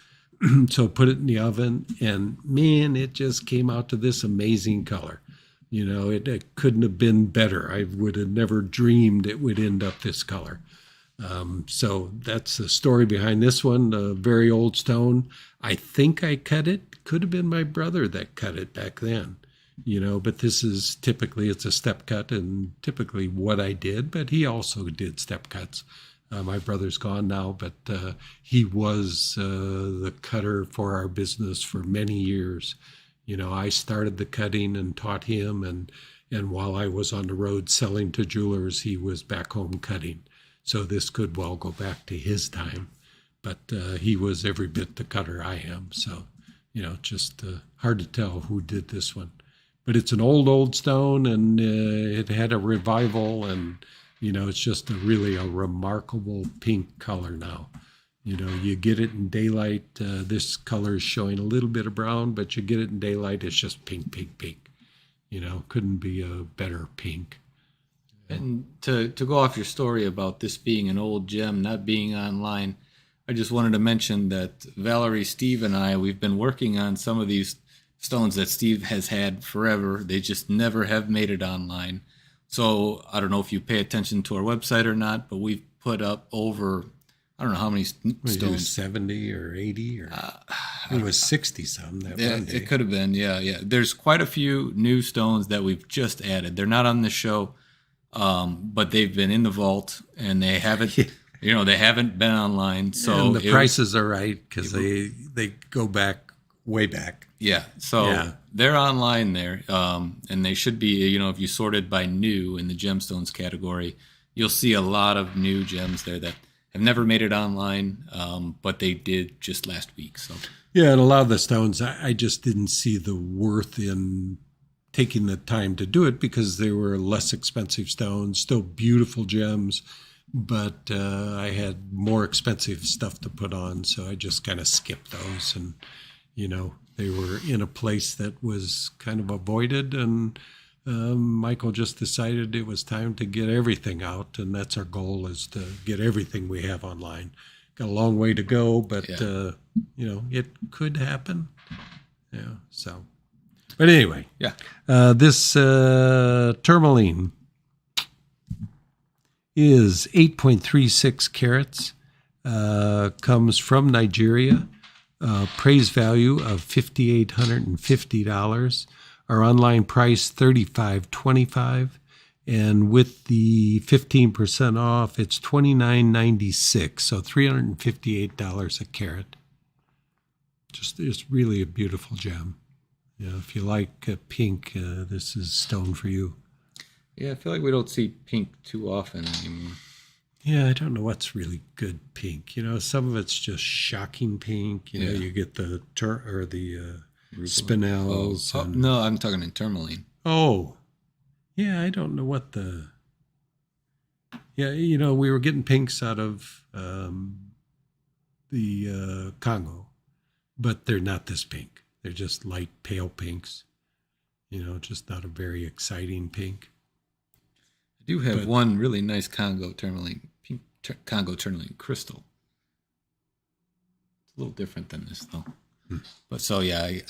So put it in the oven, and man, it just came out to this amazing color. It couldn't have been better. I would have never dreamed it would end up this color. So that's the story behind this one. A very old stone. I think I cut it. Could have been my brother that cut it back then. But this is typically, it's a step cut, and typically what I did, but he also did step cuts. My brother's gone now, but he was the cutter for our business for many years. I started the cutting and taught him, and while I was on the road selling to jewelers, he was back home cutting. So this could well go back to his time, but he was every bit the cutter I am. So, just hard to tell who did this one. But it's an old stone, and it had a revival, and, it's just really a remarkable pink color now. You get it in daylight. This color is showing a little bit of brown, but you get it in daylight, it's just pink, pink, pink. Couldn't be a better pink. And to go off your story about this being an old gem, not being online, I just wanted to mention that Valerie, Steve, and we've been working on some of these stones that Steve has had forever. They just never have made it online. So I don't know if you pay attention to our website or not, but we've put up over... I don't know how many stones. 70 or 80 or it was 60 some that one day. It could have been, yeah. There's quite a few new stones that we've just added. They're not on the show, but they've been in the vault, and they haven't, they haven't been online. So and the prices are right because they go back way back. Yeah, so they're online there, and they should be. If you sorted by new in the gemstones category, you'll see a lot of new gems there that have never made it online, but they did just last week. So yeah, and a lot of the stones, I just didn't see the worth in taking the time to do it because they were less expensive stones, still beautiful gems, but I had more expensive stuff to put on, so I just kind of skipped those. And, they were in a place that was kind of avoided, and Michael just decided it was time to get everything out, and that's our goal, is to get everything we have online. Got a long way to go, but it could happen. Yeah. So, but anyway, this tourmaline is 8.36 carats. Comes from Nigeria. Praise value of $5,850. Our online price $35.25, and with the 15% off, it's $29.96. So $358 a carat. It's really a beautiful gem. If you like pink, this is stone for you. Yeah, I feel like we don't see pink too often anymore. Yeah, I don't know what's really good pink. Some of it's just shocking pink. You get the spinels. No, I'm talking in tourmaline. Oh, yeah, I don't know what the... Yeah, we were getting pinks out of the Congo, but they're not this pink. They're just light, pale pinks. Just not a very exciting pink. I do have one really nice Congo tourmaline, pink Congo tourmaline crystal. It's a little different than this, though. But so okay.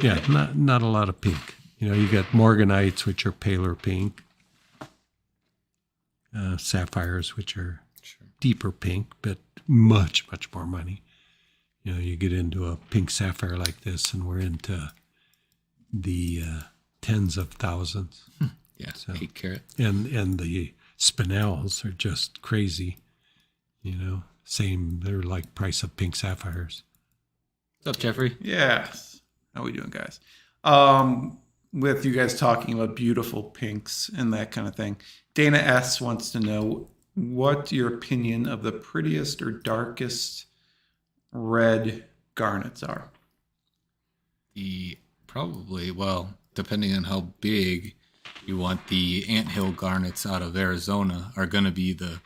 Yeah, not a lot of pink. You got morganites, which are paler pink. Sapphires, which are deeper pink, but much more money. You get into a pink sapphire like this, and we're into the tens of thousands. Yeah, so 8 carat. And the spinels are just crazy. Same, they're like price of pink sapphires. What's up, Jeffrey? Yes. How we doing, guys? With you guys talking about beautiful pinks and that kind of thing, Dana S. wants to know, what your opinion of the prettiest or darkest red garnets are. Well, depending on how big you want, the anthill garnets out of Arizona are going to be the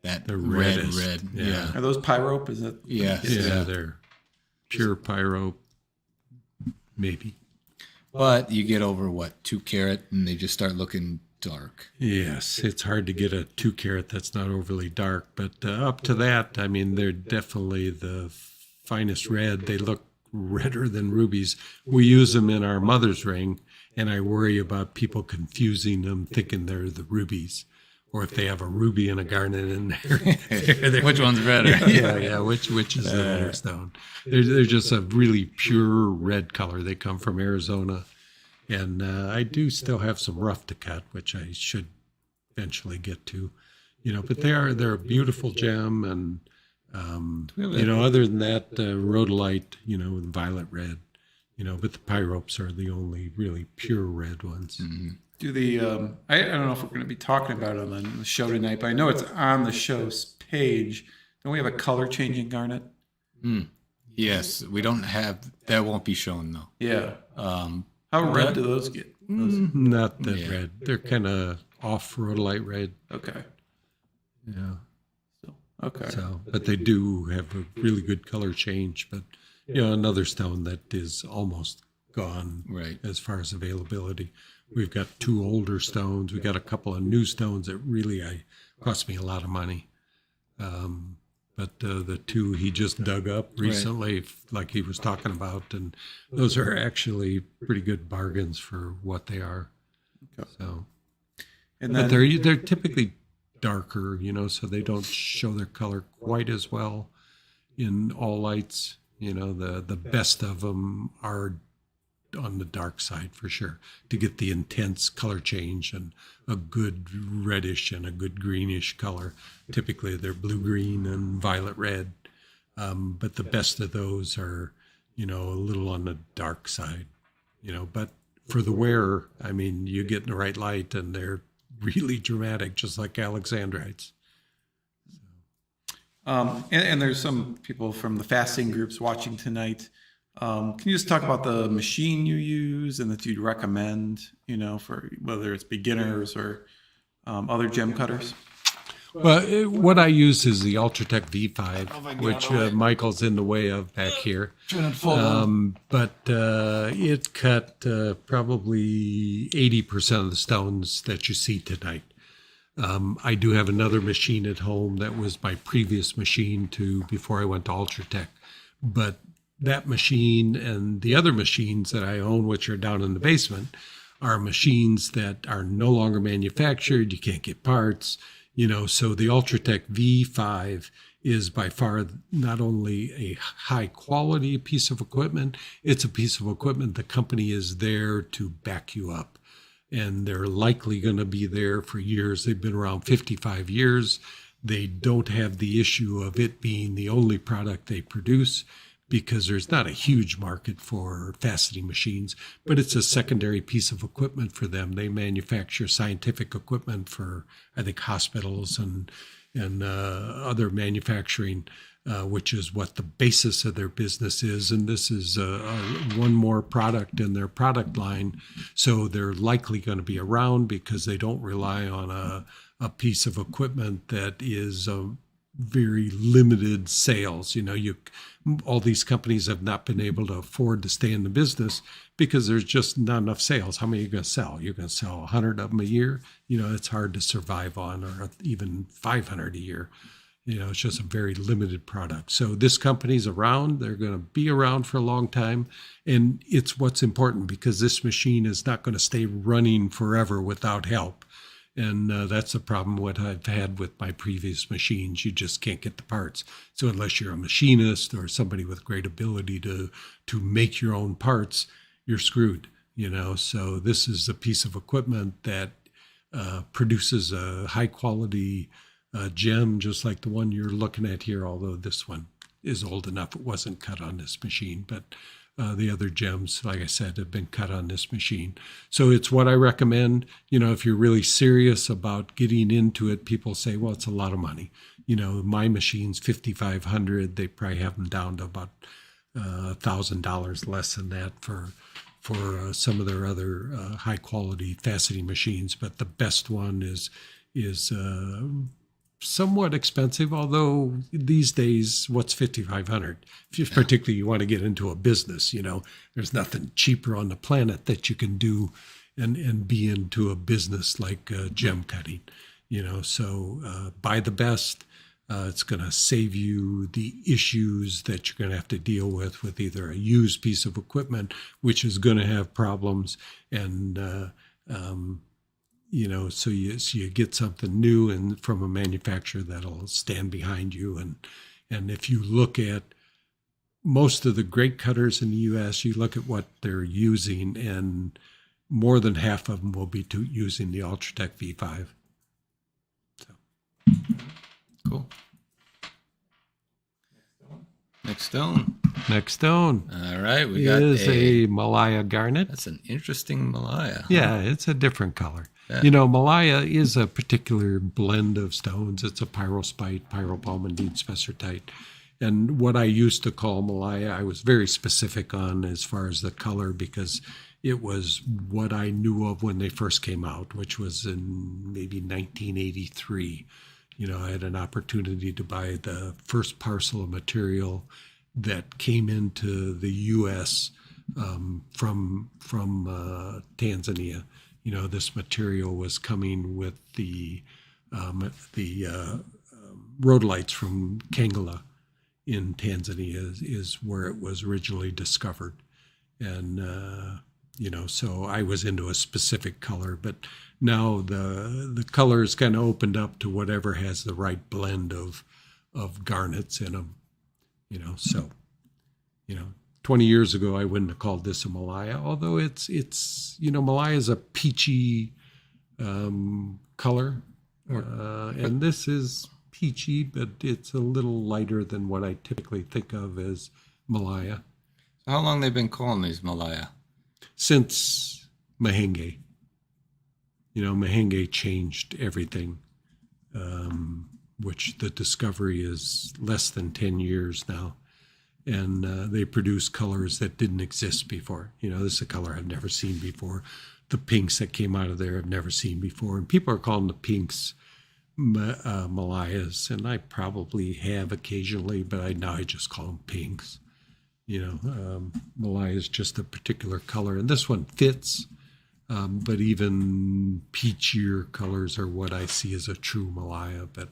reddest. red. Yeah. Yeah. Are those pyrope? Is it? Yes. Yeah, they're pure pyro, maybe. But you get over 2 carat and they just start looking dark. Yes, it's hard to get a 2 carat that's not overly dark, but up to that, I mean, they're definitely the finest red. They look redder than rubies. We use them in our mother's ring, and I worry about people confusing them, thinking they're the rubies, or if they have a ruby and a garnet in there. Which one's better? Yeah. Which is the better stone? They're just a really pure red color. They come from Arizona, and I do still have some rough to cut, which I should eventually get to. But they're a beautiful gem, and other than that, rhodolite, violet red, but the pyropes are the only really pure red ones. Mm-hmm. Do the I don't know if we're going to be talking about it on the show tonight, but I know it's on the show's page. Don't we have a color changing garnet? Yes, we don't have that. Won't be shown though. Yeah. How red do those get? Not that red. They're kind of off rhodolite red. Okay. Yeah. Okay. But they do have a really good color change. But another stone that is almost gone, right, as far as availability. We've got 2 older stones. We got a couple of new stones that really cost me a lot of money. But the 2 he just dug up recently, like he was talking about, and those are actually pretty good bargains for what they are. Okay. So, and then, but they're typically darker, so they don't show their color quite as well in all lights. The best of them are on the dark side for sure, to get the intense color change and a good reddish and a good greenish color. Typically they're blue-green and violet red, but the best of those are a little on the dark side, but for the wearer, I mean, you get in the right light and they're really dramatic, just like alexandrites. and there's some people from the fasting groups watching tonight. Can you just talk about the machine you use and that you'd recommend, for whether it's beginners or other gem cutters? Well, what I use is the Ultratech V5, which Michael's in the way of back here. But it cut probably 80% of the stones that you see tonight. I do have another machine at home that was my previous machine before I went to Ultratech. But that machine and the other machines that I own, which are down in the basement, are machines that are no longer manufactured. You can't get parts, so the Ultratech V5 is by far not only a high quality piece of equipment, it's a piece of equipment the company is there to back you up. And they're likely going to be there for years. They've been around 55 years. They don't have the issue of it being the only product they produce, because there's not a huge market for faceting machines, but it's a secondary piece of equipment for them. They manufacture scientific equipment for, I think, hospitals and other manufacturing, which is what the basis of their business is. And this is one more product in their product line. So they're likely going to be around because they don't rely on a piece of equipment that is very limited sales. All these companies have not been able to afford to stay in the business because there's just not enough sales. How many are you going to sell? You're going to sell 100 of them a year. It's hard to survive on, or even 500 a year. It's just a very limited product. So this company's around. They're going to be around for a long time. And it's what's important, because this machine is not going to stay running forever without help. And that's the problem what I've had with my previous machines. You just can't get the parts. So unless you're a machinist or somebody with great ability to make your own parts, you're screwed. So this is a piece of equipment that produces a high quality gem, just like the one you're looking at here, although this one is old enough it wasn't cut on this machine. But The other gems, like I said, have been cut on this machine. So it's what I recommend. If you're really serious about getting into it, people say, well, it's a lot of money. My machine's $5,500. They probably have them down to about $1,000 less than that for some of their other high quality faceting machines. But the best one is somewhat expensive, although these days, what's $5,500? If particularly you want to get into a business, there's nothing cheaper on the planet that you can do and be into a business like gem cutting. So buy the best. It's going to save you the issues that you're going to have to deal with either a used piece of equipment, which is going to have problems, and so you get something new and from a manufacturer that'll stand behind you. And if you look at most of the great cutters in the U.S., you look at what they're using, and more than half of them will be using the Ultratech V5. So. Cool. Next stone. All right, we got a Malaya garnet. That's an interesting Malaya. Huh? Yeah, it's a different color. Yeah. Malaya is a particular blend of stones. It's a pyrospite, pyropalmandine spessartite. And what I used to call Malaya, I was very specific on as far as the color, because it was what I knew of when they first came out, which was in maybe 1983. I had an opportunity to buy the first parcel of material that came into the U.S. From Tanzania. This material was coming with the rhodolites from Kangala in Tanzania is where it was originally discovered. And, so I was into a specific color, but now the colors kind of opened up to whatever has the right blend of garnets in them, so, 20 years ago, I wouldn't have called this a Malaya, although it's Malaya is a peachy color, and this is peachy, but it's a little lighter than what I typically think of as Malaya. How long they've been calling these Malaya? Since Mahenge. Mahenge changed everything, which the discovery is less than 10 years now. And they produce colors that didn't exist before. This is a color I've never seen before. The pinks that came out of there I've never seen before. And people are calling the pinks Malayas, and I probably have occasionally, but I just call them pinks. Malaya is just a particular color, and this one fits. But even peachier colors are what I see as a true Malaya. But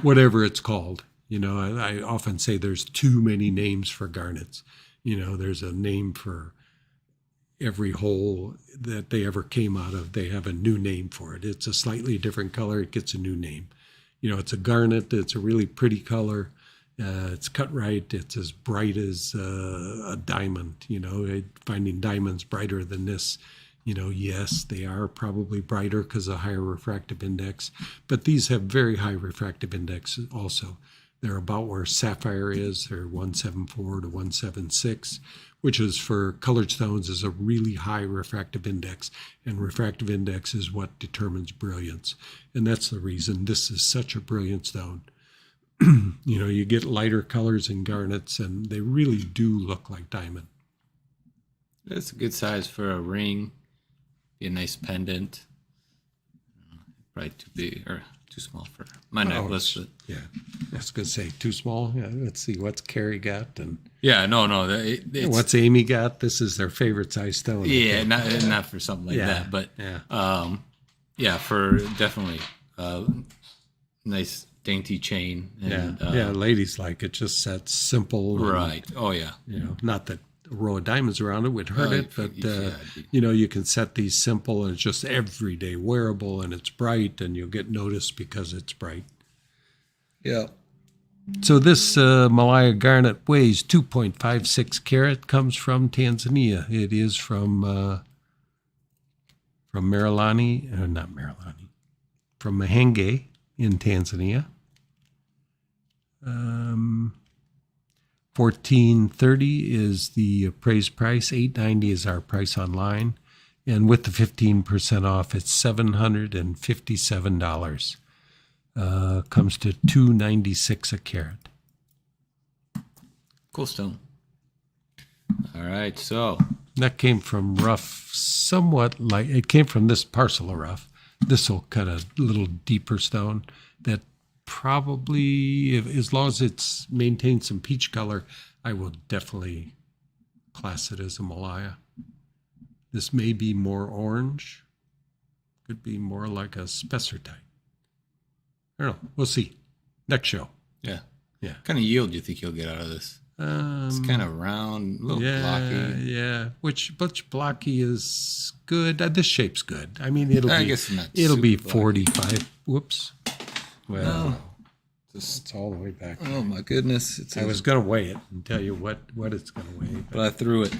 whatever it's called. I often say there's too many names for garnets. There's a name for every hole that they ever came out of. They have a new name for it. It's a slightly different color. It gets a new name. It's a garnet. It's a really pretty color. It's cut right. It's as bright as a diamond. Finding diamonds brighter than this. Yes, they are probably brighter because of higher refractive index, but these have very high refractive index also. They're about where sapphire is. They're 174 to 176, which is for colored stones is a really high refractive index, and refractive index is what determines brilliance. And that's the reason this is such a brilliant stone. You get lighter colors in garnets, and they really do look like diamond. It's a good size for a ring. Be a nice pendant. Probably too big or too small for my necklace. Yeah, I was going to say too small. Yeah, let's see what's Carrie got and what's Amy got. This is their favorite size stone. Yeah, not for something like that, but for definitely nice dainty chain. And, ladies like it. Just that simple. Right. Oh yeah. Not that a row of diamonds around it would hurt it, but you can set these simple, and it's just everyday wearable, and it's bright, and you'll get noticed because it's bright. Yeah. So this Malaya garnet weighs 2.56 carat, comes from Tanzania. It is from from Mahenge in Tanzania. $1,430 is the appraised price. $890 is our price online. And with the 15% off, it's $757. Comes to $296 a carat. Cool stone. All right, so That came from rough, somewhat like it came from this parcel of rough. This will cut a little deeper stone that probably, as long as it's maintained some peach color, I will definitely class it as a Malaya. This may be more orange. Could be more like a spessartite. I don't know. We'll see. Next show. yeah. Yeah. What kind of yield do you think you'll get out of this? It's kind of round, a little blocky. Yeah, which blocky is good. This shape's good. I mean, it'll I be guess not it'll be super 45. Whoops. Well, Just, it's all the way back. oh my goodness! I was going to weigh it and tell you what it's going to weigh. but I threw it.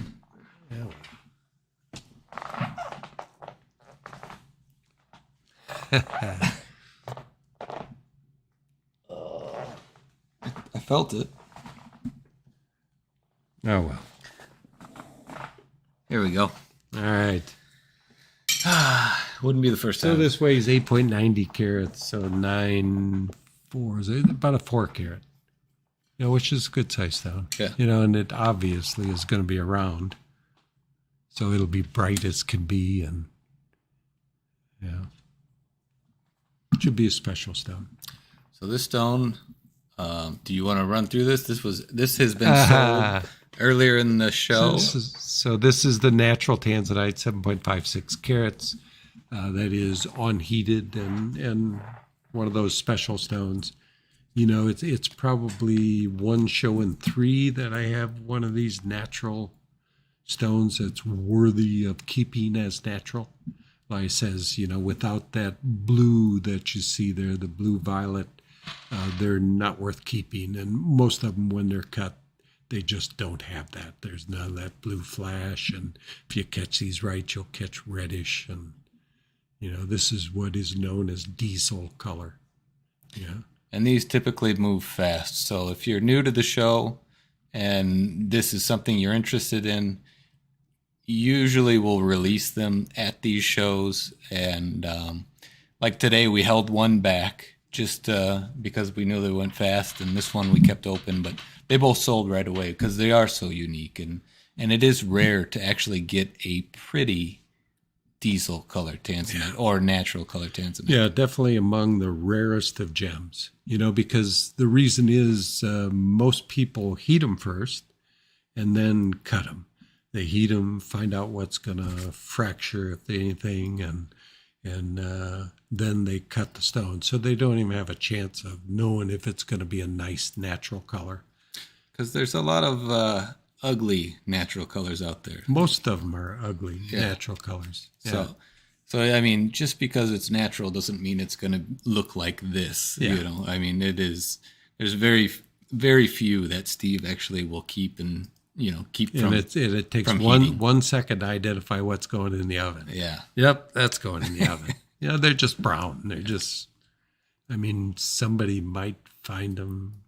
Yeah. I felt it. Oh well. Here we go. All right. Wouldn't be the first time. So this weighs 8.90 carats. So 9.4 is about a 4 carat. You know, which is a good size stone. Yeah. You know, and it obviously is going to be around. So it'll be bright as can be, and yeah, it should be a special stone. So this stone, do you want to run through this? This has been sold earlier in the show. So this is the natural tanzanite, 7.56 carats. That is unheated and one of those special stones. You know, it's probably one show in 3 that I have one of these natural stones that's worthy of keeping as natural. Like it says, you know, without that blue that you see there, the blue violet, they're not worth keeping. And most of them, when they're cut, they just don't have that. There's none of that blue flash. And if you catch these right, you'll catch reddish. And, you know, this is what is known as diesel color. Yeah. And these typically move fast. So if you're new to the show and this is something you're interested in, usually we'll release them at these shows. And like today, we held one back just because we knew they went fast. And this one we kept open, but they both sold right away because they are so unique. And it is rare to actually get a pretty diesel color tanzanite or natural color tanzanite. Yeah, definitely among the rarest of gems, you know, because the reason is most people heat them first and then cut them. They heat them, find out what's going to fracture, if anything, and then they cut the stone. So they don't even have a chance of knowing if it's going to be a nice natural color. Because there's a lot of ugly natural colors out there. Most of them are ugly natural colors. Yeah. So I mean, just because it's natural doesn't mean it's going to look like this. Yeah. You know, I mean, it is. There's very, very few that Steve actually will keep and keep from. And it takes from one heating. 1 second to identify what's going in the oven. Yeah. Yep, that's going in the oven. You know, they're just brown. They're just. I mean, somebody might find them.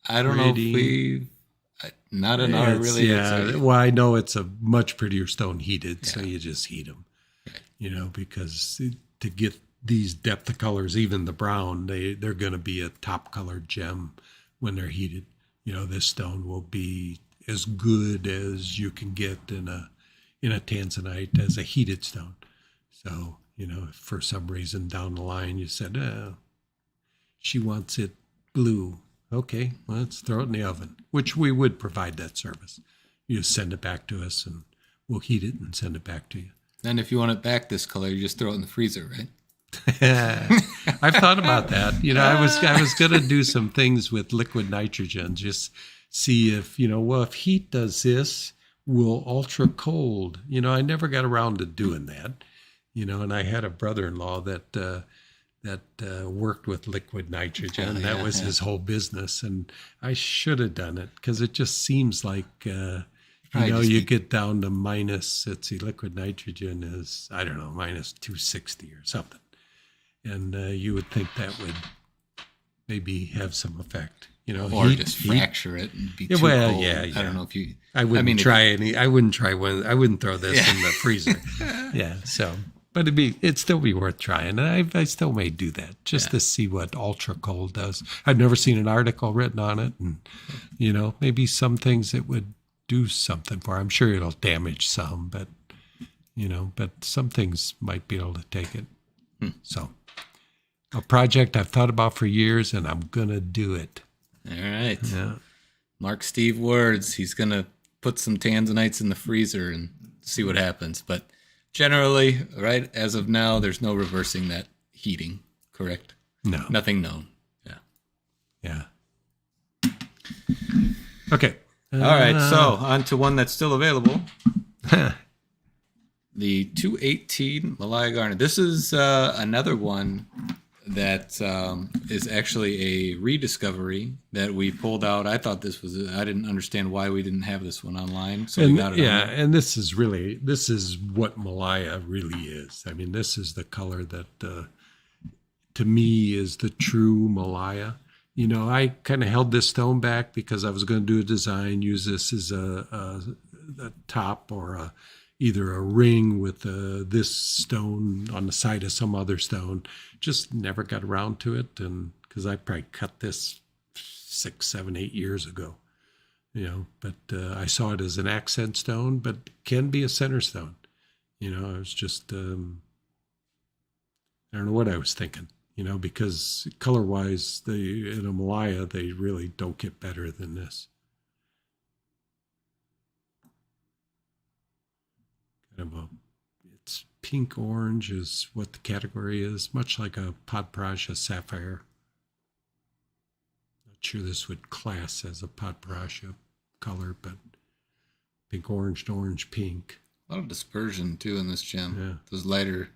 I don't know if we. Not in our really. Yeah. Well, I know it's a much prettier stone heated, so you just heat them. You know, because to get these depth of colors, even the brown, they're going to be a top colored gem when they're heated. You know, this stone will be as good as you can get in a tanzanite as a heated stone. So, you know, if for some reason down the line you said, she wants it blue. Okay, well, let's throw it in the oven, which we would provide that service. You just send it back to us and we'll heat it and send it back to you. And if you want it back this color, you just throw it in the freezer, right? I've thought about that. You know, I was going to do some things with liquid nitrogen, just see if, you know, well, if heat does this, we'll ultra cold. You know, I never got around to doing that. You know, and I had a brother-in-law that worked with liquid nitrogen. That was his whole business, and I should have done it because it just seems like you get down to minus. Let's see, liquid nitrogen is minus 260 or something, and you would think that would maybe have some effect. or just fracture it and be too cold. Yeah. I don't know if you. I wouldn't I wouldn't try one. I wouldn't throw this in the freezer. Yeah. So, but it'd still be worth trying. And I still may do that just to see what ultra cold does. I've never seen an article written on it, and maybe some things it would do something for. I'm sure it'll damage some, but some things might be able to take it. So, a project I've thought about for years, and I'm gonna do it. All right. Yeah. Mark Steve words. He's gonna put some tanzanites in the freezer and see what happens. But generally, right as of now, there's no reversing that heating. Correct? No. Nothing known. Yeah. Okay. All right. So on to one that's still available. The 218 Malaya Garnet. This is another one that is actually a rediscovery that we pulled out. I thought this was, I didn't understand why we didn't have this one online. So we got it. Yeah, and this is what Malaya really is. I mean, this is the color that to me is the true Malaya. I kind of held this stone back because I was going to do a design, use this as a top or either a ring with this stone on the side of some other stone. Just never got around to it, and because I probably cut this 6, 7, 8 years ago, But I saw it as an accent stone, but can be a center stone. I was just I don't know what I was thinking. Because color-wise, in a Malaya, they really don't get better than this. It's pink-orange is what the category is, much like a Podprasia sapphire. Not sure this would class as a Podprasia color, but pink-orange to orange-pink. A lot of dispersion, too, in this gem. Yeah. Those lighter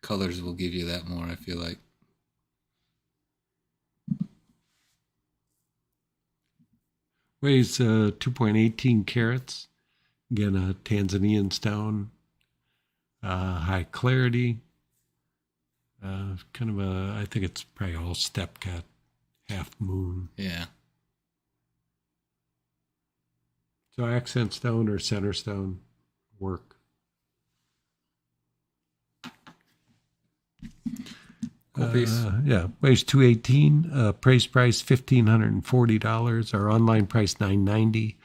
colors will give you that more, I feel like. Weighs 2.18 carats. Again, a Tanzanian stone. High clarity. Kind of I think it's probably all step cut, half moon. Yeah. So accent stone or center stone work. Cool piece. Weighs 218. Price $1,540. Our online price $990.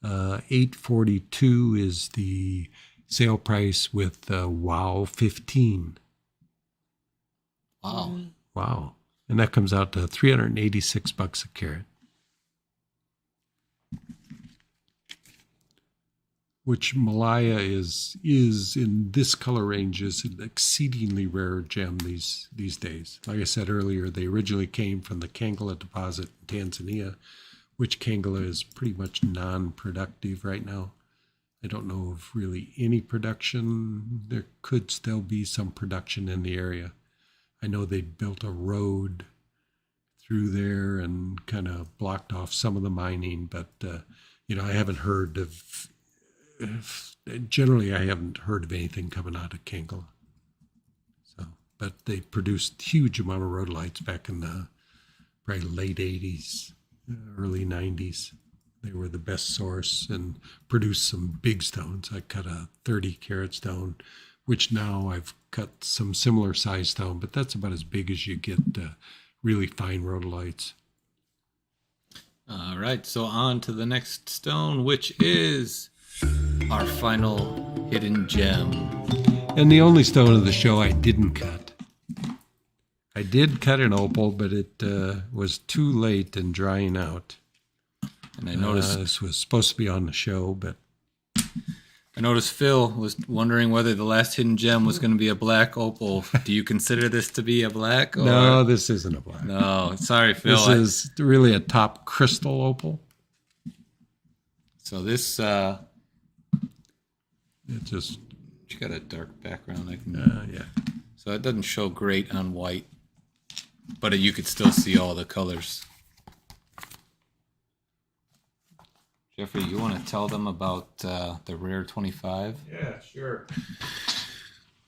$842 is the sale price with Wow 15. Wow. And that comes out to $386 a carat. Which Malaya is in this color range is an exceedingly rare gem these days. Like I said earlier, they originally came from the Kangala deposit in Tanzania, which Kangala is pretty much non-productive right now. I don't know of really any production. There could still be some production in the area. I know they built a road through there and kind of blocked off some of the mining, but I haven't heard of. Generally, I haven't heard of anything coming out of Kangala. So, but they produced huge amount of rhodolites back in the probably late 80s, early 90s. They were the best source and produced some big stones. I cut a 30-carat stone, which now I've cut some similar size stone, but that's about as big as you get really fine rhodolites. All right, so on to the next stone, which is our final hidden gem. And the only stone of the show I didn't cut. I did cut an opal, but it was too late in drying out. And I noticed this was supposed to be on the show, but I noticed Phil was wondering whether the last hidden gem was going to be a black opal. Do you consider this to be a black? Or? No, this isn't a black. No, sorry, Phil. This is really a top crystal opal. So this, it just you got a dark background. I can. Yeah. So it doesn't show great on white, but you could still see all the colors. Jeffrey, you want to tell them about the Rare 25? Yeah, sure.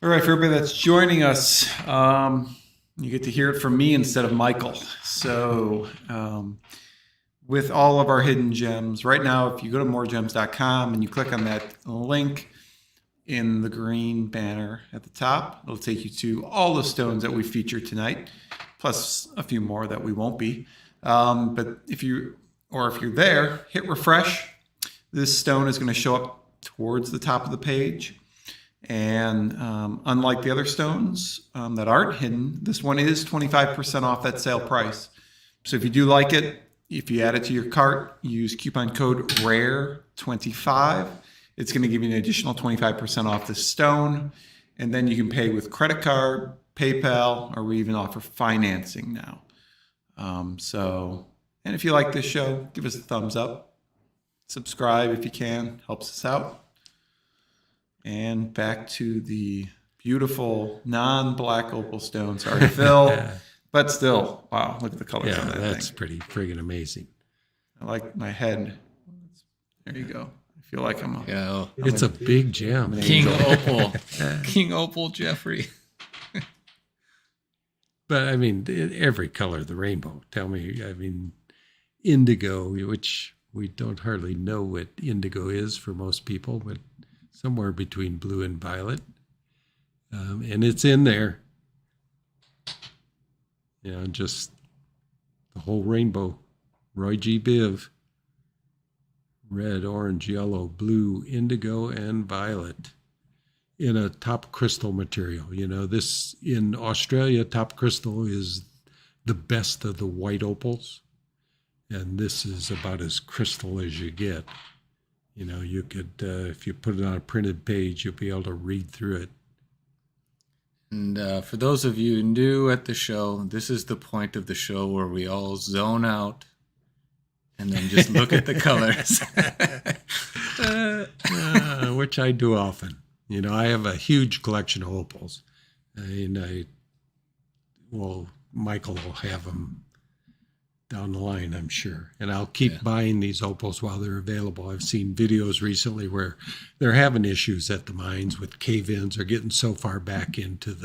All right, for everybody that's joining us, you get to hear it from me instead of Michael. So with all of our hidden gems. Right now, if you go to MoreGems.com and you click on that link in the green banner at the top, it'll take you to all the stones that we featured tonight, plus a few more that we won't be. But if you're there, hit refresh. This stone is going to show up towards the top of the page. And unlike the other stones that aren't hidden, this one is 25% off that sale price. So if you do like it, if you add it to your cart, use coupon code RARE25. It's going to give you an additional 25% off this stone. And then you can pay with credit card, PayPal, or we even offer financing now. And if you like this show, give us a thumbs up. Subscribe if you can. Helps us out. And back to the beautiful non-black opal stone. Sorry, Phil. But still, wow, look at the colors on that thing. That's pretty friggin' amazing. I like my head. There you go. I feel like it's a big gem. King Opal. King Opal Jeffrey. But I mean, every color of the rainbow. Tell me, I mean, indigo, which we don't hardly know what indigo is for most people, but somewhere between blue and violet. And it's in there. Just the whole rainbow. Roy G. Biv. Red, orange, yellow, blue, indigo, and violet in a top crystal material. This in Australia, top crystal is the best of the white opals. And this is about as crystal as you get. You could, if you put it on a printed page, you'll be able to read through it. And for those of you new at the show, this is the point of the show where we all zone out and then just look at the colors. Which I do often. I have a huge collection of opals. And Michael will have them down the line, I'm sure. And I'll keep buying these opals while they're available. I've seen videos recently where they're having issues at the mines with cave-ins or getting so far back into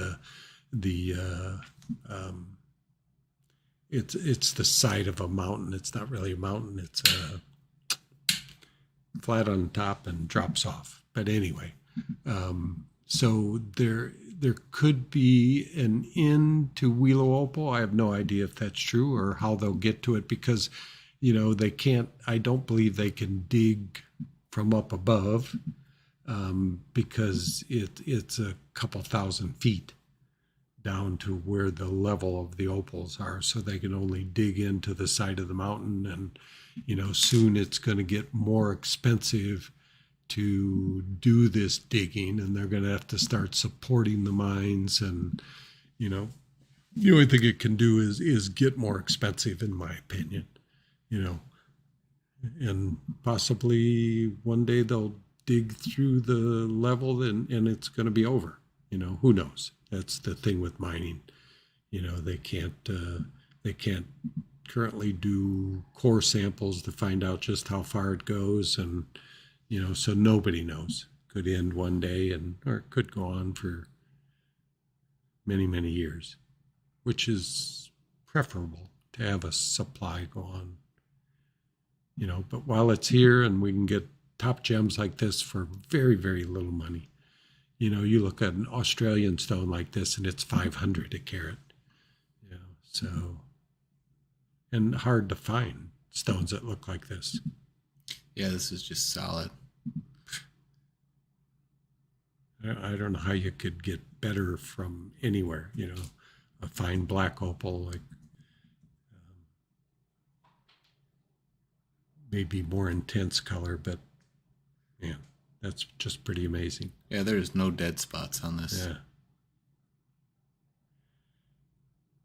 it's the side of a mountain. It's not really a mountain. It's flat on top and drops off. But anyway, so there could be an end to Wheelo Opal. I have no idea if that's true or how they'll get to it because, they can't, I don't believe they can dig from up above because it's a couple thousand feet down to where the level of the opals are. So they can only dig into the side of the mountain and, soon it's going to get more expensive to do this digging, and they're going to have to start supporting the mines. And, the only thing it can do is get more expensive, in my opinion, and possibly one day they'll dig through the level and it's going to be over. Who knows? That's the thing with mining. They can't currently do core samples to find out just how far it goes. And, so nobody knows. Could end one day or it could go on for many, many years, which is preferable to have a supply go on. But while it's here and we can get top gems like this for very, very little money, you look at an Australian stone like this and it's $500 a carat. So, and hard to find stones that look like this. Yeah, this is just solid. I don't know how you could get better from anywhere, a fine black opal, like maybe more intense color, but man, that's just pretty amazing. Yeah, there's no dead spots on this. Yeah.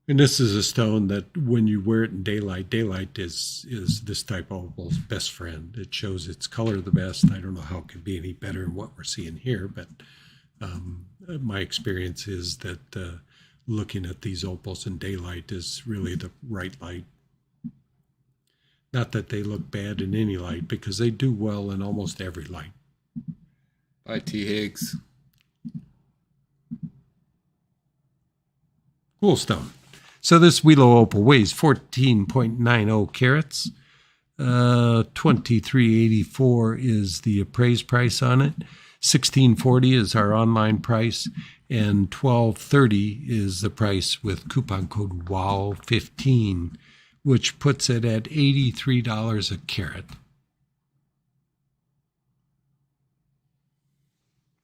And this is a stone that when you wear it in daylight is this type of opal's best friend. It shows its color the best. I don't know how it could be any better than what we're seeing here, but my experience is that looking at these opals in daylight is really the right light. Not that they look bad in any light, because they do well in almost every light. By T. Higgs. Cool stone. So this Wheelo opal weighs 14.90 carats. $23.84 is the appraised price on it. $16.40 is our online price, and $12.30 is the price with coupon code WOW15, which puts it at $83 a carat.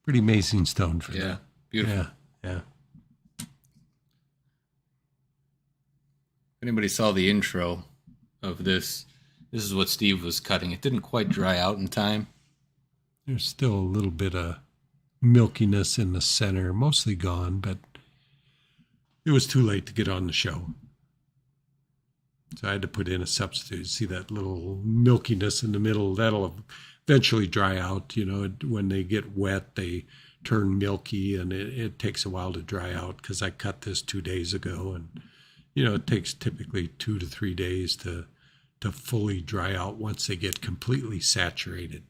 Pretty amazing stone for that. Beautiful. Yeah. If anybody saw the intro of this is what Steve was cutting. It didn't quite dry out in time. There's still a little bit of milkiness in the center, mostly gone, but it was too late to get on the show. So I had to put in a substitute. See that little milkiness in the middle? That'll eventually dry out. You know, when they get wet, they turn milky, and it takes a while to dry out because I cut this 2 days ago. And, you know, it takes typically 2 to 3 days to fully dry out once they get completely saturated.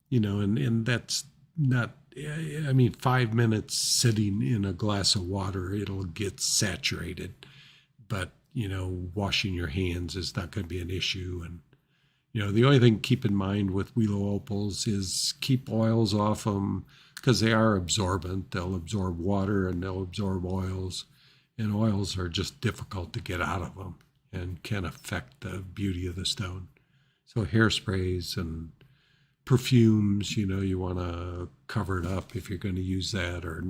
You know, and that's not, I mean, 5 minutes sitting in a glass of water, it'll get saturated. But, you know, washing your hands is not going to be an issue. And, you know, the only thing to keep in mind with Wheelo opals is keep oils off them because they are absorbent. They'll absorb water and they'll absorb oils. And oils are just difficult to get out of them and can affect the beauty of the stone. So hairsprays and perfumes, you know, you want to cover it up if you're going to use that, or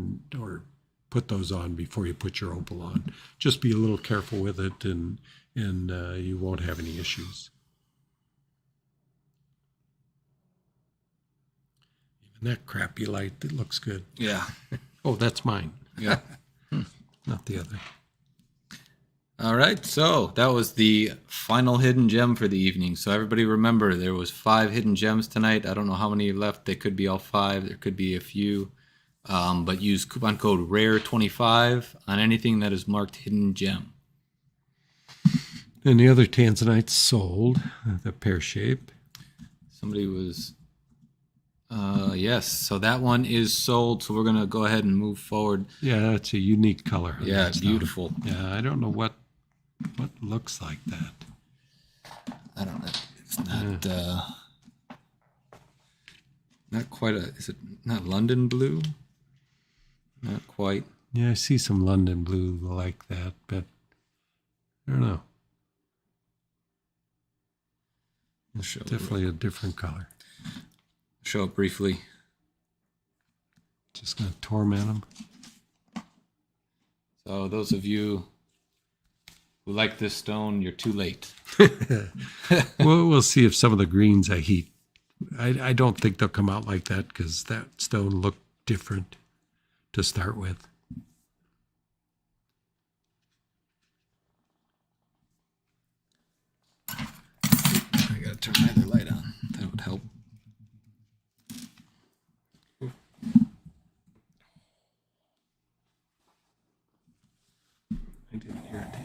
put those on before you put your opal on. Just be a little careful with it, and you won't have any issues. Even that crappy light, it looks good. Yeah. Oh, that's mine. Yeah. Not the other. All right, so that was the final hidden gem for the evening. So everybody remember, there was 5 hidden gems tonight. I don't know how many left. They could be all 5. There could be a few. But use coupon code RARE25 on anything that is marked hidden gem. And the other tanzanite sold, the pear shape. Somebody was... yes, so that one is sold. So we're going to go ahead and move forward. Yeah, that's a unique color. Yeah, beautiful. Yeah, I don't know what looks like that. I don't know. It's not not quite a... Is it not London blue? Not quite. Yeah, I see some London blue like that, but I don't know. It's definitely a different color. Show it briefly. Just going to torment them. So those of you who like this stone, you're too late. We'll see if some of the greens I heat. I don't think they'll come out like that because that stone looked different to start with. I gotta turn my other light on. That would help. I didn't hear it.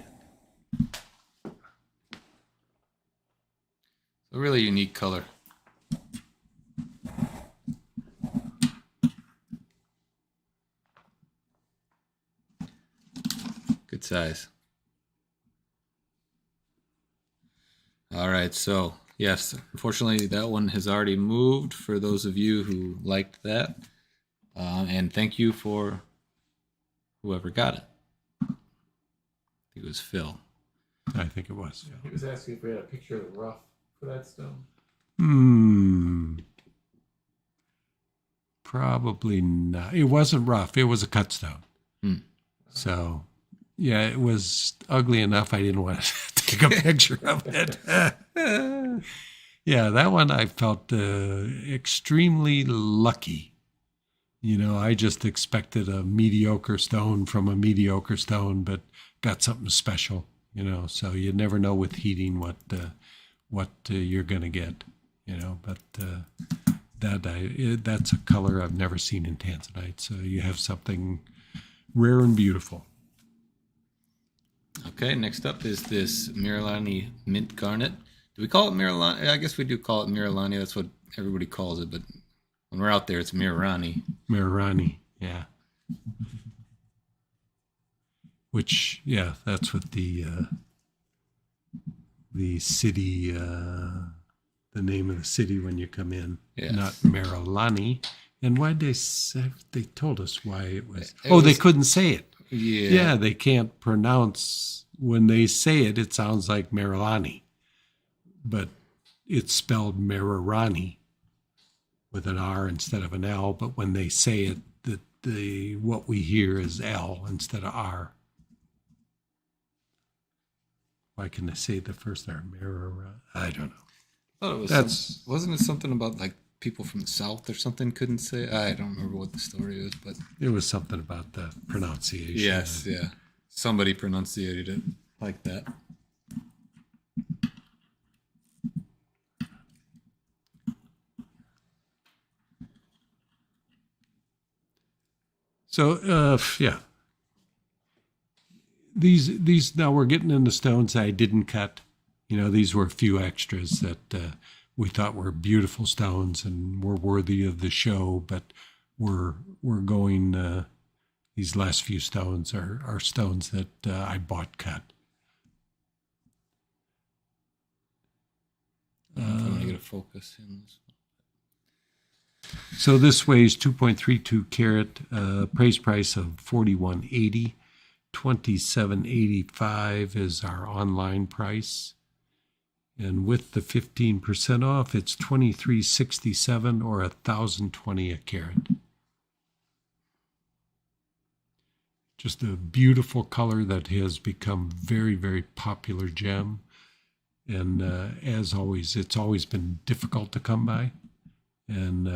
A really unique color. Good size. All right, so yes, unfortunately that one has already moved for those of you who liked that. And thank you for whoever got it. I think it was Phil. I think it was. Yeah, he was asking if we had a picture of the rough for that stone. Probably not. It wasn't rough. It was a cut stone. So, yeah, it was ugly enough. I didn't want to take a picture of it. Yeah, that one I felt extremely lucky. You know, I just expected a mediocre stone from a mediocre stone, but got something special. You know, so you never know with heating what you're going to get. You know, but that's a color I've never seen in tanzanite. So you have something rare and beautiful. Okay, next up is this Moriarty mint garnet. Do we call it Moriarty? I guess we do call it Moriarty. That's what everybody calls it, but when we're out there, it's Moriarty. Moriarty, yeah. Which, yeah, that's what the city the name of the city when you come in, Yeah. not Marilani. And why'd they say, they told us why it was, It they was- couldn't say it. Yeah. Yeah, they can't pronounce, when they say it, it sounds like Marilani, but it's spelled Marirani with an R instead of an L. But when they say it, what we hear is L instead of R. Why can they say the first R? Marirani? I don't know. I thought it was That's- wasn't it something about like people from the South or something couldn't say? I don't remember what the story was, but It was something about the pronunciation. yes, yeah. Somebody pronunciated it like that. So, yeah. These now we're getting into stones I didn't cut. These were a few extras that we thought were beautiful stones and were worthy of the show, but we're going. These last few stones are stones that I bought cut. I'm trying to get a focus in this. So this weighs 2.32 carat, appraised price of $41.80. $27.85 is our online price. And with the 15% off, it's $23.67 or $1,020 a carat. Just a beautiful color that has become very, very popular gem. And as always, it's always been difficult to come by. And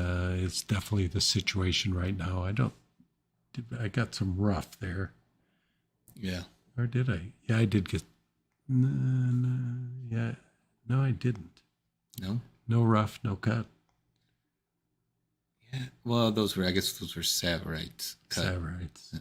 it's definitely the situation right now. I got some rough there. Yeah. Or did I? Yeah, I did get. Yeah. No, I didn't. No? No rough, no cut. Yeah. Well, I guess those were Saverites. Saverites.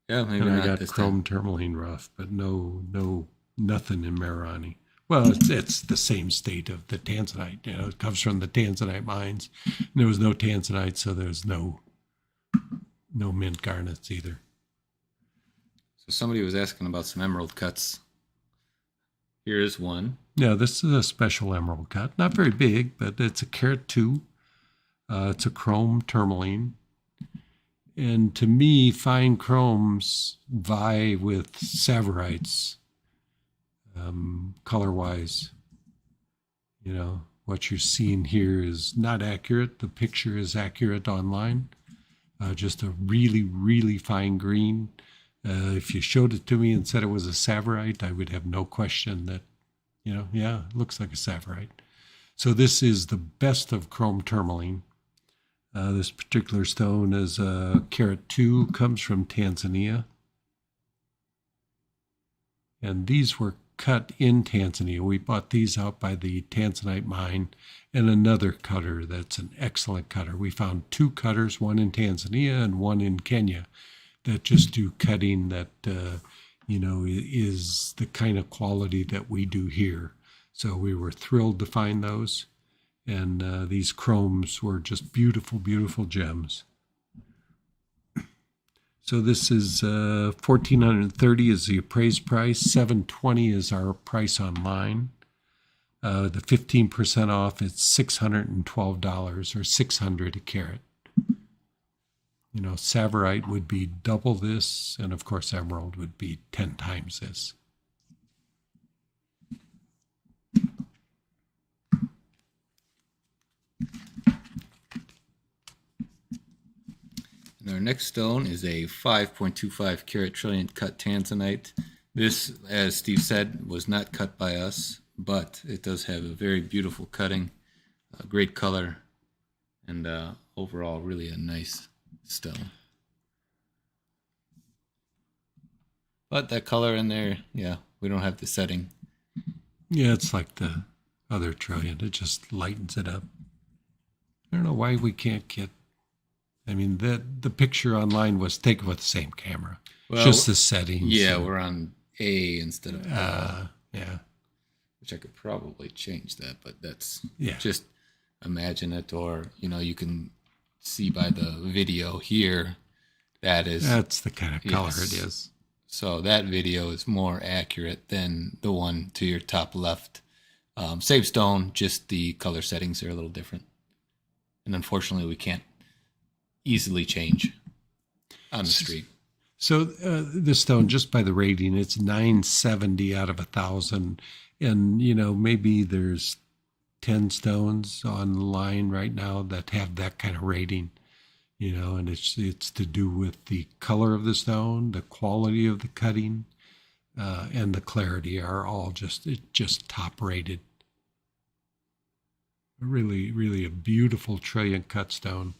Yeah, maybe And not I got this chrome time. tourmaline rough, but nothing in Marirani. Well, it's the same state of the tanzanite. It comes from the tanzanite mines. And there was no tanzanite, so there's no mint garnets either. So somebody was asking about some emerald cuts. Here's one. Yeah, this is a special emerald cut. Not very big, but it's a carat 2. It's a chrome tourmaline. And to me, fine chromes vie with saverites color-wise. What you're seeing here is not accurate. The picture is accurate online. Just a really, really fine green. If you showed it to me and said it was a saverite, I would have no question that, it looks like a saverite. So this is the best of chrome tourmaline. This particular stone is a carat 2, comes from Tanzania. And these were cut in Tanzania. We bought these out by the Tanzanite mine and another cutter that's an excellent cutter. We found 2 cutters, one in Tanzania and one in Kenya, that just do cutting that, is the kind of quality that we do here. So we were thrilled to find those. And these chromes were just beautiful, beautiful gems. So this is $1,430 is the appraised price. $720 is our price online. The 15% off, it's $612 or $600 a carat. Saverite would be double this, and of course emerald would be 10 times this. And our next stone is a 5.25 carat trillion cut tanzanite. This, as Steve said, was not cut by us, but it does have a very beautiful cutting, a great color, and overall really a nice stone. But that color in there, yeah, we don't have the setting. Yeah, it's like the other trillion. It just lightens it up. I don't know why we can't get. I mean, the picture online was taken with the same camera. Well, just the settings. Yeah, we're on A instead of yeah. which I could probably change that, but that's Yeah. just imagine it, or you can see by the video here that's That's the kind of color Yes. it is. So that video is more accurate than the one to your top left. Same stone, just the color settings are a little different. And unfortunately, we can't easily change on the street. So the stone, just by the rating, it's 970 out of 1,000. And, maybe there's 10 stones online right now that have that kind of rating. And it's to do with the color of the stone, the quality of the cutting, and the clarity are all just top rated. Really, really a beautiful trillion cut stone.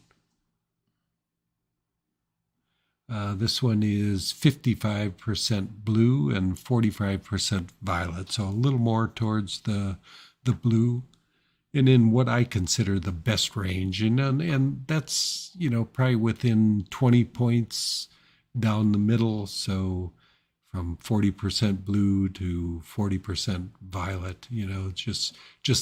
This one is 55% blue and 45% violet, so a little more towards the blue. And in what I consider the best range, and that's probably within 20 points down the middle. So from 40% blue to 40% violet, just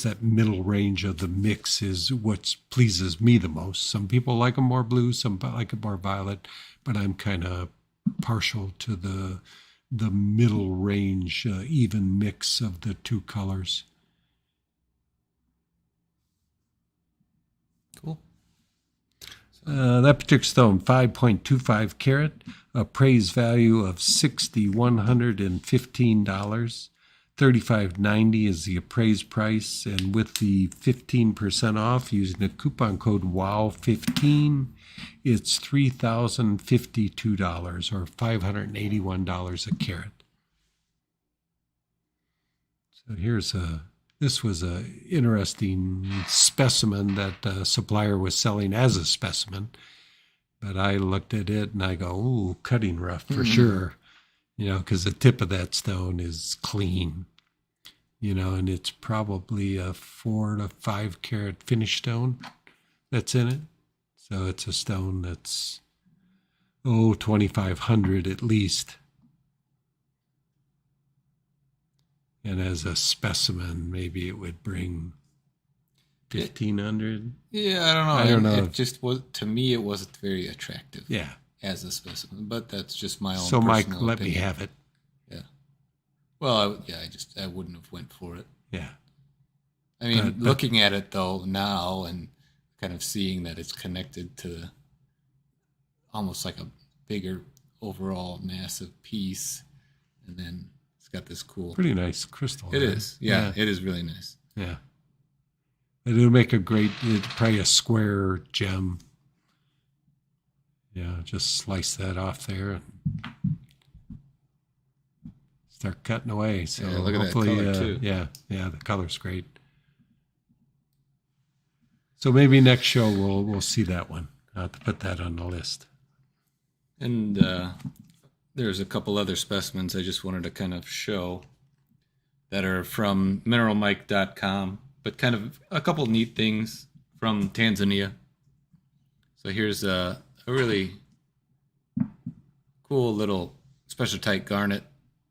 that middle range of the mix is what pleases me the most. Some people like them more blue, some like it more violet, but I'm kind of partial to the middle range, even mix of the two colors. Cool. That particular stone, 5.25 carat, appraised value of $6,115. $35.90 is the appraised price, and with the 15% off using the coupon code WOW15, it's $3,052 or $581 a carat. So this was a interesting specimen that the supplier was selling as a specimen, but I looked at it and I go, ooh, cutting rough for sure, because the tip of that stone is clean, and it's probably a 4 to 5 carat finish stone that's in it. So it's a stone that's, 2,500 at least. And as a specimen, maybe it would bring 1,500. Yeah, I don't know. I don't know. It just was, to me, it wasn't very attractive. Yeah. As a specimen, but that's just my own. So, Mike, let opinion. me have it. Yeah. Well, I wouldn't have went for it. Yeah. I mean, looking at it though now and kind of seeing that it's connected to almost like a bigger overall massive piece, and then it's got this cool. Pretty nice crystal. It is. Yeah, it is really nice. Yeah. It'll make probably a square gem. Yeah, just slice that off there and start cutting away. So look at hopefully, that color too. Yeah, the color's great. So maybe next show we'll see that one. I'll have to put that on the list. And there's a couple other specimens I just wanted to kind of show that are from MineralMike.com, but kind of a couple neat things from Tanzania. So here's a really cool little special tight garnet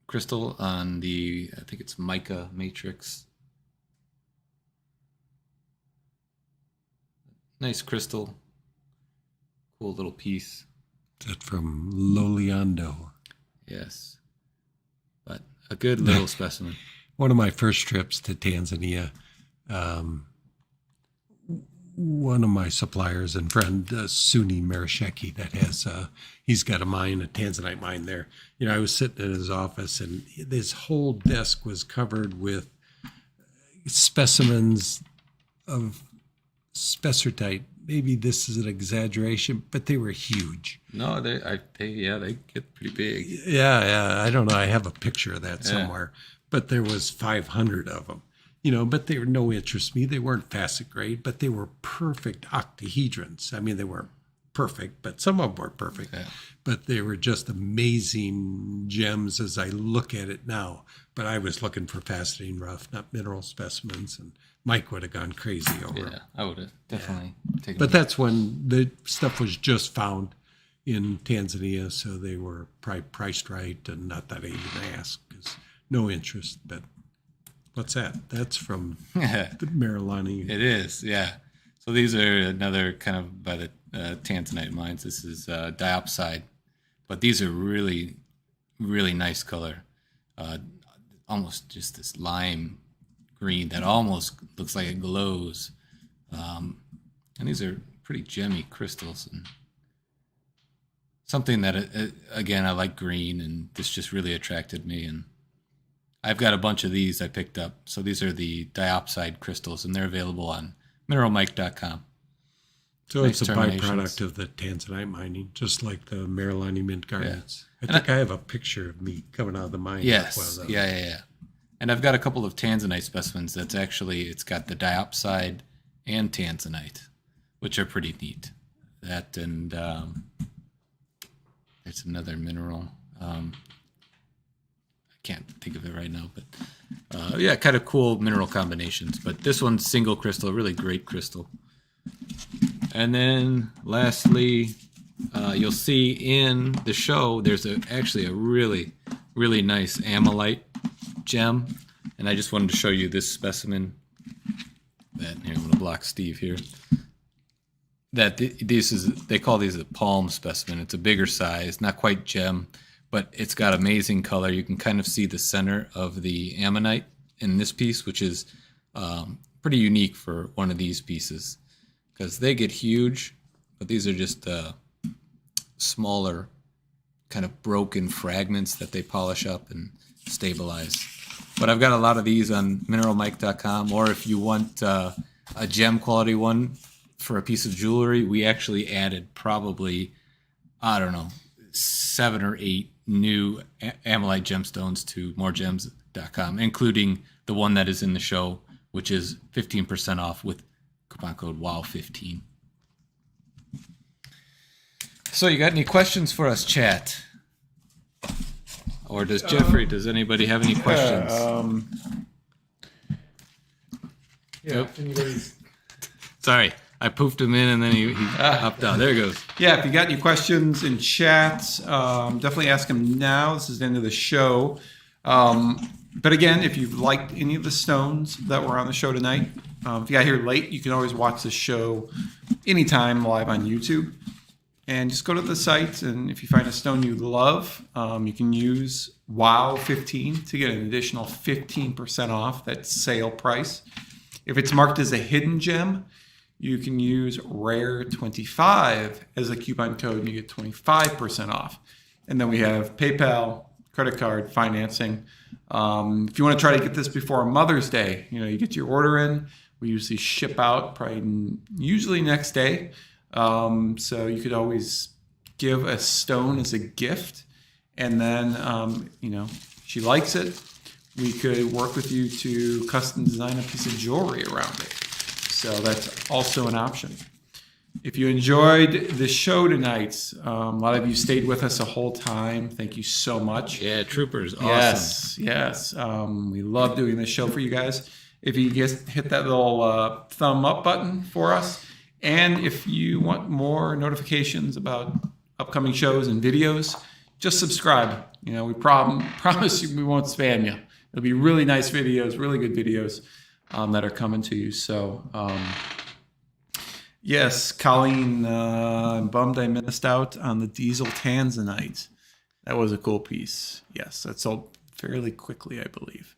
crystal on I think it's mica matrix. Nice crystal. Cool little piece. Is that from Loliando? Yes. But a good little specimen. One of my first trips to Tanzania, one of my suppliers and friend, Suni Marasheki, that has, he's got a Tanzanite mine there. I was sitting in his office and his whole desk was covered with specimens of spessartite. Maybe this is an exaggeration, but they were huge. No, they get pretty big. Yeah. I don't know. I have a picture of that somewhere, but there was 500 of them. But they were no interest to me. They weren't facet grade, but they were perfect octahedrons. I mean, they weren't perfect, but some of them were perfect. Yeah. But they were just amazing gems as I look at it now. But I was looking for faceting rough, not mineral specimens, and Mike would have gone crazy over them. Yeah, I would have definitely taken But that's when the stuff was just found in Tanzania, so they were probably priced right, and not that I even asked, because no interest, but... What's that? That's from the Marilani. It is, yeah. So these are another kind of by the Tanzanite mines. This is diopside, but these are really, really nice color. Almost just this lime green that almost looks like it glows. And these are pretty gemmy crystals, and something that, again, I like green, and this just really attracted me. And I've got a bunch of these I picked up. So these are the diopside crystals, and they're available on MoreGems.com. So Nice it's a terminations. byproduct of the tanzanite mining, just like the Marilani mint garnets. And I think I have a picture of me coming out of the mine. Yes. with one of those. Yeah. And I've got a couple of tanzanite specimens that's actually, it's got the diopside and tanzanite, which are pretty neat. That and there's another mineral. I can't think of it right now, but yeah, kind of cool mineral combinations. But this one's single crystal, really great crystal. And then lastly, you'll see in the show, there's actually a really, really nice amylite gem. And I just wanted to show you this specimen. Here, I'm going to block Steve here. They call these a palm specimen. It's a bigger size, not quite gem, but it's got amazing color. You can kind of see the center of the ammonite in this piece, which is pretty unique for one of these pieces, because they get huge, but these are just smaller, kind of broken fragments that they polish up and stabilize. But I've got a lot of these on MoreGems.com, or if you want a gem quality one for a piece of jewelry, we actually added probably, 7 or 8 new amylite gemstones to MoreGems.com, including the one that is in the show, which is 15% off with coupon code WOW15. So you got any questions for us, chat? Or does anybody have any questions? If anybody's Sorry, I poofed him in and then he hopped out. There he goes. Yeah, if you got any questions in chat, definitely ask them now. This is the end of the show. But again, if you've liked any of the stones that were on the show tonight, if you got here late, you can always watch the show anytime live on YouTube. And just go to the site, and if you find a stone you love, you can use WOW15 to get an additional 15% off that sale price. If it's marked as a hidden gem, you can use RARE25 as a coupon code, and you get 25% off. And then we have PayPal, credit card, financing. If you want to try to get this before Mother's Day, you get your order in. We usually ship out usually next day. So you could always give a stone as a gift, and then, she likes it. We could work with you to custom design a piece of jewelry around it. So that's also an option. If you enjoyed the show tonight, a lot of you stayed with us the whole time. Thank you so much. Yeah, troopers. Awesome. Yes. We love doing this show for you guys. If you just hit that little thumb up button for us, and if you want more notifications about upcoming shows and videos, just subscribe. We promise you we won't spam you. It'll be really nice videos, really good videos that are coming to you. So, yes, Colleen, I'm bummed I missed out on the diesel tanzanite. That was a cool piece. Yes, that sold fairly quickly, I believe.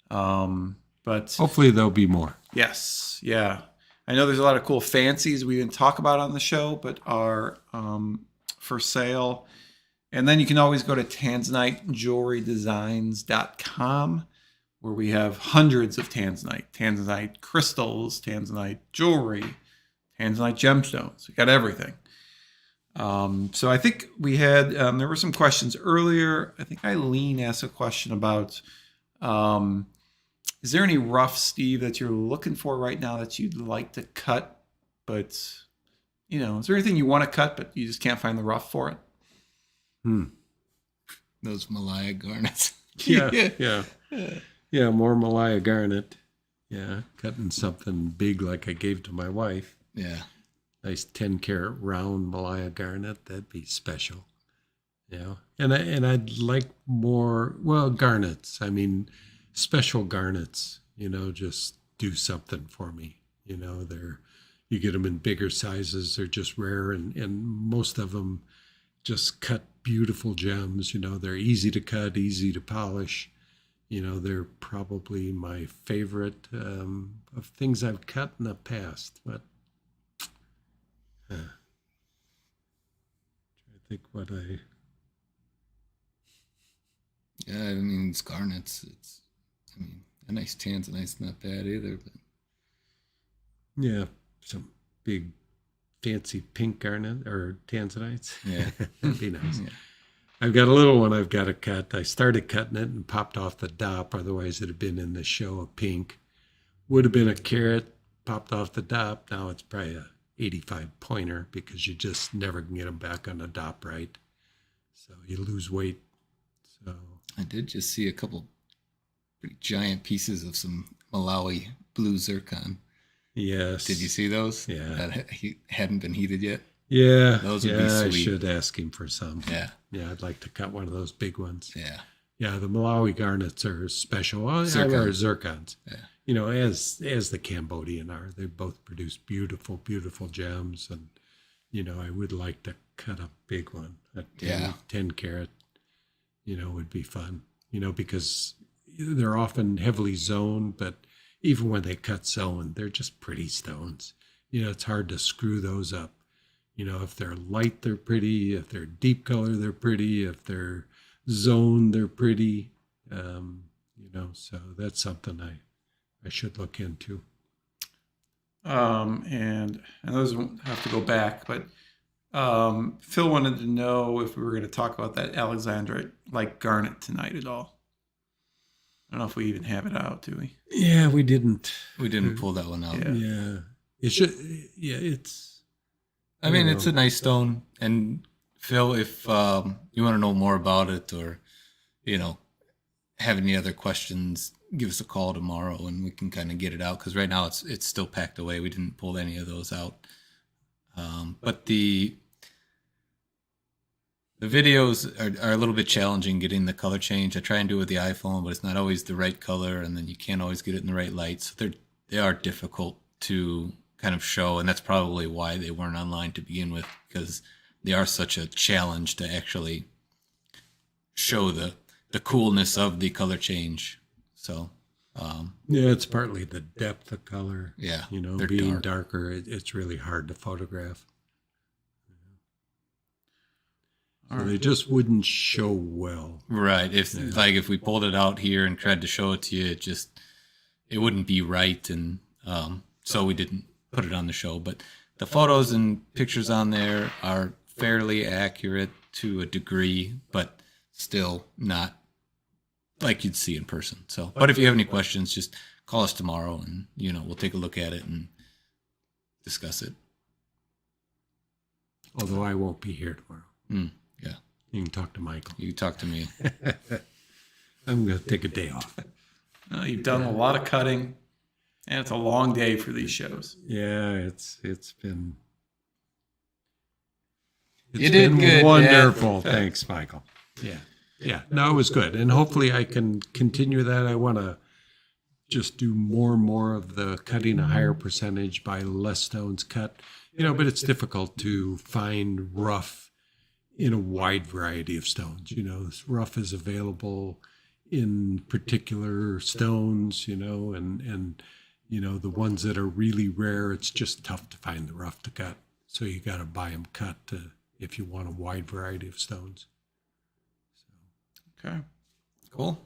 But hopefully there'll be more. Yes, yeah. I know there's a lot of cool fancies we didn't talk about on the show, but are for sale. And then you can always go to tanzanitejewelrydesigns.com, where we have hundreds of tanzanite crystals, tanzanite jewelry, tanzanite gemstones. We got everything. So I think we had, there were some questions earlier. I think Eileen asked a question about, is there any rough, Steve, that you're looking for right now that you'd like to cut, but, is there anything you want to cut, but you just can't find the rough for it? Those Malaya garnets. Yeah, more Malaya garnet. Yeah, cutting something big like I gave to my wife. Yeah. Nice 10-carat round Malaya garnet. That'd be special. Yeah, and I'd like more, garnets. I mean, special garnets. Just do something for me. You get them in bigger sizes. They're just rare, and most of them just cut beautiful gems. They're easy to cut, easy to polish. They're probably my favorite of things I've cut in the past. But trying to think what I... Yeah, I mean, it's garnets. A nice tan's not bad either. But Yeah, some big fancy pink garnet or tanzanites. yeah, That'd be nice. Yeah. I've got a little one I've got to cut. I started cutting it and popped off the dop. Otherwise, it'd have been in the show of pink. Would have been a carrot, popped off the dop. Now it's probably a 85 pointer because you just never can get them back on the dop right. So you lose weight. So I did just see a couple pretty giant pieces of some Malawi blue zircon. yes. Did you see those? Yeah. That hadn't been heated yet? Yeah. Those would be I sweet. should ask him for some. Yeah. Yeah, I'd like to cut one of those big ones. Yeah. Yeah, the Malawi garnets are special. Well, zircons. Yeah. As the Cambodian are. They both produce beautiful, beautiful gems. And, I would like to cut a big one. A 10 carat, would be fun. Because they're often heavily zoned, but even when they cut zoned, they're just pretty stones. It's hard to screw those up. If they're light, they're pretty. If they're deep color, they're pretty. If they're zoned, they're pretty. So that's something I should look into. And those won't have to go back, but Phil wanted to know if we were going to talk about that Alexandrite like garnet tonight at all. I don't know if we even have it out, do we? Yeah, we didn't. We didn't pull that one out. Yeah. Yeah. It should. Yeah, it's. I mean, it's a nice stone. And Phil, if you want to know more about it or, have any other questions, give us a call tomorrow and we can kind of get it out. Because right now it's still packed away. We didn't pull any of those out. But the videos are a little bit challenging getting the color change. I try and do it with the iPhone, but it's not always the right color. And then you can't always get it in the right light. So they are difficult to kind of show, and that's probably why they weren't online to begin with, because they are such a challenge to actually show the coolness of the color change. So Yeah, it's partly the depth of color. yeah, Being dark. darker, it's really hard to photograph. So they just wouldn't show well. Right. If we pulled it out here and tried to show it to you, it wouldn't be right, and so we didn't put it on the show. But the photos and pictures on there are fairly accurate to a degree, but still not like you'd see in person. So, but if you have any questions, just call us tomorrow, and we'll take a look at it and discuss it. Although I won't be here tomorrow. Yeah, You can talk to Michael. you talk to me. I'm going to take a day off. You've done a lot of cutting, and it's a long day for these shows. Yeah, it's been. You did good, wonderful. Thanks, Michael. Yeah. No, it was good, and hopefully I can continue that. I want to just do more and more of the cutting a higher percentage by less stones cut. But it's difficult to find rough in a wide variety of stones. This rough is available in particular stones. And the ones that are really rare, it's just tough to find the rough to cut. So you got to buy them cut if you want a wide variety of stones. Okay. Cool.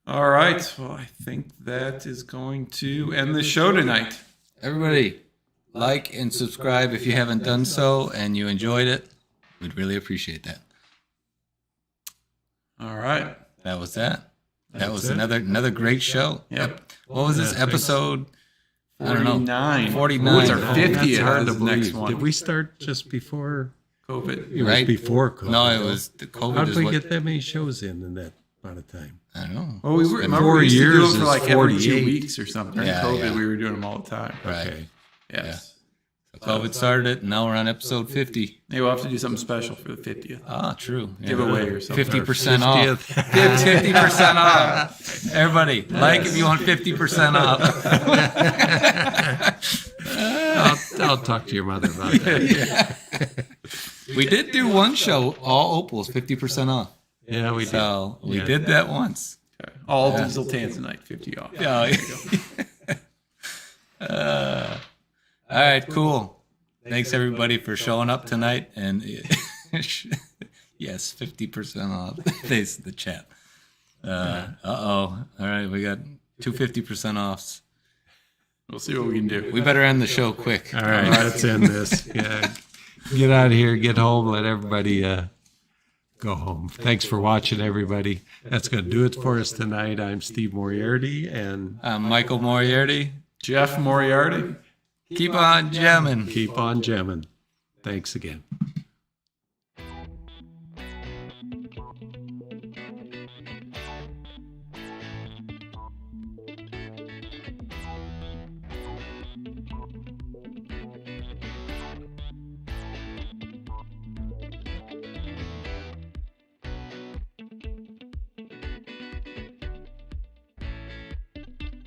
All right. Well, I think that is going to end the show tonight. Everybody, like and subscribe if you haven't done so and you enjoyed it. We'd really appreciate that. All right. That was that. That was it. another great show. Yep. What was this episode? I don't know. 49. 49. Ooh, it's our Oh, 50th. That's hard That's to the next believe. one. Did we start just before? COVID. It was Right? before COVID. No, it was the COVID. How did is we what, get that many shows in that amount of time? I don't know. Well, we were, It's been remember 4 we used to do years it for is like every 2 48. weeks or something. During Yeah, COVID, yeah. we were doing them all the time. Right. Okay. Yes. So COVID started it, and now we're on episode 50. Maybe we'll have to do something special for the 50th. Ah, true. Yeah. Giveaway or something. 50% off. 50% off. Everybody, like if you want 50% off. I'll talk to your mother about that. We did do one show, all opals, 50% off. Yeah, we did. So we did that once. Okay. All diesel tanzanite, 50 off. Yeah. All right, cool. Thanks everybody for showing up tonight. And yes, 50% off. Thanks to the chat. All right, we got 50% offs. We'll see what we can do. We better end the show quick. All right, let's end this. Yeah, get out of here, get home, let everybody go home. Thanks for watching, everybody. That's going to do it for us tonight. I'm Steve Moriarty, and I'm Michael Moriarty. Jeff Moriarty. Keep on jamming. keep on jamming. Thanks again.